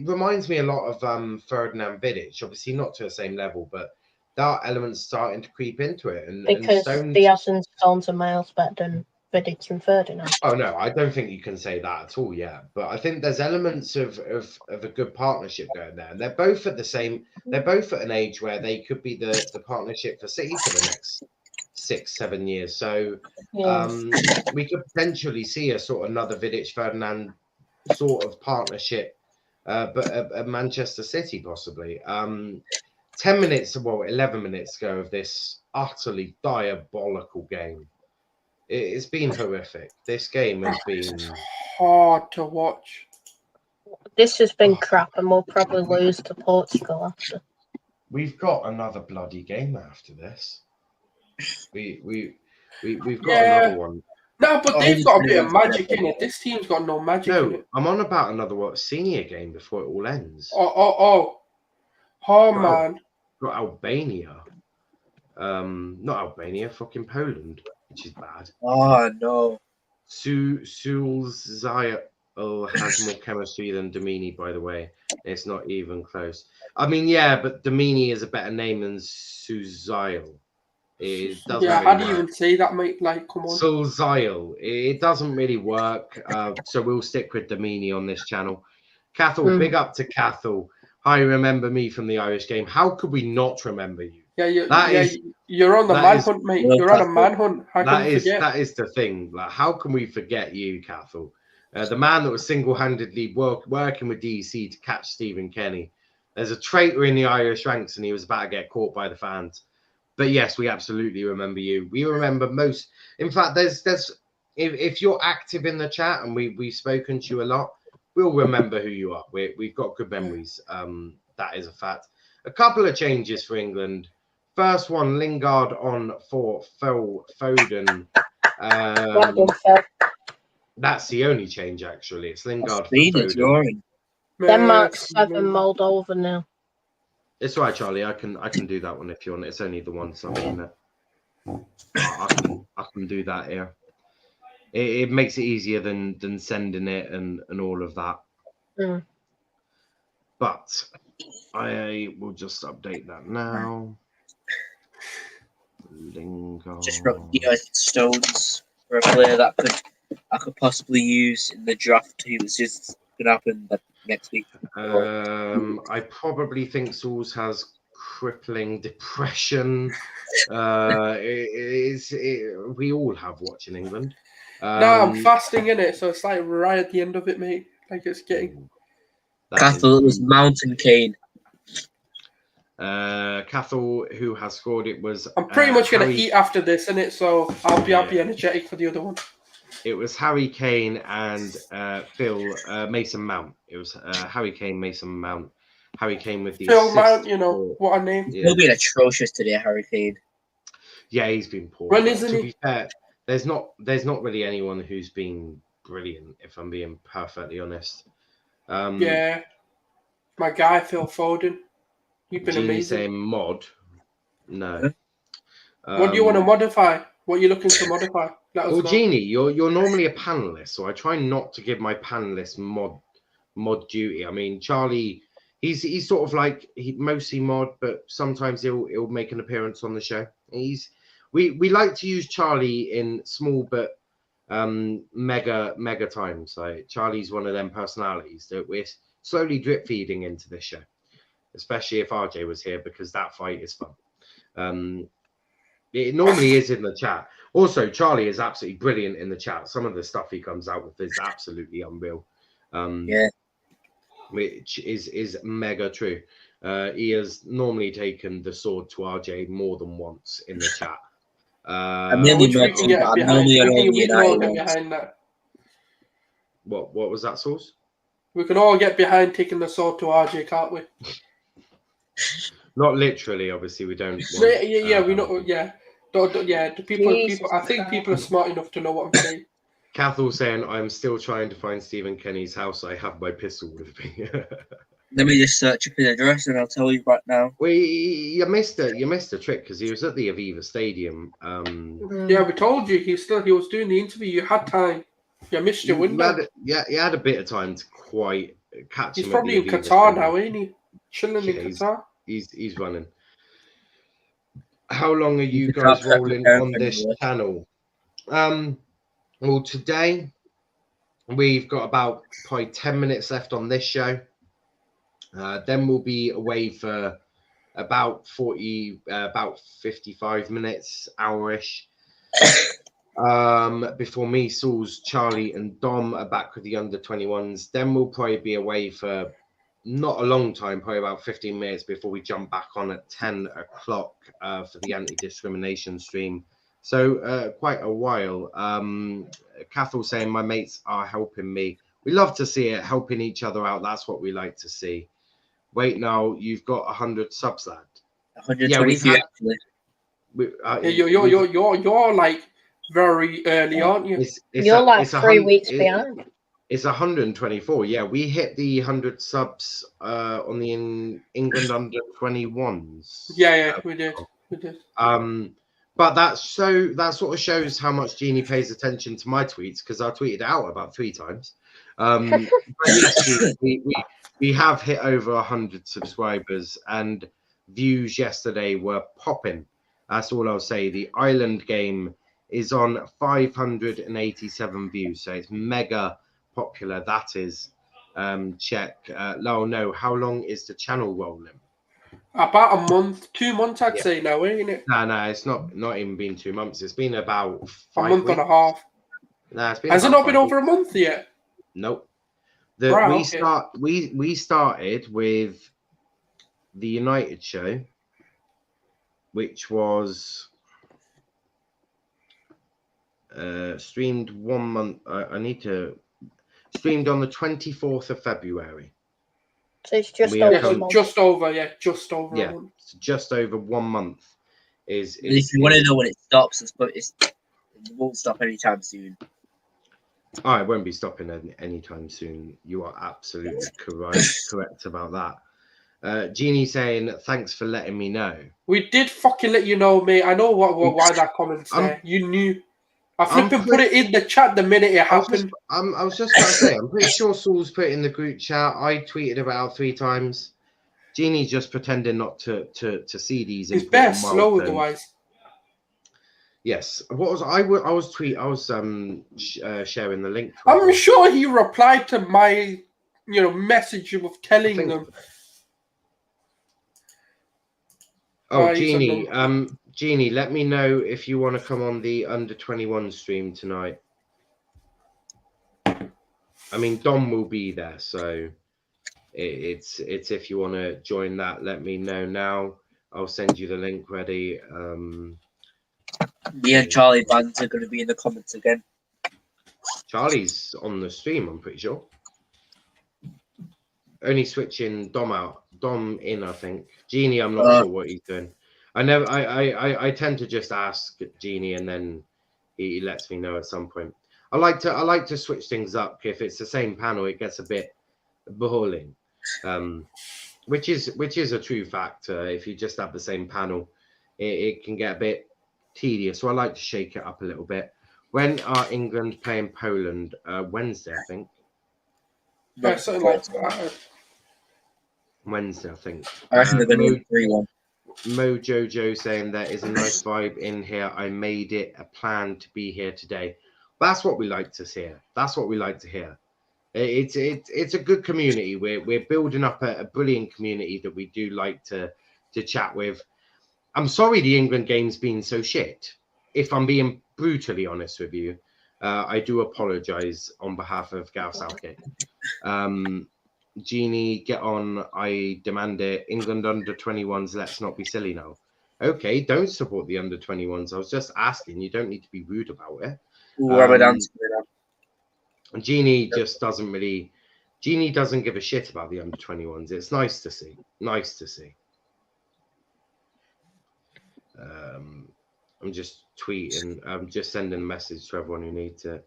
[SPEAKER 1] reminds me a lot of Ferdinand Vidic, obviously not to the same level, but there are elements starting to creep into it.
[SPEAKER 3] Because Diaz and Stones are miles better than Vidic and Ferdinand.
[SPEAKER 1] Oh no, I don't think you can say that at all. Yeah, but I think there's elements of a good partnership going there, and they're both at an age where they could be the partnership for City for the next 6-7 years. So we could potentially see a sort of another Vidic Ferdinand sort of partnership, but at Manchester City possibly. 11 minutes ago of this utterly diabolical game. It's been horrific. This game has been
[SPEAKER 2] hard to watch.
[SPEAKER 3] This has been crap, and we'll probably lose to Portugal after.
[SPEAKER 1] We've got another bloody game after this. We've got another one.
[SPEAKER 2] No, but they've got a bit of magic in it. This team's got no magic in it.
[SPEAKER 1] I'm on about another senior game before it all ends.
[SPEAKER 2] Oh, man.
[SPEAKER 1] Got Albania. Not Albania, fucking Poland, which is bad.
[SPEAKER 4] Oh no.
[SPEAKER 1] Sulz has more chemistry than Domini, by the way. It's not even close. I mean, yeah, but Domini is a better name than Suzail. It doesn't
[SPEAKER 2] Yeah,
[SPEAKER 1] really
[SPEAKER 2] how do you
[SPEAKER 1] work.
[SPEAKER 2] even say that, mate? Like, come on.
[SPEAKER 1] Sulz. It doesn't really work. So we'll stick with Domini on this channel. Cathal, big up to Cathal. Hi, remember me from the Irish game. How could we not remember you?
[SPEAKER 2] You're on the manhunt, mate. You're on a manhunt. How can we forget?
[SPEAKER 1] That is the thing. Like, how can we forget you, Cathal? The man that was single-handedly working with DC to catch Stephen Kenny. There's a traitor in the Irish ranks, and he was about to get caught by the fans. But yes, we absolutely remember you. We remember most. In fact, there's if you're active in the chat and we've spoken to you a lot, we'll remember who you are. We've got good memories. That is a fact. A couple of changes for England. First one, Lingard on for Phil Foden. That's the only change, actually. It's Lingard for Foden.
[SPEAKER 3] Denmark 7, Moldova now.
[SPEAKER 1] It's all right, Charlie. I can do that one if you want. It's only the one, so I can do that here. It makes it easier than sending it and all of that. But I will just update that now. Lingard.
[SPEAKER 4] Just wrote United Stones for a player that I could possibly use in the draft. He was just going to happen next week.
[SPEAKER 1] I probably think Sulz has crippling depression. We all have watching England.
[SPEAKER 2] No, I'm fasting in it, so it's like right at the end of it, mate. Like it's getting.
[SPEAKER 4] Cathal was Mountain Kane.
[SPEAKER 1] Cathal, who has scored it, was.
[SPEAKER 2] I'm pretty much going to eat after this, innit? So I'll be energetic for the other one.
[SPEAKER 1] It was Harry Kane and Phil Mason Mount. It was Harry Kane, Mason Mount. Harry Kane with the
[SPEAKER 2] Phil Mount, what a name.
[SPEAKER 4] Yeah. He'll be atrocious today, Harry Kane.
[SPEAKER 1] Yeah, he's been poor.
[SPEAKER 2] Well, isn't he?
[SPEAKER 1] To be fair, there's not really anyone who's been brilliant, if I'm being perfectly honest.
[SPEAKER 2] Yeah, my guy Phil Foden. You've been amazing.
[SPEAKER 1] Saying mod? No.
[SPEAKER 2] What do you want to modify? What are you looking to modify?
[SPEAKER 1] Well, Genie, you're normally a panelist, so I try not to give my panelist mod duty. I mean, Charlie, he's sort of like mostly mod, but sometimes he'll make an appearance on the show. We like to use Charlie in small but mega times. Like Charlie's one of them personalities that we're slowly drip feeding into this show, especially if RJ was here, because that fight is fun. It normally is in the chat. Also, Charlie is absolutely brilliant in the chat. Some of the stuff he comes out with is absolutely unreal. Which is mega true. He has normally taken the sword to RJ more than once in the chat. What was that, Source?
[SPEAKER 2] We can all get behind taking the sword to RJ, can't we?
[SPEAKER 1] Not literally, obviously. We don't.
[SPEAKER 2] We know. Yeah. The people. I think people are smart enough to know what I'm saying.
[SPEAKER 1] Cathal saying, "I'm still trying to find Stephen Kenny's house. I have my pistol with me."
[SPEAKER 4] Let me just search up his address, and I'll tell you right now.
[SPEAKER 1] Well, you missed a trick because he was at the Aviva Stadium.
[SPEAKER 2] Yeah, we told you he was doing the interview. You had time. You missed your window.
[SPEAKER 1] You had a bit of time to quite catch him.
[SPEAKER 2] He's probably in Qatar now, ain't he? Chilling in Qatar.
[SPEAKER 1] He's running. How long are you guys rolling on this channel? Well, today we've got about probably 10 minutes left on this show. Then we'll be away for about 55 minutes, hour-ish. Before me, Sulz, Charlie, and Dom are back with the under-21s. Then we'll probably be away for not a long time, probably about 15 minutes before we jump back on at 10 o'clock for the anti-discrimination stream. So quite a while. Cathal saying, my mates are helping me. We love to see it, helping each other out. That's what we like to see. Wait, now you've got 100 subs, lad.
[SPEAKER 4] 123, actually.
[SPEAKER 2] You're like very early, aren't you?
[SPEAKER 3] You're like 3 weeks behind.
[SPEAKER 1] It's 124. Yeah, we hit the 100 subs on the England under 21s.
[SPEAKER 2] Yeah, we did.
[SPEAKER 1] But that sort of shows how much Genie pays attention to my tweets, because I tweeted out about 3 times. But yes, we have hit over 100 subscribers, and views yesterday were popping. That's all I'll say. The Ireland game is on 587 views, so it's mega popular. That is. Check. No. How long is the channel rolling?
[SPEAKER 2] About a month, 2 months, I'd
[SPEAKER 1] Yeah.
[SPEAKER 2] say now, ain't it?
[SPEAKER 1] No, it's not even been 2 months. It's been about 5
[SPEAKER 2] A month
[SPEAKER 1] weeks.
[SPEAKER 2] and a half.
[SPEAKER 1] Nah, it's been
[SPEAKER 2] Has it
[SPEAKER 1] about
[SPEAKER 2] not been
[SPEAKER 1] 5
[SPEAKER 2] over a month yet?
[SPEAKER 1] Nope.
[SPEAKER 2] Right,
[SPEAKER 1] we
[SPEAKER 2] okay.
[SPEAKER 1] we started with the United show, which was streamed 1 month. I need to streamed on the 24th of February.
[SPEAKER 3] So it's just
[SPEAKER 1] We have
[SPEAKER 3] over a
[SPEAKER 1] done-
[SPEAKER 3] month.
[SPEAKER 2] Just over a
[SPEAKER 1] Yeah,
[SPEAKER 2] month.
[SPEAKER 1] it's just over 1 month. Is
[SPEAKER 4] If you want to know when it stops, it won't stop anytime soon.
[SPEAKER 1] I won't be stopping anytime soon. You are absolutely correct about that. Jeannie saying thanks for letting me know.
[SPEAKER 2] We did fucking let you know, mate. I know why that comment's there. You knew. I flipping put it in the chat the minute it happened.
[SPEAKER 1] I was just about to say, I'm pretty sure Sulz put it in the group chat. I tweeted about 3 times. Jeannie's just pretending not to see these.
[SPEAKER 2] It's bare
[SPEAKER 1] important
[SPEAKER 2] slow
[SPEAKER 1] milestones.
[SPEAKER 2] otherwise.
[SPEAKER 1] Yes. What was I was sharing the link. To
[SPEAKER 2] I'm
[SPEAKER 1] everyone.
[SPEAKER 2] sure he replied to my message of telling them.
[SPEAKER 1] Oh,
[SPEAKER 2] he's a
[SPEAKER 1] Jeannie.
[SPEAKER 2] number.
[SPEAKER 1] Jeannie, let me know if you want to come on the under 21 stream tonight. I mean, Dom will be there, so it's if you want to join that, let me know now. I'll send you the link ready.
[SPEAKER 4] Me and Charlie Bands are going to be in the comments again.
[SPEAKER 1] Charlie's on the stream, I'm pretty sure. Only switching Dom in, I think. Jeannie, I'm not sure what he's doing. I tend to just ask Jeannie and then he lets me know at some point. I like to switch things up. If it's the same panel, it gets a bit boring. Which is a true fact. If you just have the same panel, it can get a bit tedious. So I like to shake it up a little bit. When are England playing Poland? Wednesday, I think.
[SPEAKER 2] Yeah, something like that.
[SPEAKER 1] Wednesday, I think.
[SPEAKER 4] I reckon they're going to 3-1.
[SPEAKER 1] Mo Jojo saying there is a nice vibe in here. I made it a plan to be here today. That's what we like to hear. That's what we like to hear. It's a good community. We're building up a brilliant community that we do like to chat with. I'm sorry the England game's been so shit. If I'm being brutally honest with you, I do apologise on behalf of Gareth Southgate. Jeannie, get on. I demand it. England under 21s. Let's not be silly now. Okay, don't support the under 21s. I was just asking. You don't need to be rude about it. Jeannie just doesn't really. Jeannie doesn't give a shit about the under 21s. It's nice to see. Nice to see. I'm just tweeting. I'm just sending a message to everyone who needs it.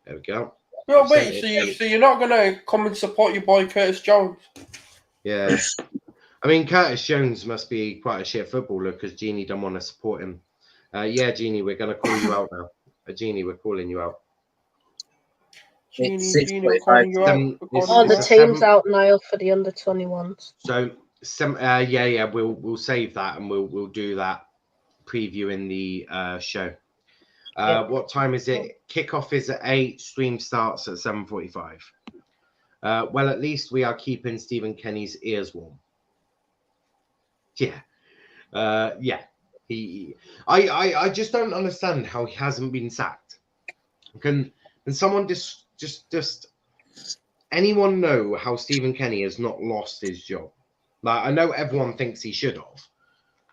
[SPEAKER 1] There we go.
[SPEAKER 2] No, wait, so you're not going to come and support your boy Curtis Jones?
[SPEAKER 1] Yeah. I mean, Curtis Jones must be quite a shit footballer because Jeannie don't want to support him. Yeah, Jeannie, we're going to call you out now. Jeannie, we're calling you out.
[SPEAKER 2] Jeannie, we're calling you out.
[SPEAKER 3] The team's out now for the under 21s.
[SPEAKER 1] So, we'll save that and we'll do that preview in the show. Yep. What time is it? Kickoff is at 8. Stream starts at 7:45. Well, at least we are keeping Stephen Kenny's ears warm. Yeah. I just don't understand how he hasn't been sacked. Can someone just anyone know how Stephen Kenny has not lost his job? Like, I know everyone thinks he should have,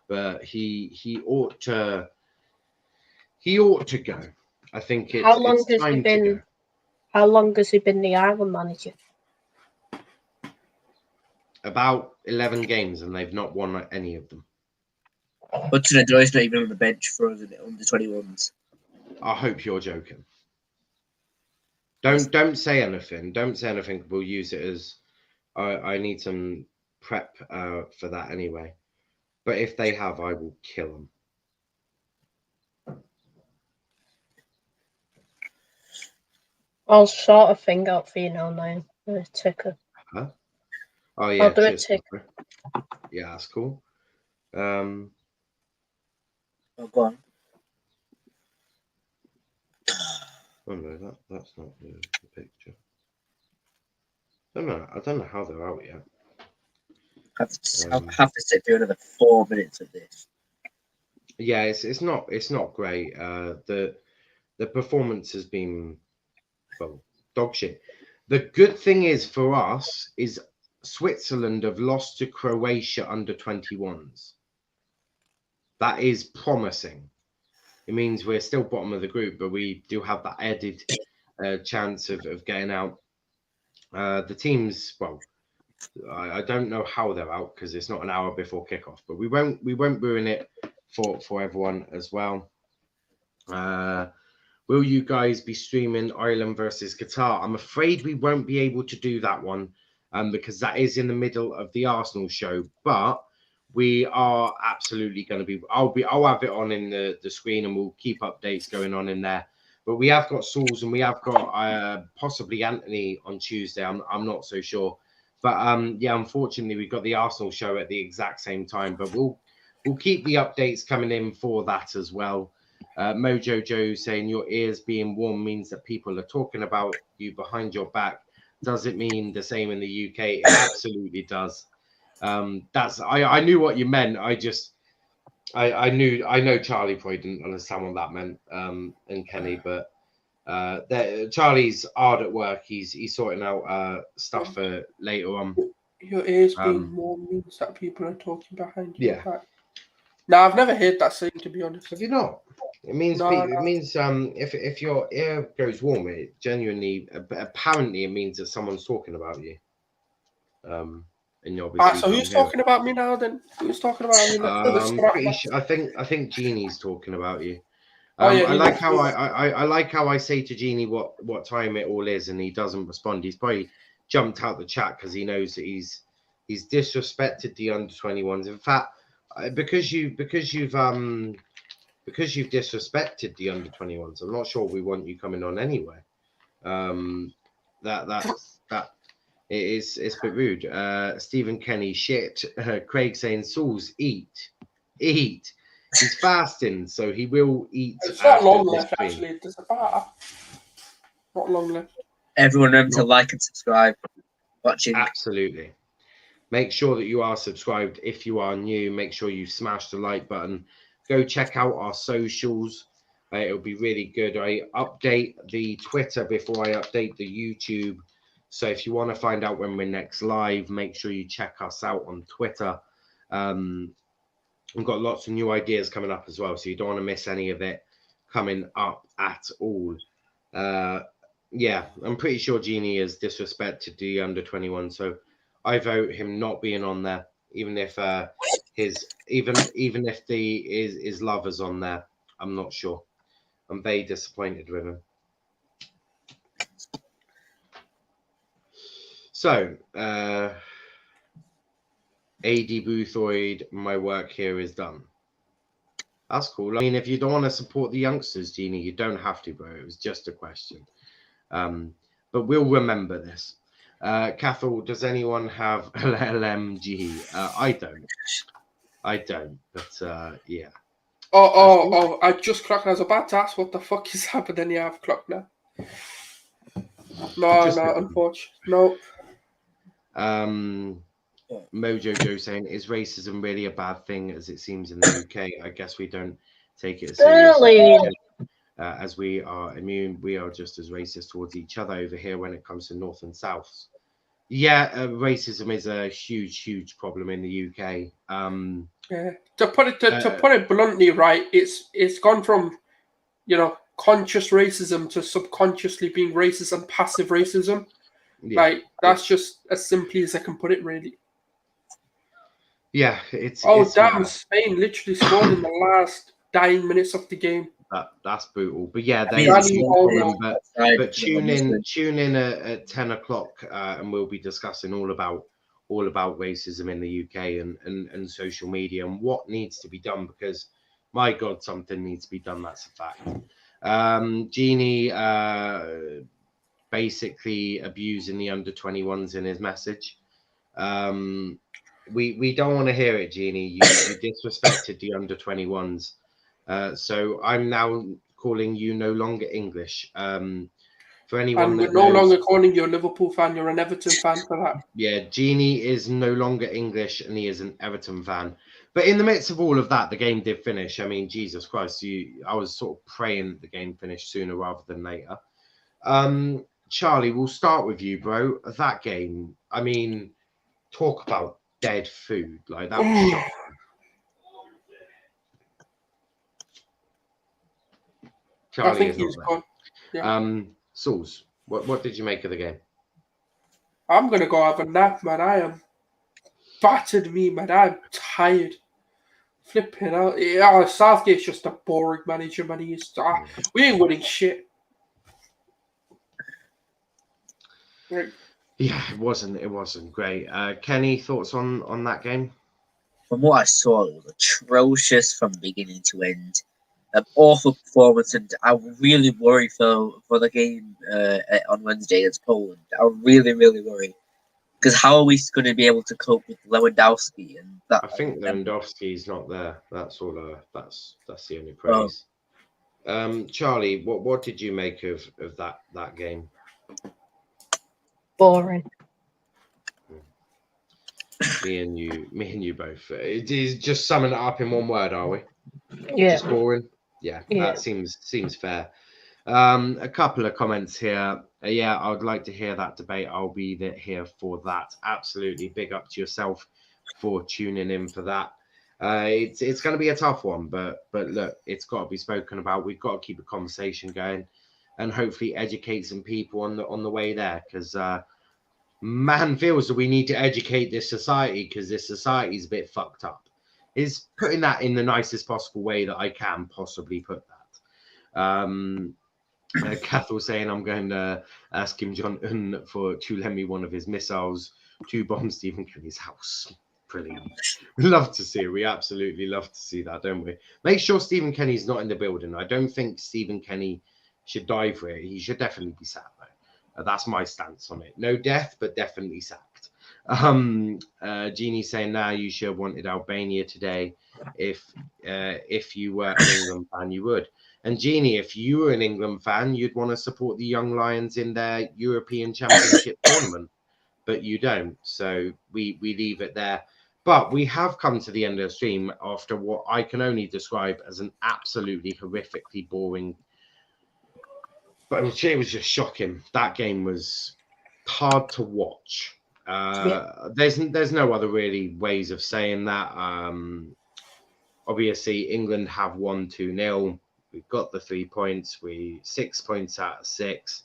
[SPEAKER 1] but he ought to. He ought to go. I think it's
[SPEAKER 3] How long has he been the Ireland manager?
[SPEAKER 1] About 11 games, and they've not won any of them.
[SPEAKER 4] Hudson Odoi's not even on the bench for us under 21s.
[SPEAKER 1] I hope you're joking. Don't say anything. Don't say anything. We'll use it as I need some prep for that anyway. But if they have, I will kill them.
[SPEAKER 3] I'll sort a thing out for you now, a ticker.
[SPEAKER 1] Huh? Oh yeah,
[SPEAKER 3] I'll do a ticker.
[SPEAKER 1] Yeah, that's cool.
[SPEAKER 4] Oh, go on.
[SPEAKER 1] Oh no, that's not the picture. I don't know how they're out yet.
[SPEAKER 4] I'll have to sit through another 4 minutes of this.
[SPEAKER 1] Yeah, it's not great. The performance has been, well, dog shit. The good thing is for us is Switzerland have lost to Croatia under 21s. That is promising. It means we're still bottom of the group, but we do have that added chance of getting out. The teams, well, I don't know how they're out because it's not an hour before kickoff, but we won't ruin it for everyone as well. Will you guys be streaming Ireland versus Qatar? I'm afraid we won't be able to do that one because that is in the middle of the Arsenal show. But we are absolutely going to be. I'll have it on in the screen, and we'll keep updates going on in there. But we have got Sulz and we have got possibly Anthony on Tuesday. I'm not so sure. But yeah, unfortunately, we've got the Arsenal show at the exact same time. But we'll keep the updates coming in for that as well. Mojo Joe saying your ears being warm means that people are talking about you behind your back. Does it mean the same in the UK? It absolutely does. I knew what you meant. I know Charlie probably didn't understand what that meant, and Kenny, but Charlie's hard at work. He's sorting out stuff for later on.
[SPEAKER 2] Your ears being warm means that people are talking behind your
[SPEAKER 1] Yeah.
[SPEAKER 2] back. No, I've never heard that saying, to be honest.
[SPEAKER 1] Have you not? It means it means if your ear goes warm, it genuinely apparently it means that someone's talking about you. And you obviously
[SPEAKER 2] so who's talking about me now then? Who's talking about me?
[SPEAKER 1] I'm pretty sure. I think Jeannie's talking about you.
[SPEAKER 2] Yeah,
[SPEAKER 1] I like how I like how I say to Jeannie what time it all is, and he doesn't respond. He's probably jumped out the chat because he knows that he's disrespected the under 21s. In fact, because you've disrespected the under 21s, I'm not sure we want you coming on anyway. It's a bit rude. Stephen Kenny, shit. Craig saying, Sulz, eat. He's fasting, so he will eat.
[SPEAKER 2] It's not long left, actually. There's about not long left.
[SPEAKER 4] Everyone remember to like and subscribe. Watching.
[SPEAKER 1] Absolutely. Make sure that you are subscribed. If you are new, make sure you smash the like button. Go check out our socials. It'll be really good. I update the Twitter before I update the YouTube. So if you want to find out when we're next live, make sure you check us out on Twitter. We've got lots of new ideas coming up as well, so you don't want to miss any of it coming up at all. Yeah, I'm pretty sure Genie has disrespected the under 21, so I vote him not being on there, even if even if his lover's on there. I'm not sure. I'm very disappointed with him. So, AD Boothoid, my work here is done. That's cool. I mean, if you don't want to support the youngsters, Genie, you don't have to, bro. It was just a question. But we'll remember this. Cathal, does anyone have LMG? I don't, but yeah.
[SPEAKER 2] Oh, I just clocked. I was about to ask what the fuck is happening. Yeah, I've clocked now. No, unfortunately. No.
[SPEAKER 1] Mojo Joe saying, is racism really a bad thing as it seems in the UK? I guess we don't take it as seriously as we are immune. We are just as racist towards each other over here when it comes to North and South. Yeah, racism is a huge problem in the UK.
[SPEAKER 2] Yeah. To put it bluntly, right? It's gone from, conscious racism to subconsciously being racist and passive racism. Yeah. Like that's just as simply as I can put it, really.
[SPEAKER 1] Yeah, it's
[SPEAKER 2] damn! Spain literally scored in the last dying minutes of the game.
[SPEAKER 1] That's brutal. But yeah, but tune in at 10 o'clock, and we'll be discussing all about racism in the UK and social media and what needs to be done, because my God, something needs to be done. That's a fact. Genie basically abusing the under 21s in his message. we don't want to hear it, Jeannie. You disrespected the under-21s. So I'm now calling you no longer English. For anyone
[SPEAKER 2] And we're
[SPEAKER 1] that
[SPEAKER 2] no
[SPEAKER 1] knows,
[SPEAKER 2] longer calling you a Liverpool fan. You're an Everton fan for that.
[SPEAKER 1] yeah, Genie is no longer English and he is an Everton fan. But in the midst of all of that, the game did finish. I mean, Jesus Christ, I was sort of praying the game finished sooner rather than later. Charlie, we'll start with you, bro. That game, I mean, talk about dead food. Like, that was shocking. Charlie
[SPEAKER 2] I think
[SPEAKER 1] is not
[SPEAKER 2] he's
[SPEAKER 1] there.
[SPEAKER 2] gone. Yeah.
[SPEAKER 1] Sulz, what did you make of the game?
[SPEAKER 2] I'm going to go have a nap, man. I am battered, man. I'm tired. Flipping out. Yeah, Southgate's just a boring manager, man. We ain't winning shit. Right.
[SPEAKER 1] Yeah, it wasn't great. Kenny, thoughts on that game?
[SPEAKER 4] From what I saw, it was atrocious from beginning to end. An awful performance, and I really worry for the game on Wednesday against Poland. I really, really worry. Because how are we going to be able to cope with Lewandowski and that?
[SPEAKER 1] I think Lewandowski's not there. That's all. That's the only praise. Charlie, what did you make of that game?
[SPEAKER 3] Boring.
[SPEAKER 1] Me and you both. It is just summing it up in one word, are we?
[SPEAKER 3] Yeah.
[SPEAKER 1] Just boring. Yeah, that seems fair. A couple of comments here. Yeah, I would like to hear that debate. I'll be here for that. Absolutely. Big up to yourself for tuning in for that. It's going to be a tough one, but look, it's got to be spoken about. We've got to keep a conversation going, and hopefully educate some people on the way there. Because man feels that we need to educate this society because this society is a bit fucked up. Is putting that in the nicest possible way that I can possibly put that. Kath was saying I'm going to ask Kim Jong-un to lend me one of his missiles to bomb Stephen Kenny's house. Brilliant. We love to see it. We absolutely love to see that, don't we? Make sure Stephen Kenny's not in the building. I don't think Stephen Kenny should die for it. He should definitely be sacked, though. That's my stance on it. No death, but definitely sacked. Jeannie saying now you should have wanted Albania today. If you were an England fan, you would. And Jeannie, if you were an England fan, you'd want to support the Young Lions in their European Championship tournament, but you don't. So we leave it there. But we have come to the end of the stream after what I can only describe as an absolutely horrifically boring. But it was just shocking. That game was hard to watch. There's no other really ways of saying that. Obviously, England have won 2-0. We've got the 3 points. 6 points out of 6,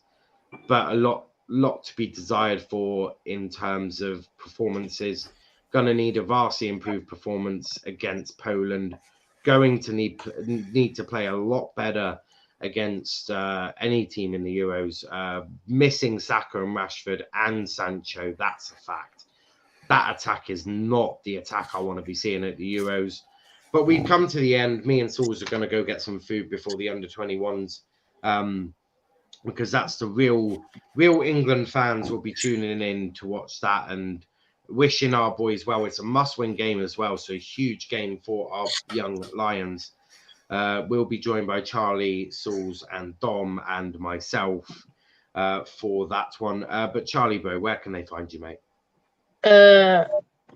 [SPEAKER 1] but a lot to be desired for in terms of performances. Gonna need a vastly improved performance against Poland. Going to need to play a lot better against any team in the Euros. Missing Saka and Rashford and Sancho, that's a fact. That attack is not the attack I want to be seeing at the Euros. But we've come to the end. Me and Sulz are going to go get some food before the under-21s, because that's the real England fans will be tuning in to watch that and wishing our boys well. It's a must-win game as well, so a huge game for our young Lions. We'll be joined by Charlie, Sulz, and Dom and myself for that one. But Charlie, bro, where can they find you, mate?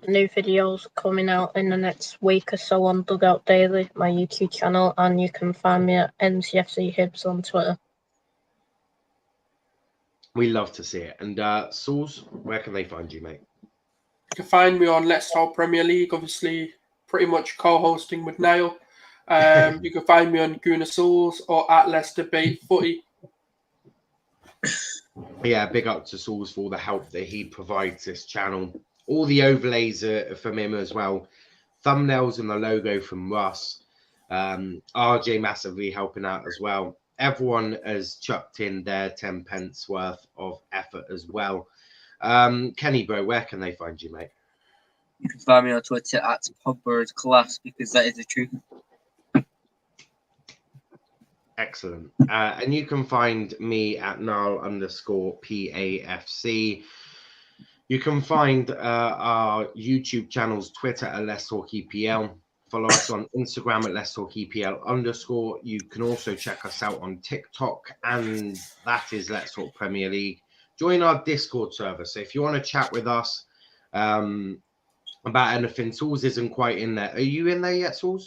[SPEAKER 3] New videos coming out in the next week or so on Dugout Daily, my YouTube channel, and you can find me at NCFC Hibs on Twitter.
[SPEAKER 1] We love to see it. And Sulz, where can they find you, mate?
[SPEAKER 2] You can find me on Let's Talk Premier League, obviously pretty much co-hosting with Niall. You can find me on Guna Sulz or at Let's Debate Footy.
[SPEAKER 1] Yeah, big up to Sulz for all the help that he provides this channel. All the overlays are from him as well. Thumbnails and the logo from Russ. RJ massively helping out as well. Everyone has chucked in their 10 pence worth of effort as well. Kenny, bro, where can they find you, mate?
[SPEAKER 4] You can find me on Twitter at PogbaIsClass, because that is the truth.
[SPEAKER 1] Excellent. And you can find me at Niall_PAFC. You can find our YouTube channels, Twitter at Let's Talk EPL. Follow us on Instagram at Let's Talk EPL_. You can also check us out on TikTok, and that is Let's Talk Premier League. Join our Discord server. So if you want to chat with us about anything, Sulz isn't quite in there. Are you in there yet, Sulz?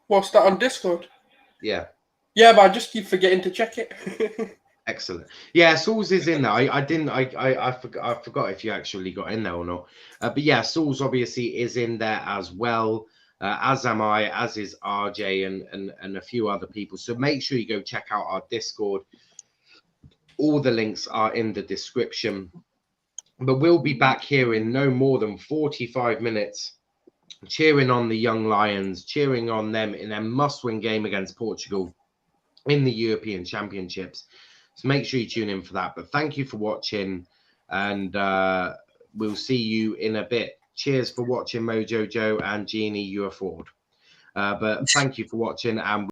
[SPEAKER 2] What's that on Discord?
[SPEAKER 1] Yeah.
[SPEAKER 2] Yeah, but I just keep forgetting to check it.
[SPEAKER 1] Excellent. Yeah, Sulz is in there. I forgot if you actually got in there or not. But yeah, Sulz obviously is in there as well. As am I, as is RJ and a few other people. So make sure you go check out our Discord. All the links are in the description. But we'll be back here in no more than 45 minutes, cheering on the young Lions, cheering on them in a must-win game against Portugal in the European Championships. So make sure you tune in for that. But thank you for watching, and we'll see you in a bit. Cheers for watching, Mojo Joe and Jeannie. You're a fraud. But thank you for watching, and